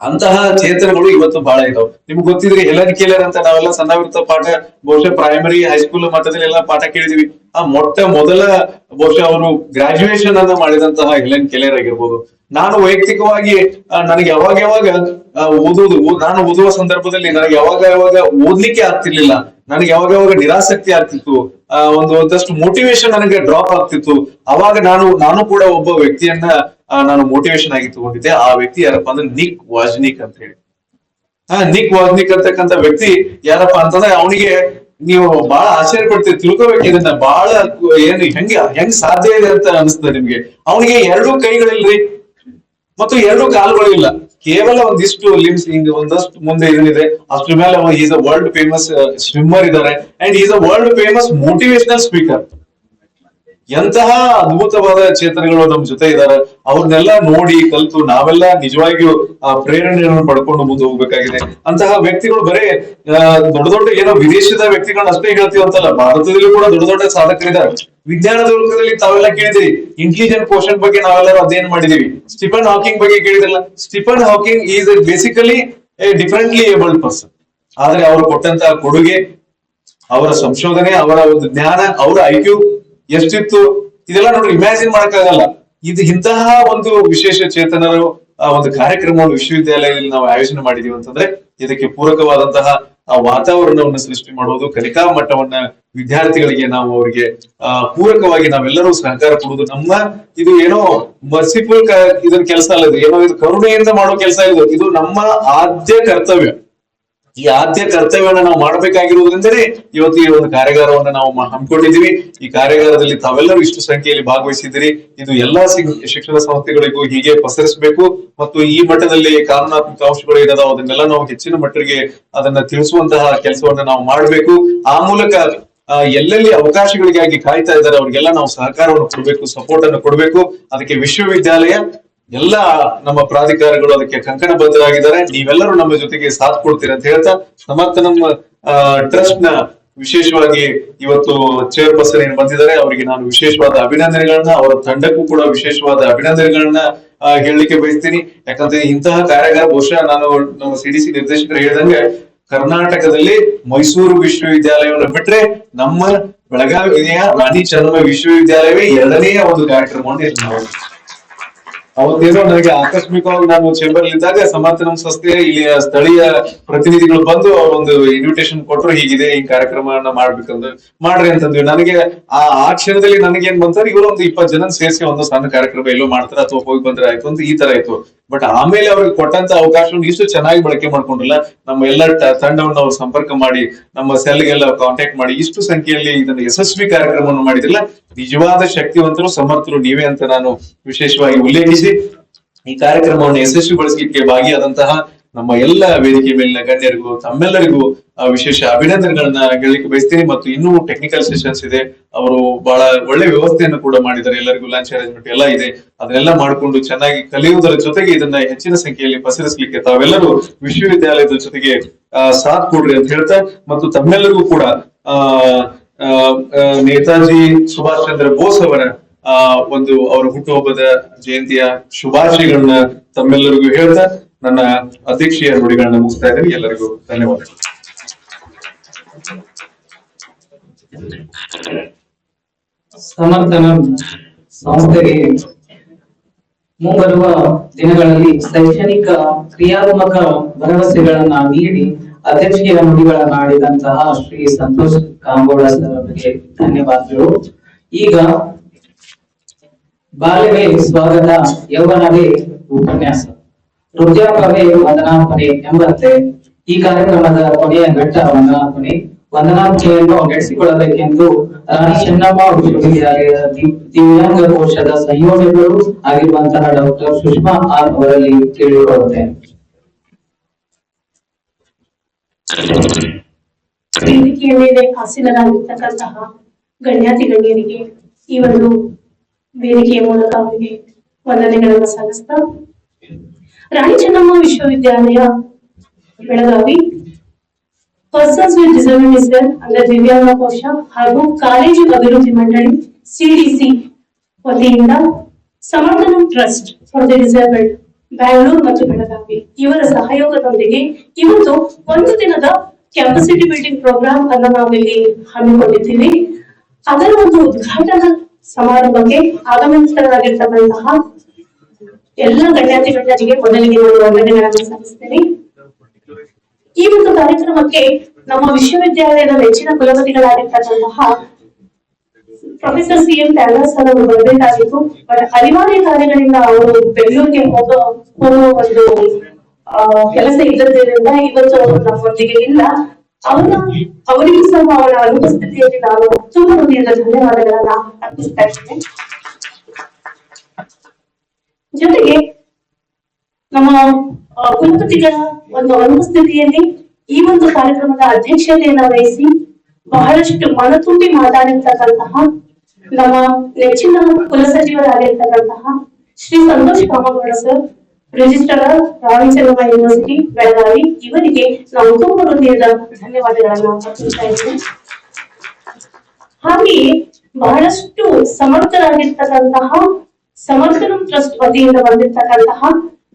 ಅಂತಹ ಚೇತನಗಳು ಇವತ್ತು ಬಹಳ ಇದಾವೆ. ನಿಮ್ಗೆ ಗೊತ್ತಿದ್ರೆ ಹೆಲನ್ ಕೇಲರ್ ಅಂತ ನಾವೆಲ್ಲ ಸಣ್ಣವಿರ್ತ ಪಾಠ ಬಹುಶಃ ಪ್ರೈಮರಿ ಹೈಸ್ಕೂಲ್ ಮಟ್ಟದಲ್ಲಿ ಎಲ್ಲ ಪಾಠ ಕೇಳಿದೀವಿ. ಆ ಮೊದಲ ಬಹುಶಃ ಅವರು ಗ್ರಾಜುಯೇಷನ್ ಅನ್ನ ಮಾಡಿದಂತಹ ಹೆಲನ್ ಕೇಲರ್ ಆಗಿರ್ಬೋದು. ನಾನು ವೈಯಕ್ತಿಕವಾಗಿ ನನಗೆ ಯಾವಾಗ ನಾನು ಓದುವ ಸಂದರ್ಭದಲ್ಲಿ ನನಗೆ ಯಾವಾಗ ಓದ್ಲಿಕ್ಕೆ ಆಗ್ತಿರ್ಲಿಲ್ಲ, ನನಗೆ ಯಾವಾಗ ನಿರಾಸಕ್ತಿ ಆಗ್ತಿತ್ತು, ಒಂದಷ್ಟು ಮೋಟಿವೇಶನ್ ನನಗೆ ಡ್ರಾಪ್ ಆಗ್ತಿತ್ತು. ಅವಾಗ ನಾನು ಕೂಡ ಒಬ್ಬ ವ್ಯಕ್ತಿಯನ್ನ ನಾನು ಮೋಟಿವೇಶನ್ ಆಗಿ ತಗೊಂಡಿದ್ದೆ. ಆ ವ್ಯಕ್ತಿ ಯಾರಪ್ಪ ಅಂದ್ರೆ ನಿಕ್ ವಾಜ್ನಿಕ್ ಅಂತ ಹೇಳಿ. ನಿಕ್ ವಾಜ್ನಿಕ್ ಅಂತಕ್ಕಂಥ ವ್ಯಕ್ತಿ ಯಾರಪ್ಪ ಅಂತಂದ್ರೆ ಅವನಿಗೆ ನೀವು ಬಹಳ ಆಶ್ಚರ್ಯ ಪಡ್ತೀರಿ, ತಿಳ್ಕೊಬೇಕು ಇದನ್ನ. ಬಹಳ ಹೆಂಗ್ ಸಾಧ್ಯ ಇದೆ ಅಂತ ಅನಿಸ್ತದೆ ನಿಮ್ಗೆ. ಅವನಿಗೆ 2 ಕೈಗಳಿಲ್ರಿ ಮತ್ತು 2 ಕಾಲುಗಳಿಲ್ಲ, ಕೇವಲ ಒಂದಿಷ್ಟು ಲಿಮ್ಸ್ ಹಿಂಗ್ ಒಂದಷ್ಟು ಮುಂದೆ ಇದನ್ನಿದೆ. ಅಷ್ಟ್ರ ಮೇಲೆ is a world famous swimmer ಇದ್ದಾರೆ and is a world famous motivational speaker. ಎಂತಹ ಅದ್ಭುತವಾದ ಚೇತನಗಳು ನಮ್ ಜೊತೆ ಇದ್ದಾರೆ. ಅವ್ರನ್ನೆಲ್ಲ ನೋಡಿ ಕಲ್ತು ನಾವೆಲ್ಲ ನಿಜವಾಗಿಯೂ ಆ ಪ್ರೇರಣೆಯನ್ನು ಪಡ್ಕೊಂಡು ಮುಂದೆ ಹೋಗ್ಬೇಕಾಗಿದೆ. ಅಂತಹ ವ್ಯಕ್ತಿಗಳು ಬರೇ ದೊಡ್ಡ ಏನೋ ವಿದೇಶದ ವ್ಯಕ್ತಿಗಳನ್ನ ಅಷ್ಟೇ ಹೇಳ್ತೀವಿ ಅಂತಲ್ಲ, ಭಾರತದಲ್ಲೂ ಕೂಡ ದೊಡ್ಡ ಸಾಧಕರಿದ್ದಾರೆ. ವಿಜ್ಞಾನದ ವರ್ಗದಲ್ಲಿ ತಾವೆಲ್ಲ ಕೇಳಿದಿರಿ, ಇಂಟೆಲಿಜೆಂಟ್ ಕ್ವೋಷಂಟ್ ಬಗ್ಗೆ ನಾವೆಲ್ಲರೂ ಅಧ್ಯಯನ ಮಾಡಿದೀವಿ. ಸ್ಟೀಫನ್ ಹಾಕಿಂಗ್ ಬಗ್ಗೆ ಕೇಳಿದ್ರಲ್ಲ. Stephen Hawking is basically a differently abled person. ಆದ್ರೆ ಅವರು ಕೊಟ್ಟಂತಹ ಕೊಡುಗೆ, ಅವರ ಸಂಶೋಧನೆ, ಅವರ ಒಂದು ಜ್ಞಾನ, ಅವರ IQ ಎಷ್ಟಿತ್ತು ಇದೆಲ್ಲ ನೋಡ್ರಿ ಇಮ್ಯಾಜಿನ್ ಮಾಡಕ್ಕಾಗಲ್ಲ. ಇದು ಇಂತಹ ಒಂದು ವಿಶೇಷ ಚೇತನರು ಒಂದು ಕಾರ್ಯಕ್ರಮವನ್ನು ವಿಶ್ವವಿದ್ಯಾಲಯದಲ್ಲಿ ನಾವು ಆಯೋಜನೆ ಮಾಡಿದೀವಿ ಅಂತಂದ್ರೆ ಇದಕ್ಕೆ ಪೂರಕವಾದಂತಹ ಆ ವಾತಾವರಣವನ್ನು ಸೃಷ್ಟಿ ಮಾಡುವುದು, ಕಲಿಕಾ ಮಟ್ಟವನ್ನ ವಿದ್ಯಾರ್ಥಿಗಳಿಗೆ ನಾವು ಅವರಿಗೆ ಪೂರಕವಾಗಿ ನಾವೆಲ್ಲರೂ ಸಹಕಾರ ಕೊಡುವುದು ನಮ್ಮ ಇದು ಏನೋ ಮರ್ಸಿಫುಲ್ ಇದನ್ನ ಕೆಲಸ ಅಲ್ಲ, ಇದು ಏನೋ ಇದು ಕರುಣೆಯಿಂದ ಮಾಡೋ ಕೆಲಸ ಇದು ನಮ್ಮ ಆದ್ಯ ಕರ್ತವ್ಯ. ಈ ಆದ್ಯ ಕರ್ತವ್ಯನ ನಾವು ಮಾಡ್ಬೇಕಾಗಿರುವುದರಿಂದಲೇ ಇವತ್ತು ಈ ಒಂದು ಕಾರ್ಯಾಗಾರವನ್ನ ನಾವು ಹಮ್ಮಿಕೊಂಡಿದ್ದೀವಿ. ಈ ಕಾರ್ಯಾಗಾರದಲ್ಲಿ ತಾವೆಲ್ಲರೂ ಇಷ್ಟು ಸಂಖ್ಯೆಯಲ್ಲಿ ಭಾಗವಹಿಸಿದ್ದೀರಿ. ಇದು ಎಲ್ಲಾ ಶಿಕ್ಷಣ ಸಂಸ್ಥೆಗಳಿಗೂ ಹೀಗೆ ಪಸರಿಸಬೇಕು ಮತ್ತು ಈ ಮಟ್ಟದಲ್ಲಿ ಕಾನೂನಾತ್ಮಕ ಅಂಶಗಳು ಏನಾದವು ಅದನ್ನೆಲ್ಲ ನಾವು ಹೆಚ್ಚಿನ ಮಟ್ಟಿಗೆ ಅದನ್ನ ತಿಳಿಸುವಂತಹ ಕೆಲಸವನ್ನ ನಾವು ಮಾಡಬೇಕು. ಆ ಮೂಲಕ ಎಲ್ಲೆಲ್ಲಿ ಅವಕಾಶಗಳಿಗಾಗಿ ಕಾಯ್ತಾ ಇದ್ದಾರೆ ಅವ್ರಿಗೆಲ್ಲ ನಾವು ಸಹಕಾರವನ್ನು ಕೊಡ್ಬೇಕು, ಸಪೋರ್ಟ್ ಅನ್ನು ಕೊಡ್ಬೇಕು. ಅದಕ್ಕೆ ವಿಶ್ವವಿದ್ಯಾಲಯ ಎಲ್ಲ ನಮ್ಮ ಪ್ರಾಧಿಕಾರಗಳು ಅದಕ್ಕೆ ಕಂಕಣಬದ್ಧರಾಗಿದ್ದಾರೆ. ನೀವೆಲ್ಲರೂ ನಮ್ಮ ಜೊತೆಗೆ ಸಾಥ್ ಕೊಡ್ತೀರಿ ಅಂತ ಹೇಳ್ತಾ ಸಮರ್ಥ ನಮ್ಮ ಟ್ರಸ್ಟ್ ನ ವಿಶೇಷವಾಗಿ ಇವತ್ತು ಚೇರ್ಪರ್ಸನ್ ಏನ್ ಬಂದಿದ್ದಾರೆ ಅವರಿಗೆ ನಾನು ವಿಶೇಷವಾದ ಅಭಿನಂದನೆಗಳನ್ನ, ಅವರ ತಂಡಕ್ಕೂ ಕೂಡ ವಿಶೇಷವಾದ ಅಭಿನಂದನೆಗಳನ್ನ ಹೇಳಲಿಕ್ಕೆ ಬಯಸ್ತೀನಿ. ಯಾಕಂದ್ರೆ ಇಂತಹ ಕಾರ್ಯಾಗಾರ ಬಹುಶಃ ನಾನು ನಮ್ಮ ಸಿಡಿಸಿ ನಿರ್ದೇಶಕರು ಹೇಳಿದಂಗೆ ಕರ್ನಾಟಕದಲ್ಲಿ ಮೈಸೂರು ವಿಶ್ವವಿದ್ಯಾಲಯವನ್ನು ಬಿಟ್ರೆ ನಮ್ಮ ಬೆಳಗಾವಿಯ ರಾಣಿ ಚೆನ್ನಮ್ಮ ವಿಶ್ವವಿದ್ಯಾಲಯವೇ ಎರಡನೆಯ ಒಂದು ಕಾರ್ಯಕ್ರಮವನ್ನು ನಾವು ಅವತ್ತೇನೋ ನನಗೆ ಆಕಸ್ಮಿಕವಾಗಿ ನಾನು ಚೇಂಬರ್ ಇದ್ದಾಗ ಸಮರ್ಥನ ಸಂಸ್ಥೆ ಇಲ್ಲಿಯ ಸ್ಥಳೀಯ ಪ್ರತಿನಿಧಿಗಳು ಬಂದು ಒಂದು ಇನ್ವಿಟೇಷನ್ ಕೊಟ್ಟರು, ಹೀಗಿದೆ ಈ ಕಾರ್ಯಕ್ರಮವನ್ನ ಮಾಡ್ಬೇಕಂದ್ರೆ ಮಾಡ್ರಿ ಅಂತಂದ್ವಿ. ನನಗೆ ಆ ಕ್ಷಣದಲ್ಲಿ ನನಗೇನ್ ಬಂತಾರೆ ಇವರು ಒಂದು 20 ಜನ ಸೇರಿಸಿ ಒಂದು ಸಣ್ಣ ಕಾರ್ಯಕ್ರಮ ಎಲ್ಲೋ ಮಾಡ್ತಾರ ಅಥವಾ ಹೋಗಿ ಬಂದ್ರೆ ಆಯ್ತು ಅಂತ ಈ ತರ ಆಯ್ತು. ಬಟ್ ಆಮೇಲೆ ಅವ್ರಿಗೆ ಕೊಟ್ಟಂತ ಅವಕಾಶವನ್ನು ಇಷ್ಟು ಚೆನ್ನಾಗಿ ಬಳಕೆ ಮಾಡ್ಕೊಂಡಿಲ್ಲ. ನಮ್ಮ ಎಲ್ಲ ತಂಡವನ್ನು ಅವ್ರು ಸಂಪರ್ಕ ಮಾಡಿ ನಮ್ಮ ಸೆಲ್ಗೆಲ್ಲ ಕಾಂಟ್ಯಾಕ್ಟ್ ಮಾಡಿ ಇಷ್ಟು ಸಂಖ್ಯೆಯಲ್ಲಿ ಇದನ್ನ ಯಶಸ್ವಿ ಕಾರ್ಯಕ್ರಮವನ್ನು ಮಾಡಿದ್ರಲ್ಲ, ನಿಜವಾದ ಶಕ್ತಿವಂತರು ಸಮರ್ಥರು ನೀವೇ ಅಂತ ನಾನು ವಿಶೇಷವಾಗಿ ಉಲ್ಲೇಖಿಸಿ ಈ ಕಾರ್ಯಕ್ರಮವನ್ನು ಯಶಸ್ವಿಗೊಳಿಸಲಿಕ್ಕೆ ಭಾಗಿಯಾದಂತಹ ನಮ್ಮ ಎಲ್ಲ ವೇದಿಕೆ ಮೇಲಿನ ಗಣ್ಯರಿಗೂ ತಮ್ಮೆಲ್ಲರಿಗೂ ವಿಶೇಷ ಅಭಿನಂದನೆಗಳನ್ನ ಹೇಳಲಿಕ್ಕೆ ಬಯಸ್ತೀನಿ. ಮತ್ತು ಇನ್ನೂ ಟೆಕ್ನಿಕಲ್ ಸೆಷನ್ಸ್ ಇದೆ, ಅವರು ಬಹಳ ಒಳ್ಳೆ ವ್ಯವಸ್ಥೆಯನ್ನು ಕೂಡ ಮಾಡಿದ್ದಾರೆ, ಎಲ್ಲರಿಗೂ ಲಂಚ್ ಅರೇಂಜ್ಮೆಂಟ್ ಎಲ್ಲ ಇದೆ. ಅದನ್ನೆಲ್ಲ ಮಾಡಿಕೊಂಡು ಚೆನ್ನಾಗಿ ಕಲಿಯುವುದರ ಜೊತೆಗೆ ಇದನ್ನ ಹೆಚ್ಚಿನ ಸಂಖ್ಯೆಯಲ್ಲಿ ಪಸರಿಸಲಿಕ್ಕೆ ತಾವೆಲ್ಲರೂ ವಿಶ್ವವಿದ್ಯಾಲಯದ ಜೊತೆಗೆ ಸಾಥ್ ಕೊಡ್ರಿ ಅಂತ ಹೇಳ್ತಾ, ಮತ್ತು ತಮ್ಮೆಲ್ಲರಿಗೂ ಕೂಡ ನೇತಾಜಿ ಸುಭಾಷ್ ಚಂದ್ರ ಬೋಸ್ ಅವರ ಒಂದು ಅವರ ಹುಟ್ಟುಹಬ್ಬದ ಜಯಂತಿಯ ಶುಭಾಶಯಗಳನ್ನ ತಮ್ಮೆಲ್ಲರಿಗೂ ಹೇಳ್ತಾ ನನ್ನ ಅಧ್ಯಕ್ಷೀಯ ನುಡಿಗಳನ್ನ ಮುಗಿಸ್ತಾ ಇದ್ದೀನಿ. ಎಲ್ಲರಿಗೂ ಧನ್ಯವಾದಗಳು. ಸಮರ್ಥನ ಸಂಸ್ಥೆಗೆ ಮುಂಬರುವ ದಿನಗಳಲ್ಲಿ ಶೈಕ್ಷಣಿಕ ಕ್ರಿಯಾತ್ಮಕ ಭರವಸೆಗಳನ್ನ ನೀಡಿ ಅಧ್ಯಕ್ಷೀಯ ನುಡಿಗಳನ್ನಾಡಿದಂತಹ ಶ್ರೀ ಸಂತೋಷ್ ಕಾಂಬೋಡ ಸರ್ ಅವರಿಗೆ ಧನ್ಯವಾದಗಳು. ಈಗ ಬಾಲ್ಯವೇ ಸ್ವಾಗತ, ಯೌವನವೇ ಉಪನ್ಯಾಸ, ವೃದ್ಧಾಪವೇ ವಂದನಾರ್ಪಣೆ ಎಂಬಂತೆ ಈ ಕಾರ್ಯಕ್ರಮದ ಕೊನೆಯ ಘಟ್ಟ ವಂದನಾರ್ಪಣೆ. ವಂದನಾರ್ಪಣೆಯನ್ನು ನಡೆಸಿಕೊಳ್ಳಬೇಕೆಂದು ರಾಣಿ ಚೆನ್ನಮ್ಮ ವಿಶ್ವವಿದ್ಯಾಲಯದ ದಿವ್ಯಾಂಗ ಕೋಶದ ಸಂಯೋಜಕರು ಆಗಿರುವಂತಹ ಡಾಕ್ಟರ್ ಸುಷ್ಮಾ ಆರ್ ಅವರಲ್ಲಿ ಕೇಳಿಕೊಳ್ಳುತ್ತೇನೆ. ವೇದಿಕೆಯ ಮೇಲೆ ಆಸೀನರಾಗಿರ್ತಕ್ಕಂತಹ ಗಣ್ಯಾತಿ ಗಣ್ಯರಿಗೆ ಈ ಒಂದು ವೇದಿಕೆಯ ಮೂಲಕ ಅವರಿಗೆ ವಂದನೆಗಳನ್ನು ಸಲ್ಲಿಸ್ತಾ, ರಾಣಿ ಚೆನ್ನಮ್ಮ ವಿಶ್ವವಿದ್ಯಾಲಯ ಬೆಳಗಾವಿ ಪರ್ಸನ್ಸ್ ವಿತ್ ಡಿಸಬಿಲಿಟೀಸ್ ಅಂದ್ರೆ ದಿವ್ಯಾಂಗ ಕೋಶ ಹಾಗೂ ಕಾಲೇಜು ಅಭಿವೃದ್ಧಿ ಮಂಡಳಿ ಸಿಡಿಸಿ ವತಿಯಿಂದ Samarthana trust for the disabled Bangalore ಮತ್ತು ಬೆಳಗಾವಿ ಇವರ ಸಹಯೋಗದೊಂದಿಗೆ ಇವತ್ತು ಒಂದು ದಿನದ ಕೆಪಾಸಿಟಿ ಬಿಲ್ಡಿಂಗ್ ಪ್ರೋಗ್ರಾಮ್ ಅನ್ನು ನಾವು ಇಲ್ಲಿ ಹಮ್ಮಿಕೊಂಡಿದ್ದೀವಿ. ಅದರ ಒಂದು ಉದ್ಘಾಟನಾ ಸಮಾರಂಭಕ್ಕೆ ಆಗಮಿಸಲಾಗಿರ್ತಕ್ಕಂತಹ ಎಲ್ಲ ಗಣ್ಯಾತಿ ಗಣ್ಯರಿಗೆ ಮೊದಲಿಗೆ ನಾನು ವಂದನೆಗಳನ್ನು ಸಲ್ಲಿಸ್ತೇನೆ. ಈ ಒಂದು ಕಾರ್ಯಕ್ರಮಕ್ಕೆ ನಮ್ಮ ವಿಶ್ವವಿದ್ಯಾಲಯದ ನೆಚ್ಚಿನ ಕುಲಪತಿಗಳಾಗಿರ್ತಕ್ಕಂತಹ ಪ್ರೊಫೆಸರ್ CM ತ್ಯಾಗರಾಜ್ ಸರ್ ಅವರು ಬರಬೇಕಾಗಿತ್ತು. ಬಟ್ ಅನಿವಾರ್ಯ ಕಾರ್ಯಗಳಿಂದ ಅವರು ಬೆಂಗಳೂರಿಗೆ ಹೋಗೋ ಒಂದು ಕೆಲಸ ಇದ್ದದ್ರಿಂದ ಇವತ್ತು ಅವರು ನಮ್ಮೊಂದಿಗೆ ಇಲ್ಲ. ಅವರಿಗೂ ಸಹ ಅವರ ಅನುಪಸ್ಥಿತಿಯಲ್ಲಿ ನಾನು ತುಂಬ ಹೃದಯದ ಧನ್ಯವಾದಗಳನ್ನ ಅರ್ಪಿಸ್ತಾ ಇದ್ದೇನೆ. ಜೊತೆಗೆ ನಮ್ಮ ಕುಲಪತಿಗಳ ಒಂದು ಅನುಪಸ್ಥಿತಿಯಲ್ಲಿ ಈ ಒಂದು ಕಾರ್ಯಕ್ರಮದ ಅಧ್ಯಕ್ಷತೆಯನ್ನು ವಹಿಸಿ ಬಹಳಷ್ಟು ಮನತುಂಬಿ ಮಾತಾಡಿರ್ತಕ್ಕಂತಹ ನಮ್ಮ ನೆಚ್ಚಿನ ಕುಲಸಚಿವರಾಗಿರ್ತಕ್ಕಂತಹ ಶ್ರೀ ಸಂತೋಷ್ ಕಾಮಗೌಡ ಸರ್, ರಿಜಿಸ್ಟ್ರಾರ್ ರಾಣಿ ಚೆನ್ನಮ್ಮ ಯೂನಿವರ್ಸಿಟಿ ಬೆಳಗಾವಿ, ಇವರಿಗೆ ನಾವು ತುಂಬ ಹೃದಯದ ಧನ್ಯವಾದಗಳನ್ನ ಅರ್ಪಿಸ್ತಾ ಇದ್ದೇವೆ. ಹಾಗೆಯೇ ಬಹಳಷ್ಟು ಸಮರ್ಥರಾಗಿರ್ತಕ್ಕಂತಹ ಸಮರ್ಥನಂ ಟ್ರಸ್ಟ್ ವತಿಯಿಂದ ಬಂದಿರ್ತಕ್ಕಂತಹ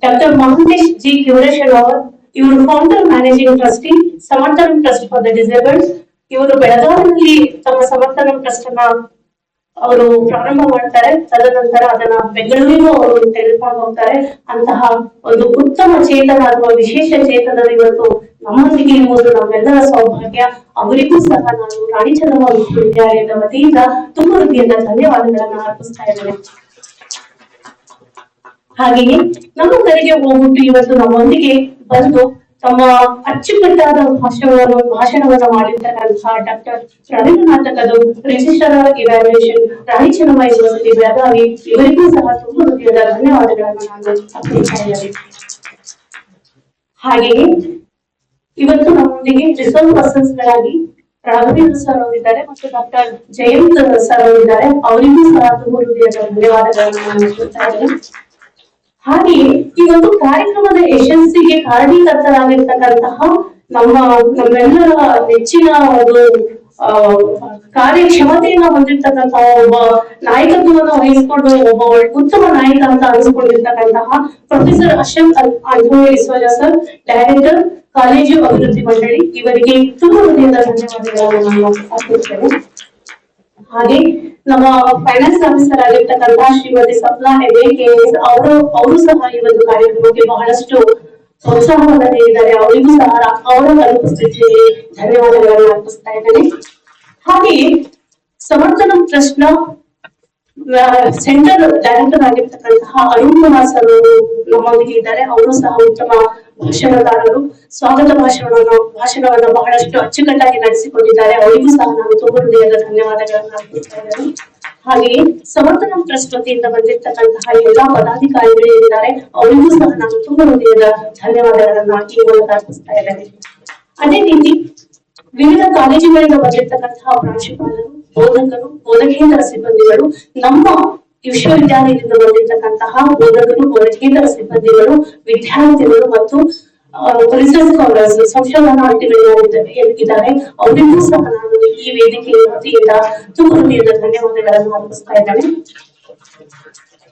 ಡಾಕ್ಟರ್ ಮಹಂತೇಶ್ ಜಿ ಕ್ಯೂರೇಶನ್ ಅವರು, ಇವರು founder managing trustee Samarthanam trust for the disabled. ಇವರು ಬೆಳಗಾವಿಯಲ್ಲಿ ತಮ್ಮ ಸಮರ್ಥನಂ ಟ್ರಸ್ಟ್ ಅನ್ನ ಅವರು ಪ್ರಾರಂಭ ಮಾಡ್ತಾರೆ. ತದನಂತರ ಅದನ್ನ ಬೆಂಗಳೂರಿಗೂ ಅವರು ತೆಗೆದುಕೊಂಡು ಹೋಗ್ತಾರೆ. ಅಂತಹ ಒಂದು ಉತ್ತಮ ಚೇತನ ಅಥವಾ ವಿಶೇಷ ಚೇತನರು ಇವತ್ತು ನಮ್ಮೊಂದಿಗೆ ಇರುವುದು ನಮ್ಮೆಲ್ಲರ ಸೌಭಾಗ್ಯ. ಅವರಿಗೂ ಸಹ ನಾನು ರಾಣಿ ಚೆನ್ನಮ್ಮ ವಿಶ್ವವಿದ್ಯಾಲಯದ ವತಿಯಿಂದ ತುಂಬ ಹೃದಯದ ಧನ್ಯವಾದಗಳನ್ನ ಅರ್ಪಿಸ್ತಾ ಇದ್ದೇನೆ. ಹಾಗೆಯೇ ನಮ್ಮ ಕಡೆಗೆ ಹೋಗ್ಬಿಟ್ಟು ಇವತ್ತು ನಮ್ಮೊಂದಿಗೆ ಬಂದು ತಮ್ಮ ಅಚ್ಚುಕಟ್ಟಾದ ಭಾಷಣವನ್ನ ಮಾಡಿರ್ತಕ್ಕಂತಹ doctor Ravindranath Kadam, registrar of evaluation, Rani Chennamma university Belagavi, ಇವರಿಗೂ ಸಹ ತುಂಬ ಹೃದಯದ ಧನ್ಯವಾದಗಳನ್ನು ನಾನು ಅರ್ಪಿಸ್ತಾ ಇದ್ದೇನೆ. ಹಾಗೆಯೇ ಇವತ್ತು ನಮ್ಮೊಂದಿಗೆ ರಿಸರ್ವ್ ಪರ್ಸನ್ಸ್ ಗಳಾಗಿ ರಾಘವೇಂದ್ರ ಸರ್ ಅವರಿದ್ದಾರೆ ಮತ್ತು ಡಾಕ್ಟರ್ ಜಯಂತ್ ಸರ್ ಅವರಿದ್ದಾರೆ. ಅವರಿಗೂ ಸಹ ತುಂಬ ಹೃದಯದ ಧನ್ಯವಾದಗಳನ್ನು ನಾನು ಅರ್ಪಿಸ್ತಾ ಇದ್ದೇನೆ. ಹಾಗೆಯೇ ಈ ಒಂದು ಕಾರ್ಯಕ್ರಮದ ಯಶಸ್ಸಿಗೆ ಕಾರಣೀಕರ್ತರಾಗಿರ್ತಕ್ಕಂತಹ ನಮ್ಮೆಲ್ಲರ ನೆಚ್ಚಿನ ಒಂದು ಕಾರ್ಯಕ್ಷಮತೆಯನ್ನ ಹೊಂದಿರ್ತಕ್ಕಂತಹ ಒಬ್ಬ ನಾಯಕತ್ವವನ್ನು ವಹಿಸಿಕೊಂಡು ಒಬ್ಬ ಉತ್ತಮ ನಾಯಕ ಅಂತ ಅನಿಸಿಕೊಂಡಿರ್ತಕ್ಕಂತಹ professor Ashraf Algoi D'Souza sir, director college ಅಭಿವೃದ್ಧಿ ಮಂಡಳಿ, ಇವರಿಗೆ ತುಂಬ ಹೃದಯದ ಧನ್ಯವಾದಗಳನ್ನು ನಾನು ಅರ್ಪಿಸುತ್ತೇನೆ. ಹಾಗೆ ನಮ್ಮ ಫೈನಾನ್ಸ್ ಆಫೀಸರ್ ಆಗಿರ್ತಕ್ಕಂತಹ ಶ್ರೀಮತಿ ಸಪ್ನಾ KS ಅವರು ಸಹ ಈ ಒಂದು ಕಾರ್ಯಕ್ರಮಕ್ಕೆ ಬಹಳಷ್ಟು ಪ್ರೋತ್ಸಾಹವನ್ನು ನೀಡಿದ್ದಾರೆ. ಅವರಿಗೂ ಸಹ ಅವರ ಅನುಪಸ್ಥಿತಿಯಲ್ಲಿ ಧನ್ಯವಾದಗಳನ್ನು ಅರ್ಪಿಸ್ತಾ ಇದ್ದೇನೆ. ಹಾಗೆಯೇ ಸಮರ್ಥನಂ ಟ್ರಸ್ಟ್ ನ ಸೆಂಟರ್ ಡೈರೆಕ್ಟರ್ ಆಗಿರ್ತಕ್ಕಂತಹ ಅರುಣ್ ಕುಮಾರ್ ಸರ್ ಅವರು ನಮ್ಮೊಂದಿಗೆ ಇದ್ದಾರೆ. ಅವರು ಸಹ ಉತ್ತಮ ಭಾಷಣಕಾರರು. ಸ್ವಾಗತ ಭಾಷಣವನ್ನು ಬಹಳಷ್ಟು ಅಚ್ಚುಕಟ್ಟಾಗಿ ನಡೆಸಿಕೊಂಡಿದ್ದಾರೆ. ಅವರಿಗೂ ಸಹ ನಾನು ತುಂಬ ಹೃದಯದ ಧನ್ಯವಾದಗಳನ್ನು ಅರ್ಪಿಸ್ತಾ ಇದ್ದೇನೆ. ಹಾಗೆಯೇ ಸಮರ್ಥನಂ ಟ್ರಸ್ಟ್ ವತಿಯಿಂದ ಬಂದಿರತಕ್ಕಂತಹ ಎಲ್ಲಾ ಪದಾಧಿಕಾರಿಗಳು ಇದ್ದಾರೆ. ಅವರಿಗೂ ಸಹ ನಾನು ತುಂಬ ಹೃದಯದ ಧನ್ಯವಾದಗಳನ್ನ ಈ ಮೂಲಕ ಅರ್ಪಿಸ್ತಾ ಇದ್ದೇನೆ. ಅದೇ ರೀತಿ ವಿವಿಧ ಕಾಲೇಜುಗಳಿಂದ ಬಂದಿರತಕ್ಕಂತಹ ಪ್ರಾಂಶುಪಾಲರು, ಬೋಧಕರು, ಬೋಧಕೇತರ ಸಿಬ್ಬಂದಿಗಳು, ನಮ್ಮ ವಿಶ್ವವಿದ್ಯಾಲಯದಿಂದ ಬಂದಿರತಕ್ಕಂತಹ ಬೋಧಕರು, ಬೋಧಕೇತರ ಸಿಬ್ಬಂದಿಗಳು, ವಿದ್ಯಾರ್ಥಿಗಳು ಮತ್ತು ರಿಸರ್ಚ್ ಸ್ಕಾಲರ್ಸ್, ಸಂಶೋಧನಾರ್ಥಿಗಳು ಇದ್ದಾರೆ. ಅವರಿಗೂ ಸಹ ನಾನು ಈ ವೇದಿಕೆಯ ವತಿಯಿಂದ ತುಂಬ ಹೃದಯದ ಧನ್ಯವಾದಗಳನ್ನು ಅರ್ಪಿಸ್ತಾ ಇದ್ದೇನೆ.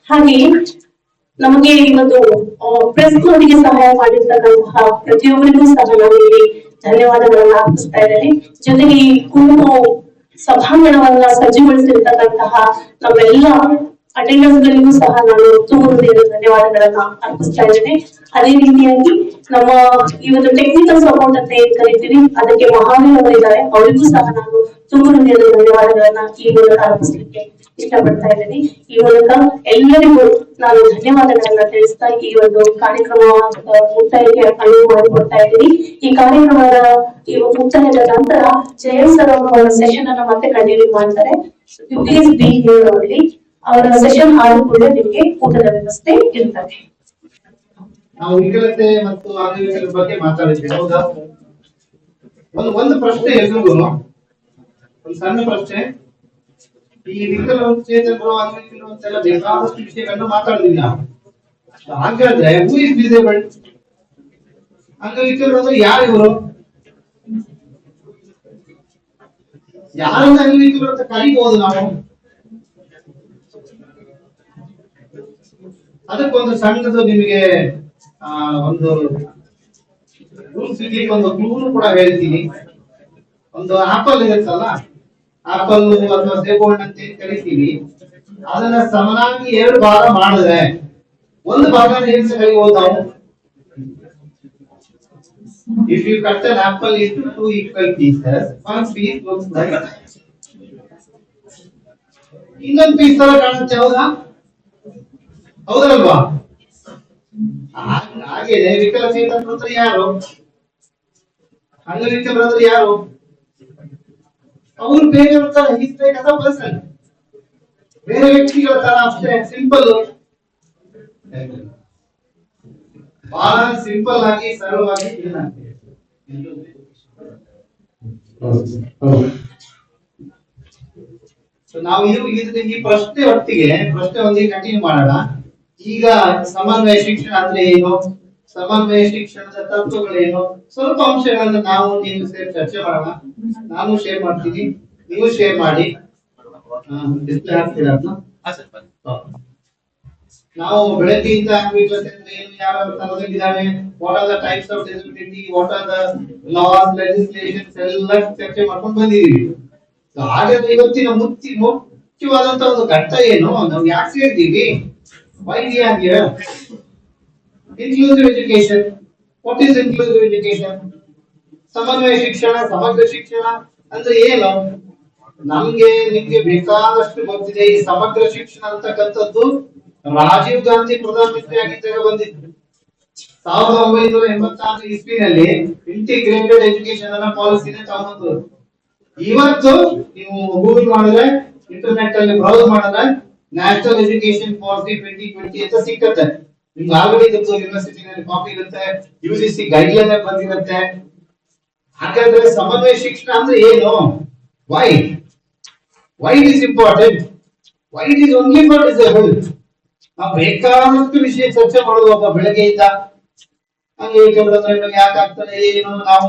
ಹಾಗೆಯೇ ನಮಗೆ ಇವತ್ತು ಪ್ರೆಸ್ ನೊಂದಿಗೆ ಸಹಾಯ ಮಾಡಿರ್ತಕ್ಕಂತಹ ಪ್ರತಿಯೊಬ್ಬರಿಗೂ ಸಹ ನಾನು ಇಲ್ಲಿ ಧನ್ಯವಾದಗಳನ್ನ ಅರ್ಪಿಸ್ತಾ ಇದ್ದೇನೆ. ಜೊತೆಗೆ ಈ ಕುಂಭ ಸಭಾಂಗಣವನ್ನ ಸಜ್ಜುಗೊಳಿಸಿರ್ತಕ್ಕಂತಹ ನಮ್ಮೆಲ್ಲ ಅಟೆಂಡರ್ಸ್ ಗಳಿಗೂ ಸಹ ನಾನು ತುಂಬ ಹೃದಯದ ಧನ್ಯವಾದಗಳನ್ನ ಅರ್ಪಿಸ್ತಾ ಇದ್ದೇನೆ. ಅದೇ ರೀತಿಯಾಗಿ ನಮ್ಮ ಇವತ್ತು ಟೆಕ್ನಿಕಲ್ ಸಪೋರ್ಟ್ ಅಂತ ಏನ್ ಕರಿತೀವಿ, ಅದಕ್ಕೆ ಮಹಾವೀರ್ ಅವರಿದ್ದಾರೆ. ಅವರಿಗೂ ಸಹ ನಾನು ತುಂಬ ಹೃದಯದ ಧನ್ಯವಾದಗಳನ್ನ ಈ ಮೂಲಕ ಅರ್ಪಿಸ್ಲಿಕ್ಕೆ ಇಷ್ಟಪಡ್ತಾ ಇದ್ದೀನಿ. ಈ ಮೂಲಕ ಎಲ್ಲರಿಗೂ ನಾನು ಧನ್ಯವಾದಗಳನ್ನ ತಿಳಿಸ್ತಾ ಈ ಒಂದು ಕಾರ್ಯಕ್ರಮ ಮುಕ್ತಾಯಕ್ಕೆ ಅನುವು ಮಾಡಿಕೊಡ್ತಾ ಇದ್ದೀನಿ. ಈ ಕಾರ್ಯಕ್ರಮದ ಮುಕ್ತಾಯದ ನಂತರ ಜಯಂತ್ ಸರ್ ಅವರ ಸೆಷನ್ ಅನ್ನ ಮತ್ತೆ ಕಂಟಿನ್ಯೂ ಮಾಡ್ತಾರೆ. Please be here only. ಅವರ ಸೆಷನ್ ಆದ ಕೂಡಲೇ ನಿಮಗೆ ಊಟದ ವ್ಯವಸ್ಥೆ ಇರ್ತದೆ. ನಾವು ವಿಕಲತೆ ಮತ್ತು ಅಂಗವಿಕಲತೆ ಬಗ್ಗೆ ಮಾತಾಡಿದ್ವಿ, ಹೌದಾ? ಒಂದು ಪ್ರಶ್ನೆ ಎಲ್ರಿಗೂ, ಒಂದು ಸಣ್ಣ ಪ್ರಶ್ನೆ. ಈ ವಿಕಲಚೇತನರು, ಅಂಗವಿಕಲರು ಅಂತೆಲ್ಲ ಬೇಕಾದಷ್ಟು ವಿಷಯಗಳನ್ನು ಮಾತಾಡಿದ್ವಿ ನಾವು. ಹಾಗಾದ್ರೆ ಹೂ ಇಸ್ ಡಿಸೇಬಲ್ಡ್? ಅಂಗವಿಕಲರು ಅಂದ್ರೆ ಯಾರು ಇವರು? ಯಾರನ್ನ ಅಂಗವಿಕಲರು ಅಂತ ಕರಿಬಹುದು ನಾವು? ಅದಕ್ಕೊಂದು ಸಣ್ಣದು ನಿಮಗೆ ಒಂದು ರೂಲ್ಸ್ಲಿಕ್ಕೆ ಒಂದು ಕ್ಲೂನು ಕೂಡ ಹೇಳ್ತೀನಿ. ಒಂದು ಆಪಲ್ ಇರುತ್ತಲ್ಲ, ಆಪಲ್ ಅಥವಾ ಸೇಬುಹಣ್ಣು ಅಂತ ಕರಿತೀವಿ. ಅದನ್ನ ಸಮನಾಗಿ 2 ಭಾಗ ಮಾಡಿದ್ರೆ ಒಂದು ಭಾಗ ಹೇಗೆ ಕರಿಬಹುದು ನಾವು? If you cut an apple into 2 equal pieces, one piece looks like ಇನ್ನೊಂದು ಪೀಸ್ ತರ ಕಾಣುತ್ತೆ, ಹೌದಾ? ಹೌದಲ್ವಾ? ಹಾಗೇನೆ ವಿಕಲಚೇತನರು ಅಂದ್ರೆ ಯಾರು? ಅಂಗವಿಕಲರು ಅಂದ್ರೆ ಯಾರು? ಅವರು ಬೇರೆಯವ್ರ ತರ ಹಿಸ್ಬೇಕಾದ ಪರ್ಸನ್, ಬೇರೆ ವ್ಯಕ್ತಿಗಳ ತರ ಅಷ್ಟೇ. ಸಿಂಪಲ್, ಬಹಳ ಸಿಂಪಲ್ ಆಗಿ ಸರಳವಾಗಿ ನಾವು ಈ ಪ್ರಶ್ನೆ ಒಂದಿಗೆ ಕಂಟಿನ್ಯೂ ಮಾಡೋಣ. ಈಗ ಸಮನ್ವಯ ಶಿಕ್ಷಣ ಅಂದ್ರೆ ಏನು, ಸಮನ್ವಯ ಶಿಕ್ಷಣದ ತತ್ವಗಳೇನು, ಸ್ವಲ್ಪ ಅಂಶಗಳನ್ನ ನಾವು ನೀವು ಸೇರಿ ಚರ್ಚೆ ಮಾಡೋಣ. ನಾನು ಶೇರ್ ಮಾಡ್ತೀನಿ, ನೀವು ಶೇರ್ ಮಾಡಿ. ಡಿಸ್ಪ್ಲೇ ಹಾಕ್ತೀರಾ? ನಾವು ಬೆಳಗ್ಗೆಯಿಂದ ಏನು ಯಾವ ತರದಲ್ಲಿದ್ದಾವೆ, what are the types of disability, what are the laws, legislations ಎಲ್ಲ ಚರ್ಚೆ ಮಾಡ್ಕೊಂಡು ಬಂದಿದ್ದೀವಿ. ಹಾಗಾದ್ರೆ ಇವತ್ತಿನ ಮುಖ್ಯವಾದಂತ ಒಂದು ಘಟ್ಟ ಏನು, ನಾವು ಯಾಕೆ ಸೇರಿದ್ದೀವಿ, why we are here? Inclusive education. What is inclusive education? ಸಮನ್ವಯ ಶಿಕ್ಷಣ, ಸಮಗ್ರ ಶಿಕ್ಷಣ ಅಂದ್ರೆ ಏನು? ನಮ್ಗೆ ನಿಮ್ಗೆ ಬೇಕಾದಷ್ಟು ಗೊತ್ತಿದೆ. ಈ ಸಮಗ್ರ ಶಿಕ್ಷಣ ಅಂತಕ್ಕಂಥದ್ದು ರಾಜೀವ್ ಗಾಂಧಿ ಪ್ರಧಾನಮಂತ್ರಿ ಆಗಿದ್ದಾಗ ಬಂದಿತ್ತು. 1986 ಇಸ್ವಿನಲ್ಲಿ ಇಂಟಿಗ್ರೇಟೆಡ್ ಎಜುಕೇಶನ್ ಅನ್ನೋ ಪಾಲಿಸಿನ ತಗೊಂಡು, ಇವತ್ತು ನೀವು ಗೂಗಲ್ ಮಾಡಿದ್ರೆ, ಇಂಟರ್ನೆಟ್ ಅಲ್ಲಿ ಬ್ರೌಸ್ ಮಾಡಿದ್ರೆ ನ್ಯಾಷನಲ್ ಎಜುಕೇಶನ್ ಪಾಲಿಸಿ 2020 ಅಂತ ಸಿಕ್ಕತ್ತೆ. ನಿಮ್ಗೆ ಆಲ್ರೆಡಿ ಗೊತ್ತು, ಯೂನಿವರ್ಸಿಟಿನಲ್ಲಿ ಕಾಪಿ ಇರುತ್ತೆ, UGC ಗೈಡ್ಲೈನ್ ಅಲ್ಲಿ ಬಂದಿರುತ್ತೆ. ಹಾಗಾದ್ರೆ ಸಮನ್ವಯ ಶಿಕ್ಷಣ ಅಂದ್ರೆ ಏನು? Why it is important? Why it is only for disabled? ನಾವು ಬೇಕಾದಷ್ಟು ವಿಷಯ ಚರ್ಚೆ ಮಾಡೋದು ಒಬ್ಬ ಬೆಳಗ್ಗೆಯಿಂದ. ಯಾಕೆ ಆಗ್ತದೆ ಏನು, ನಾವು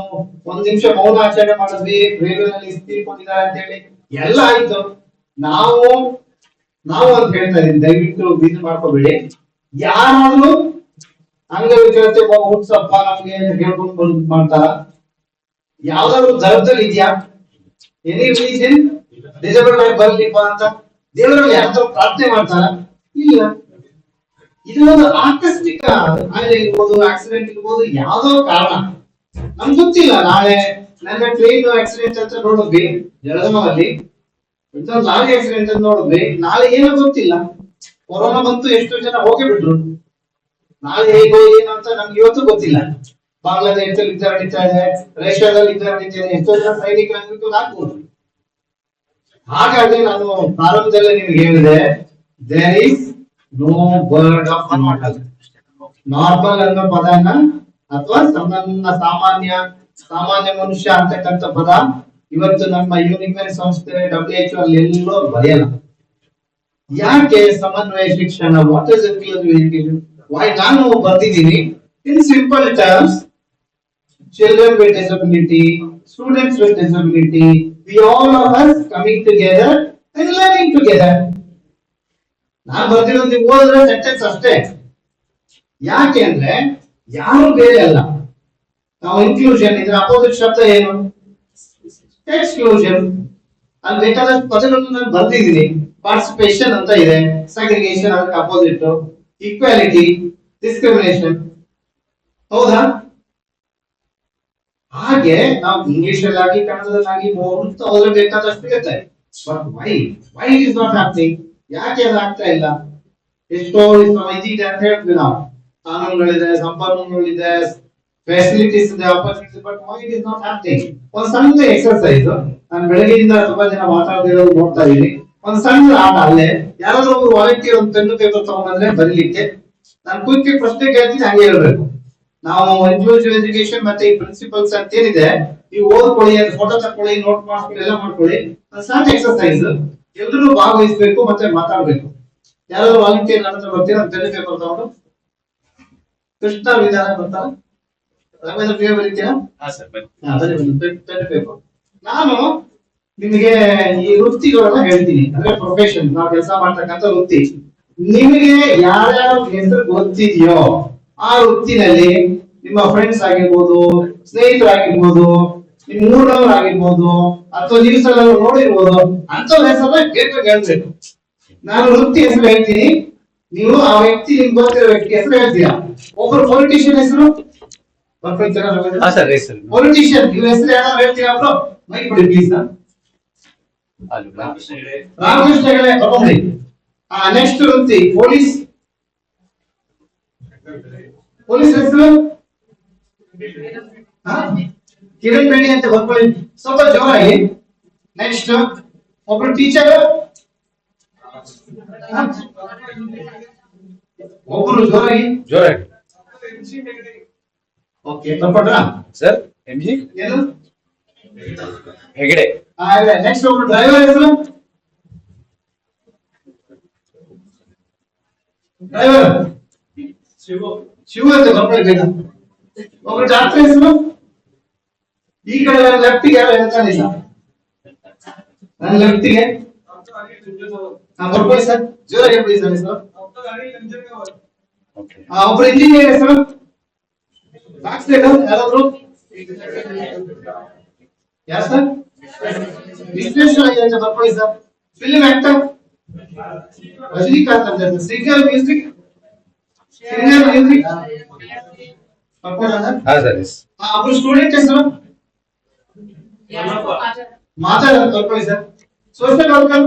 ಒಂದ್ ನಿಮಿಷ ಮೌನ ಆಚರಣೆ ಮಾಡಿದ್ವಿ, ರೇಡಿಯೋನಲ್ಲಿ ತೀರ್ಕೊಂಡಿದ್ದಾರೆ ಅಂತ ಹೇಳಿ ಎಲ್ಲ ಆಯ್ತು. ನಾವು ಅಂತ ಹೇಳ್ತಾ ಇದೀನಿ, ದಯವಿಟ್ಟು ಇದು ಮಾಡ್ಕೋಬೇಡಿ. ಯಾರಾದ್ರೂ ಅಂಗವಿಕಲತೆ ಹುಟ್ಸಪ್ಪ ನಮ್ಗೆ ಹೇಳ್ಕೊಂಡು ಬಂದ್ ಮಾಡ್ತಾರ? ಯಾವ್ದಾದ್ರು ಧರ್ಮದಲ್ಲಿ ಇದೆಯಾ ಎನಿ ರಿಲಿಜನ್ ಡಿಸೇಬಲ್ಡ್ ಆಗಿ ಬರ್ಲಿಪ್ಪ ಅಂತ ದೇವರಲ್ಲಿ ಯಾವ್ದಾದ್ರು ಪ್ರಾರ್ಥನೆ ಮಾಡ್ತಾರ? ಇಲ್ಲ. ಇದು ಒಂದು ಆಕಸ್ಮಿಕ ಕಾಯಿಲೆ ಇರ್ಬೋದು, ಆಕ್ಸಿಡೆಂಟ್ ಇರ್ಬೋದು, ಯಾವ್ದೋ ಕಾರಣ ನಮ್ಗೆ ಗೊತ್ತಿಲ್ಲ. ನಾಳೆ ನನ್ನ ಟ್ರೈನ್ ಆಕ್ಸಿಡೆಂಟ್ ಅಂತ ನೋಡಿದ್ವಿ ಜಳಗಾವಲ್ಲಿ, ಇನ್ನೊಂದು ಲಾರಿ ಆಕ್ಸಿಡೆಂಟ್ ಅಂತ ನೋಡಿದ್ವಿ, ನಾಳೆ ಏನೋ ಗೊತ್ತಿಲ್ಲ. ಕೊರೋನಾ ಬಂತು, ಎಷ್ಟೋ ಜನ ಹೋಗಿ ಬಿಟ್ರು. ನಾಳೆ ಹೇಗೋ ಏನು ಅಂತ ನಮ್ಗೆ ಇವತ್ತು ಗೊತ್ತಿಲ್ಲ. ಬಾಂಗ್ಲಾದೇಶದಲ್ಲಿ ಯುದ್ಧ ನಡೀತಾ ಇದೆ, ರಷ್ಯಾದಲ್ಲಿ ಯುದ್ಧ ನಡೀತಾ ಇದೆ, ಎಷ್ಟೋ ಜನ ಸೈನಿಕರು ಆಗ್ಬೋದು. ಹಾಗಾಗಿ ನಾನು ಪ್ರಾರಂಭದಲ್ಲೇ ನಿಮ್ಗೆ ಹೇಳಿದೆ, there is no word of normal. Normal ಅನ್ನೋ ಪದನ ಅಥವಾ ಸಾಮಾನ್ಯ ಮನುಷ್ಯ ಅಂತಕ್ಕಂಥ ಪದ ಇವತ್ತು ನಮ್ಮ ಯೂನಿವರ್ಸಿಟಿ ಸಂಸ್ಥೆ WHO ಅಲ್ಲಿ ಎಲ್ಲೋ ಬರೆಯಲ್ಲ. ಯಾಕೆ ಸಮನ್ವಯ ಶಿಕ್ಷಣ? What is inclusive education? Why ನಾನು ಬರ್ತಿದ್ದೀನಿ in simple terms. Children with disability, students with disability, we all of us coming together and learning together. ನಾನು ಬರ್ದಿರೋದು ಓದಿದ್ರೆ ಸೆಂಟೆನ್ಸ್ ಅಷ್ಟೇ. ಯಾಕೆ ಅಂದ್ರೆ ಯಾರು ಬೇರೆ ಅಲ್ಲ. ನಾವು ಇನ್ಕ್ಲೂಷನ್, ಇದ್ರ ಅಪೋಸಿಟ್ ಶಬ್ದ ಏನು? ಎಕ್ಸ್ಕ್ಲೂಷನ್. ಅಲ್ಲಿ ಬೇಕಾದಷ್ಟು ಪದಗಳನ್ನು ನಾನು ಬರ್ದಿದ್ದೀನಿ. ಪಾರ್ಟಿಸಿಪೇಷನ್ ಅಂತ ಇದೆ, ಸೆಗ್ರಿಗೇಷನ್ ಅದಕ್ಕೆ ಅಪೋಸಿಟ್, ಈಕ್ವಾಲಿಟಿ, ಡಿಸ್ಕ್ರಿಮಿನೇಷನ್. ಹೌದಾ? ಹಾಗೆ ನಾವು ಇಂಗ್ಲಿಷ್ ಅಲ್ಲಾಗಿ ಕನ್ನಡದಲ್ಲಾಗಿ ಹೋಗ್ತಾ ಹೋದ್ರೆ ಬೇಕಾದಷ್ಟು ಇರುತ್ತೆ. But why is not happening? ಯಾಕೆ ಅದು ಆಗ್ತಾ ಇಲ್ಲ? ಎಷ್ಟೋ ಇದಿದೆ ಅಂತ ಹೇಳ್ತೀವಿ ನಾವು, ಕಾನೂನುಗಳಿದೆ, ಸಂಪನ್ಮೂಲಗಳಿದೆ, ಫೆಸಿಲಿಟೀಸ್ ಇದೆ, opportunities, but why it is not happening? ಒಂದು ಸಣ್ಣ ಎಕ್ಸರ್ಸೈಸ್, ನಾನು ಬೆಳಗ್ಗೆಯಿಂದ ತುಂಬಾ ಜನ ಮಾತಾಡ್ತಿರೋದು ನೋಡ್ತಾ ಇದೀನಿ. ಒಂದು ಸಣ್ಣ ಆಟ, ಅಲ್ಲೇ ಯಾರಾದ್ರೂ ಒಬ್ರು ವಾಲಂಟಿಯರ್ ಒಂದು ಪೆನ್ನು ಪೇಪರ್ ತಗೊಂಡ್ಬಂದ್ರೆ ಬರೀಲಿಕ್ಕೆ, ನಾನು ಕ್ವಿಕ್ ಪ್ರಶ್ನೆ ಕೇಳ್ತೀನಿ, ಹಂಗೆ ಹೇಳ್ಬೇಕು. ನಾವು ಇನ್ಕ್ಲೂಸಿವ್ ಎಜುಕೇಶನ್ ಮತ್ತೆ ಈ ಪ್ರಿನ್ಸಿಪಲ್ಸ್ ಅಂತ ಏನಿದೆ, ನೀವು ಓದ್ಕೊಳ್ಳಿ, ಫೋಟೋ ತಕೊಳ್ಳಿ, ನೋಟ್ ಮಾಡ್ಕೊಳ್ಳಿ, ಎಲ್ಲ ಮಾಡ್ಕೊಳ್ಳಿ. ಸಣ್ಣ ಎಕ್ಸರ್ಸೈಸ್, ಎಲ್ರು ಭಾಗವಹಿಸ್ಬೇಕು ಮತ್ತೆ ಮಾತಾಡ್ಬೇಕು. ಯಾರಾದ್ರೂ ವಾಲಂಟಿಯರ್ ನನ್ನ ಹತ್ರ ಬರ್ತೀರಾ? ಪೆನ್ ಪೇಪರ್ ತಗೊಂಡು ಕೃಷ್ಣ ವಿಧಾನ ಬರ್ತಾರ, ರಾಘವೇಂದ್ರ ಪ್ರಿಯ ಬರೀತೀರಾ? Pen paper. ನಾನು ನಿಮಗೆ ಈ ವೃತ್ತಿಗಳೆಲ್ಲ ಹೇಳ್ತೀನಿ, ಅಂದ್ರೆ ಪ್ರೊಫೆಷನ್, ನಾವು ಕೆಲಸ ಮಾಡ್ತಕ್ಕಂಥ ವೃತ್ತಿ. ನಿಮಗೆ ಯಾರ್ಯಾರ ಹೆಸರು ಗೊತ್ತಿದೆಯೋ ಆ ವೃತ್ತಿನಲ್ಲಿ ನಿಮ್ಮ ಫ್ರೆಂಡ್ಸ್ ಆಗಿರ್ಬೋದು, ಸ್ನೇಹಿತರಾಗಿರ್ಬೋದು, ನಿಮ್ ಊರವರಾಗಿರ್ಬೋದು, ಅಥವಾ ನ್ಯೂಸ್ ಎಲ್ಲ ನೋಡಿರ್ಬೋದು, ಅಂತವ್ರ ಹೆಸರನ್ನ ಹೇಳ್ಬೇಕು. ನಾನು ವೃತ್ತಿ ಹೆಸರು ಹೇಳ್ತೀನಿ, ನೀವು ಆ ವ್ಯಕ್ತಿ, ನಿಮ್ಗೆ ಗೊತ್ತಿರೋ ವ್ಯಕ್ತಿ ಹೆಸರು ಹೇಳ್ತೀರಾ. ಒಬ್ಬರು ಪೊಲಿಟಿಷಿಯನ್ ಹೆಸರು ಪೊಲಿಟಿಷಿಯನ್, ಇವ್ರ ಹೆಸರು ಯಾರು ಹೇಳ್ತೀರಾ? ಬ್ರೋ ಮೈಕ್ ಕೊಡಿ ಪ್ಲೀಸ್. ರಾಮಕೃಷ್ಣ ಹೆಗಡೆ ತಗೊಂಡ್ರಿ. ನೆಕ್ಸ್ಟ್ ವೃತ್ತಿ ಪೊಲೀಸ್ ಹೆಸರು ಕಿರಣ್ ಬೇಡಿ ಅಂತ ಬರ್ಕೊಳ್ಳಿ, ಸ್ವಲ್ಪ ಜೋರಾಗಿ. ನೆಕ್ಸ್ಟ್ ಒಬ್ರು ಟೀಚರ್, ಒಬ್ರು ಜೋರಾಗಿ. Okay, ತಪ್ಪಟ್ರಾ sir? MG ಏನು ಹೆಗಡೆ. ನೆಕ್ಸ್ಟ್ ಒಬ್ರು ಡ್ರೈವರ್ ಹೆಸರು? ಡ್ರೈವರ್ ಶಿವ ಅಂತ ಬರ್ಕೊಳ್ಬೇಕ. ಒಬ್ರು ಡಾಕ್ಟರ್ ಹೆಸರು? ಈ ಕಡೆ ಲೆಫ್ಟಿಗೆ ಯಾರು ಹೇಳ್ತಾನಿಲ್ಲ, ನನ್ನ ಲೆಫ್ಟಿಗೆ ಬರ್ಕೊಳ್ಳಿ ಸರ್, ಜೋರಾಗಿ ಹೇಳ್ಬಿಡಿ ಸರ್ ಹೆಸರು. ಒಬ್ರು ಇಂಜಿನಿಯರ್ ಹೆಸರು? ಯಾರಾದ್ರು ಯಾರು ಸರ್? ವಿಶ್ಲೇಷಣೆ ಅಂತ ಬರ್ಕೊಳ್ಳಿ ಸರ್. Film actor? ರಜನಿಕಾಂತ್ ಅಂತ ಸಿಗ್ನಲ್ ಮ್ಯೂಸಿಕ್ ಒಬ್ರು ಸ್ಟೂಡೆಂಟ್ ಹೆಸರು ಮಾತಾಡೋದು ಕರ್ಕೊಳ್ಳಿ ಸರ್. ಸೋಷಿಯಲ್ ವರ್ಕರ್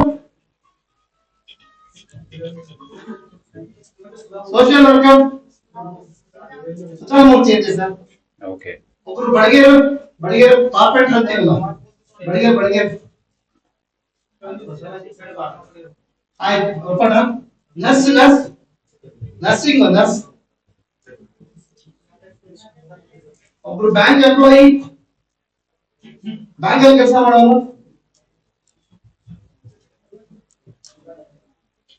ಮೂರ್ತಿ ಅಂತೆ ಸರ್. ಒಬ್ರು ಬಡಗೇರು ಕಾರ್ಪೆಂಟರ್ ಅಂತ ಇಲ್ಲ ಬಡಗೇರು ಆಯ್ತು. Nursing nurse. ಒಬ್ರು ಬ್ಯಾಂಕ್ ಎಂಪ್ಲಾಯಿ ಬ್ಯಾಂಕ್ ಅಲ್ಲಿ ಕೆಲಸ ಮಾಡೋರು.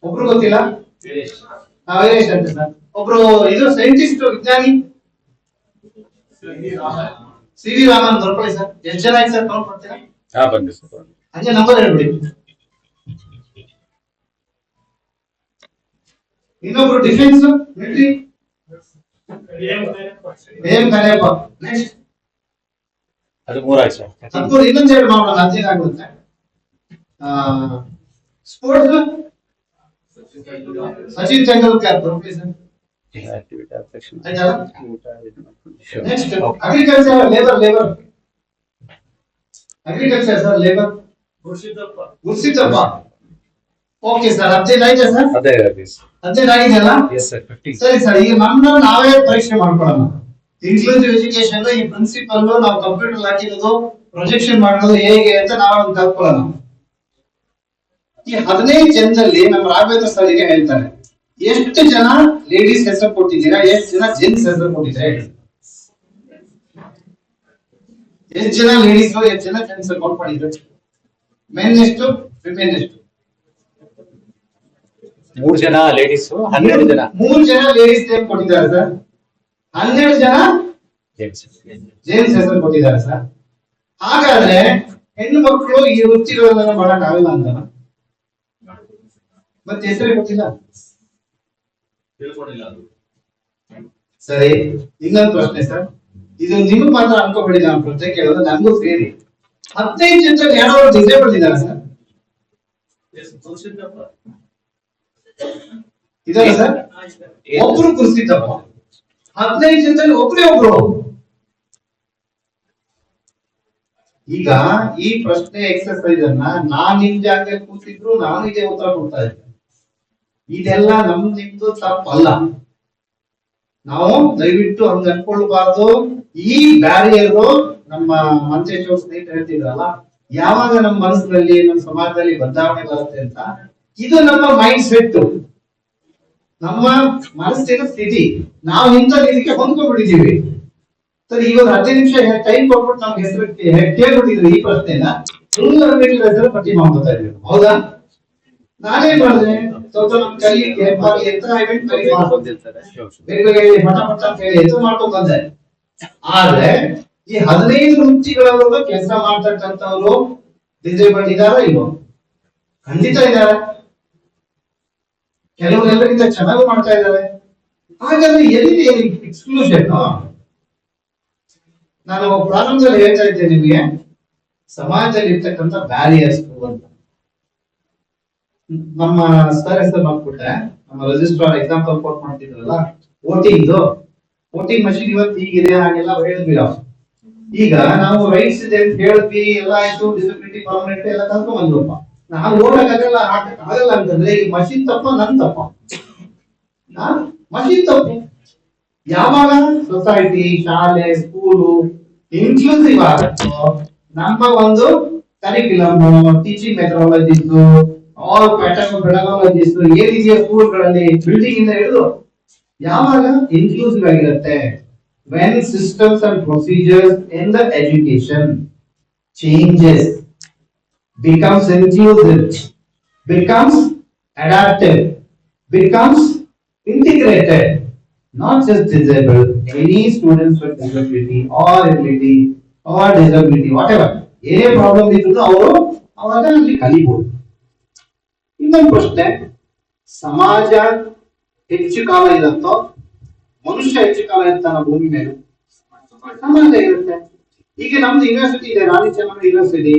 ಒಬ್ರು ಗೊತ್ತಿಲ್ಲ ವೀರೇಶ್ ಅಂತ ಸರ್. ಒಬ್ರು ಇದು ಸೈಂಟಿಸ್ಟ್ ವಿಜ್ಞಾನಿ ಸಿ ವಿ ರಾಮನ್ ದೊರಕೊಳ್ಳಿ ಸರ್. ಎಷ್ಟು ಜನ ಆಯ್ತು ಸರ್ ಕೌಂಟ್ ಮಾಡ್ತೀರಾ? ಹಂಗೆ ನಂಬರ್ ಹೇಳ್ಬಿಡಿ. ಇನ್ನೊಬ್ರು ಡಿಫೆನ್ಸ್ ಮಿಲಿಟರಿ ಕಾರ್ಯಪ್ಪ. ನೆಕ್ಸ್ಟ್ ಅದು ಮೂರಾಯ್ತು ಸರ್. ಹದಿಮೂರು ಇನ್ನೊಂದು ಎರಡು ಮಾಡೋಣ ಅದೇನ್ ಆಗುತ್ತೆ. ಸ್ಪೋರ್ಟ್ಸ್ ಸಚಿನ್ ತೆಂಡೂಲ್ಕರ್ ದೊರಕೊಳ್ಳಿ sir. Next agriculture labour agriculture sir labour Gursiddappa. Okay sir. 15 ಆಯ್ತಾ ಸರ್? 15 ಆಗಿದೆಯಲ್ಲ? ಸರಿ ಸರ್. ಈಗ ನಮ್ಮನ್ನ ನಾವೇ ಪರೀಕ್ಷೆ ಮಾಡ್ಕೊಳ್ಳೋಣ. ಇನ್ಕ್ಲೂಸಿವ್ ಎಜುಕೇಶನ್ ಈ ಪ್ರಿನ್ಸಿಪಲ್ ನಾವು ಕಂಪ್ಯೂಟರ್ ಹಾಕಿರೋದು ಪ್ರೊಜೆಕ್ಷನ್ ಮಾಡೋದು ಹೇಗೆ ಅಂತ ನಾವು ಕಲ್ತ್ಕೊಳ್ಳೋಣ. ಈ 15 ಜನದಲ್ಲಿ ನಮ್ಮ ರಾಘವೇಂದ್ರ ಸರ್ ಈಗ ಹೇಳ್ತಾರೆ ಎಷ್ಟು ಜನ ಲೇಡೀಸ್ ಹೆಸರು ಕೊಟ್ಟಿದ್ದೀರಾ, ಎಷ್ಟು ಜನ ಜೆಂಟ್ಸ್ ಹೆಸರು ಕೊಟ್ಟಿದ್ದೀರಾ ಹೇಳಿ. ಎಷ್ಟು ಜನ ಲೇಡೀಸ್ ಎಷ್ಟು ಜನ ಜೆಂಟ್ಸ್ ಕೌಂಟ್ ಮಾಡಿದ್ರು? ಮೆನ್ ಎಷ್ಟು, ವಿಮೆನ್ ಎಷ್ಟು? 3 ಜನ ಲೇಡೀಸ್, 12 ಜನ. 3 ಜನ ಲೇಡೀಸ್ ನೇಮ್ ಕೊಟ್ಟಿದ್ದಾರೆ ಸರ್. 12 ಜನ ಜೆಂಟ್ಸ್ ಹೆಸರು ಕೊಟ್ಟಿದ್ದಾರೆ ಸರ್. ಹಾಗಾದ್ರೆ ಹೆಣ್ಣು ಮಕ್ಕಳು ಈ ವೃತ್ತಿಗಳನ್ನ ಮಾಡಕ್ ಆಗಲ್ಲ ಅಂತ ಮತ್ತೆ ಹೆಸರೇ ಗೊತ್ತಿಲ್ಲ. ಸರಿ. ಇನ್ನೊಂದು ಪ್ರಶ್ನೆ ಸರ್. ಇದು ನಿಮ್ಗೆ ಮಾತ್ರ ಅನ್ಕೋಬೇಡಿ, ನಾನು ಪ್ರಶ್ನೆ ಕೇಳೋದು ನಮಗೂ ಸೇರಿ. 15 ಜನರಲ್ಲಿ ಯಾರೋ ಡಿಸೇಬಲ್ ಇದ್ದಾರೆ ಸರ್? ಇದಾರೆ ಸರ್. ಒಬ್ರು ಕುರ್ಸಿದ್ದಪ್ಪ. 15 ಜನದಲ್ಲಿ ಒಬ್ರು. ಈಗ ಈ ಪ್ರಶ್ನೆ ಎಕ್ಸರ್ಸೈಸ್ ಅನ್ನ ನಾನ್ ನಿಮ್ ಜಾಗದಲ್ಲಿ ಕೂತಿದ್ರು ನಾನು ಇದೇ ಉತ್ತರ ಕೊಡ್ತಾ ಇದ್ದೆ. ಇದೆಲ್ಲ ನಿಮ್ದು ತಪ್ಪಲ್ಲ. ನಾವು ದಯವಿಟ್ಟು ಹಂಗ ಅನ್ಕೊಳ್ಬಾರ್ದು. ಈ ಬ್ಯಾರಿಯರ್ ನಮ್ಮ ಮಂಚೇಶ್ವರ ಸ್ನೇಹಿತರು ಹೇಳ್ತಿದ್ರಲ್ಲ, ಯಾವಾಗ ನಮ್ಮ ಮನಸ್ಸಿನಲ್ಲಿ ನಮ್ಮ ಸಮಾಜದಲ್ಲಿ ಬದಲಾವಣೆ ಬರುತ್ತೆ ಅಂತ, ಇದು ನಮ್ಮ ಮೈಂಡ್ ಸೆಟ್, ನಮ್ಮ ಮನಸ್ಸಿನ ಸ್ಥಿತಿ. ನಾವು ಇಂಥ ಇದಕ್ಕೆ ಹೊಂದ್ಕೊಂಡ್ಬಿಟ್ಟಿದೀವಿ. ಸರಿ, ಈಗ ಒಂದು 15 ನಿಮಿಷ ಟೈಮ್ ಕೊಟ್ಬಿಟ್ಟು ನಮ್ಗೆ ಹೆಸರು ಕೇಳ್ಬಿಟ್ಟಿದ್ರು ಈ ಪ್ರಶ್ನೆನ ಫುಲ್ ಹೆಸರು ಪಟ್ಟಿ ಮಾಡ್ಕೊತಾ ಇದ್ರು. ಹೌದಾ? ನಾನೇನ್ ಮಾಡಿದೆ, ಸ್ವಲ್ಪ ನಮ್ ಕಲಿಗೆ ಬೇರೆ ಪಟ ಅಂತ ಹೇಳಿ ಹೆಸರು ಮಾಡ್ಕೊಂಡ್ ಬಂದೆ. ಆದ್ರೆ ಈ 15 ವೃತ್ತಿಗಳಲ್ಲೂ ಕೆಲಸ ಮಾಡ್ತಕ್ಕಂಥವ್ರು ಡಿಸೇಬಲ್ಡ್ ಇದಾರ ಇಲ್ವೋ? ಖಂಡಿತ ಇದ್ದಾರೆ. ಕೆಲವರು ಎಲ್ಲರಿಗಿಂತ ಚೆನ್ನಾಗಿ ಮಾಡ್ತಾ ಇದ್ದಾರೆ. ಹಾಗಾದ್ರೆ ಎಲ್ಲಿ ಎಕ್ಸ್ಕ್ಲೂಷನ್? ನಾನು ಪ್ರಾರಂಭದಲ್ಲಿ ಹೇಳ್ತಾ ಇದ್ದೆ ನಿಮಗೆ, ಸಮಾಜದಲ್ಲಿ ಇರ್ತಕ್ಕಂಥ ಬ್ಯಾರಿಯರ್ಸ್ ಅಂತ. ನಮ್ಮ ಸರ್ ಹೆಸರು ಮಾಡ್ಬಿಟ್ರೆ, ನಮ್ಮ ರಿಜಿಸ್ಟ್ರಾರ್ ಎಕ್ಸಾಂಪಲ್ ಕೋಟ್ ಮಾಡ್ತಿದ್ರಲ್ಲ, ವೋಟಿಂಗ್ ಮಷೀನ್ ಇವತ್ತು ಹೀಗಿದೆ ಹಾಗೆಲ್ಲ ಹೇಳಿದ್ವಿ ನಾವು. ಈಗ ನಾವು ರೈಟ್ಸ್ ಇದೆ ಅಂತ ಹೇಳಿದ್ವಿ, ಎಲ್ಲ ಆಯ್ತು, ಡಿಸಬಿಲಿಟಿ ಪರ್ಮನೆಂಟ್ ಎಲ್ಲ ಕಲ್ತ್ಕೊಂಡ್ ಬಂದ್ರಪ್ಪ. ನಾವು ಓಡಕ್ಕಾಗಲ್ಲ, ಆಗಲ್ಲ ಅಂತಂದ್ರೆ ಈ ಮಷೀನ್ ತಪ್ಪ ನನ್ ತಪ್ಪ? ಮಷೀನ್ ತಪ್ಪು. ಯಾವಾಗ ಸೊಸೈಟಿ, ಶಾಲೆ, ಸ್ಕೂಲು ಇನ್ಕ್ಲೂಸಿವ್ ಆಗುತ್ತೋ, ನಮ್ಮ ಒಂದು curriculum, teaching methodologies, all pattern pedagogies ಏನಿದೆಯೋ ಸ್ಕೂಲ್ಗಳಲ್ಲಿ ಬಿಲ್ಡಿಂಗ್ ಇಂದ ಹಿಡಿದು ಯಾವಾಗ ಇನ್ಕ್ಲೂಸಿವ್ ಆಗಿರುತ್ತೆ? when systems and procedures in the education changes, becomes inclusive, becomes adaptive, becomes integrated, not just disabled, any students with disability or ability or disability, whatever, any problem ಇದ್ರೂ ಅವರು ಅವಾಗ ಅಲ್ಲಿ ಕಲಿಬಹುದು. ಇನ್ನೊಂದು ಪ್ರಶ್ನೆ, ಸಮಾಜ ಹೆಚ್ಚು ಕಾಲ ಇರುತ್ತೋ ಮನುಷ್ಯ ಹೆಚ್ಚು ಕಾಲ ಇರ್ತಾನ ಭೂಮಿ ಮೇಲೆ? ಸಮಾಜ ಇರುತ್ತೆ. ಈಗ ನಮ್ದು ಯೂನಿವರ್ಸಿಟಿ ಇದೆ, ರಾಣಿ ಚೆನ್ನಮ್ಮ ಯೂನಿವರ್ಸಿಟಿ.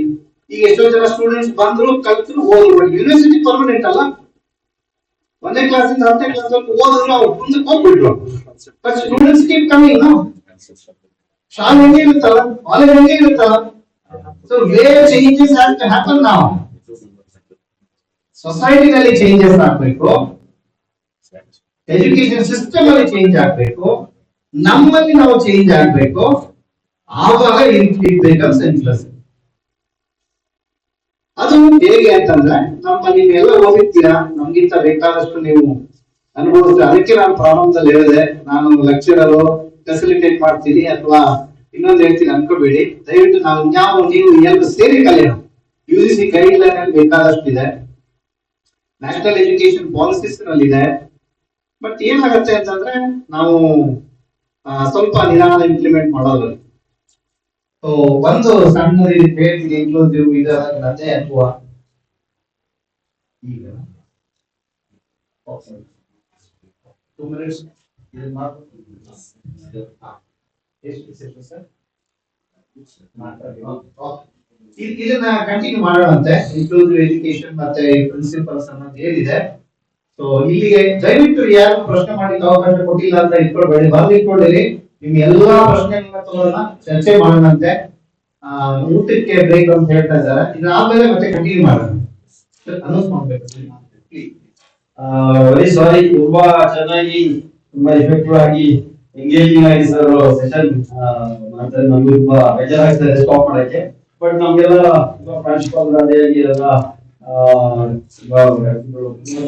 ಈಗ ಎಷ್ಟೋ ಜನ ಸ್ಟೂಡೆಂಟ್ಸ್ ಬಂದ್ರು, ಕಲ್ತರು, ಹೋದ್ರು. ಯೂನಿವರ್ಸಿಟಿ ಪರ್ಮನೆಂಟ್ ಅಲ್ಲ. ಒಂದನೇ ಕ್ಲಾಸಿಂದ 10ನೇ ಕ್ಲಾಸ್ ಓದಿದ್ರು ಅವ್ರು ಮುಂದಕ್ಕೆ ಹೋಗ್ಬಿಟ್ರು. But students keep coming no. ಶಾಲೆ ಹೆಂಗೆ ಇರುತ್ತಲ್ಲ, ಕಾಲೇಜ್ ಹೆಂಗೆ ಇರುತ್ತಲ್ಲ. So where changes have to happen now. ಸೊಸೈಟಿನಲ್ಲಿ ಚೇಂಜಸ್ ಆಗ್ಬೇಕು, ಎಜುಕೇಶನ್ ಸಿಸ್ಟಮ್ ಅಲ್ಲಿ ಚೇಂಜ್ ಆಗ್ಬೇಕು, ನಮ್ಮಲ್ಲಿ ನಾವು ಚೇಂಜ್ ಆಗ್ಬೇಕು. ಆವಾಗ ಇಟ್ ಬಿಕಮ್ಸ್ ಇಂಟ್ರೆಸ್ಟ್. ಅದು ಹೇಗೆ ಅಂತಂದ್ರೆ, ನೀವೆಲ್ಲ ಓದಿರ್ತೀರಾ, ನಮ್ಗಿಂತ ಬೇಕಾದಷ್ಟು ನೀವು ಅನುಭವಿಸ್ತೀರ. ಅದಕ್ಕೆ ನಾನು ಪ್ರಾರಂಭದಲ್ಲಿ ಹೇಳಿದೆ, ನಾನು ಲೆಕ್ಚರರ್ ಫೆಸಿಲಿಟೇಟ್ ಮಾಡ್ತೀನಿ ಅಥವಾ ಇನ್ನೊಂದು ಹೇಳ್ತೀನಿ ಅನ್ಕೋಬೇಡಿ. ದಯವಿಟ್ಟು ನೀವು ಎರಡು ಸೇರಿ ಕಲಿಯೋಣ. UGC ಗೈಡ್ ಲೈನ್ ಅಲ್ಲಿ ಬೇಕಾದಷ್ಟಿದೆ, ನ್ಯಾಷನಲ್ ಎಜುಕೇಶನ್ ಪಾಲಿಸೀಸ್ ನಲ್ಲಿ ಇದೆ. ಬಟ್ ಏನಾಗತ್ತೆ ಅಂತಂದ್ರೆ ನಾವು ಸ್ವಲ್ಪ ನಿಧಾನ ಇಂಪ್ಲಿಮೆಂಟ್ ಮಾಡೋದು. ಸೊ ಒಂದು ಸಣ್ಣ ಹೇಳ್ತೀನಿ, ಇನ್ಕ್ಲೂಸಿವ್ ಇದೇ ಅಥವಾ ಈಗ 2 minutes ಇದನ್ನ ಕಂಟಿನ್ಯೂ ಮಾಡೋಣಂತೆ. ಇನ್ಕ್ಲೂಸಿವ್ ಎಜುಕೇಶನ್ ಮತ್ತೆ ಪ್ರಿನ್ಸಿಪಲ್ಸ್ ಅನ್ನೋದು ಏನಿದೆ. ಸೊ ಇಲ್ಲಿಗೆ ದಯವಿಟ್ಟು ಯಾರು ಪ್ರಶ್ನೆ ಮಾಡ್ಲಿಕ್ಕೆ ಅವಕಾಶ ಕೊಟ್ಟಿಲ್ಲ ಅಂತ ಇಟ್ಕೊಳ್ಬೇಡಿ, ಬರ್ಲಿಕ್ಕೊಳ್ಳಿರಿ. ನಿಮ್ ಎಲ್ಲಾ ಪ್ರಶ್ನೆಗಳನ್ನ ತಗೊಳ್ಳೋಣ, ಚರ್ಚೆ ಮಾಡೋಣಂತೆ. ಊಟಕ್ಕೆ ಬ್ರೇಕ್ ಅಂತ ಹೇಳ್ತಾ ಇದ್ದಾರೆ. ಇದಾದ್ಮೇಲೆ ಮತ್ತೆ ಕಂಟಿನ್ಯೂ ಮಾಡೋಣ. ಅನೌನ್ಸ್ ಮಾಡ್ಬೇಕು. ವೆರಿ ಸಾರಿ, ತುಂಬಾ ಚೆನ್ನಾಗಿ ತುಂಬಾ ಎಫೆಕ್ಟಿವ್ ಆಗಿ ಎಂಗೇಜಿಂಗ್ ಆಗಿ ಸರ್ ಸೆಷನ್ ಮಾಡ್ತಾರೆ. ನಮ್ಗೆ ತುಂಬಾ ಬೇಜಾರಾಗ್ತದೆ ಸ್ಟಾಪ್ ಮಾಡಕ್ಕೆ. ಬಟ್ ನಮ್ಗೆಲ್ಲ ಪ್ರಾಂಶುಪಾಲರ ಅದೇಯಾಗಿ ಎಲ್ಲ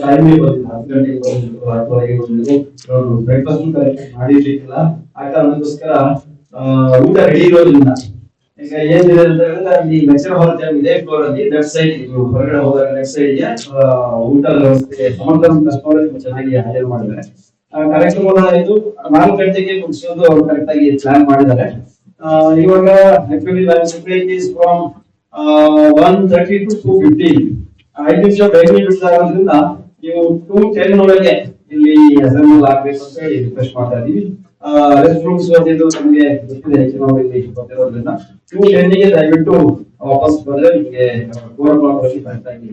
ಟೈಮೇ ಬಂದಿಲ್ಲ. 10 ಗಂಟೆಗೆ ಬಂದಿದ್ರು, 10:30ಗೆ ಬಂದಿದ್ರು. ಬ್ರೇಕ್ಫಾಸ್ಟ್ ಕರೆಕ್ಟ್ ಮಾಡಿರ್ಲಿಕ್ಕಿಲ್ಲ. ಆ ಕಾರಣಕ್ಕೋಸ್ಕರ ಊಟ ರೆಡಿ ಇರೋದ್ರಿಂದ ಈಗ ಏನಿದೆ ಅಂತ ಹೇಳಿದ್ರೆ, ಈ ಲೆಕ್ಚರ್ ಹಾಲ್ ಇದೆ ಫ್ಲೋರ್ ಅಲ್ಲಿ ಲೆಫ್ಟ್ ಸೈಡ್, ಹೊರಗಡೆ ಹೋದಾಗ ಲೆಫ್ಟ್ ಸೈಡ್ ಗೆ ಊಟದ ವ್ಯವಸ್ಥೆ ಸಮಗ್ರ ಕಸ್ಟಮರ್ ಚೆನ್ನಾಗಿ ಹ್ಯಾಂಡಲ್ ಮಾಡಿದ್ದಾರೆ. ಕಾರ್ಯಕ್ರಮ ಇದು 4 ಗಂಟೆಗೆ ಮುಗಿಸೋದು ಅವ್ರು ಕರೆಕ್ಟ್ ಆಗಿ ಪ್ಲಾನ್ ಮಾಡಿದ್ದಾರೆ. ಇವಾಗ ಆಕ್ಚುಲಿ ಫ್ರಮ್ 1:30 to 2:15 5 ನಿಮಿಷ ಬ್ರೇಕ್ ಬಿಡ್ತಾರೋದ್ರಿಂದ ನೀವು 2:10 ಒಳಗೆ ಇಲ್ಲಿ ಅಸೆಂಬಲ್ ಆಗ್ಬೇಕು ಅಂತ ಹೇಳಿ ರಿಕ್ವೆಸ್ಟ್ ಮಾಡ್ತಾ ಇದೀವಿ. ರೆಸ್ಟ್ ರೂಮ್ಸ್ ಇದು ನಮಗೆ ಗೊತ್ತಿದೆ, ಹೆಚ್ಚಿನವರಿಗೆ ಗೊತ್ತಿರೋದ್ರಿಂದ 2:10 ಗೆ ದಯವಿಟ್ಟು ವಾಪಸ್ ಬಂದ್ರೆ ನಿಮಗೆ 4 o'clock ಕರೆಕ್ಟ್ ಆಗಿ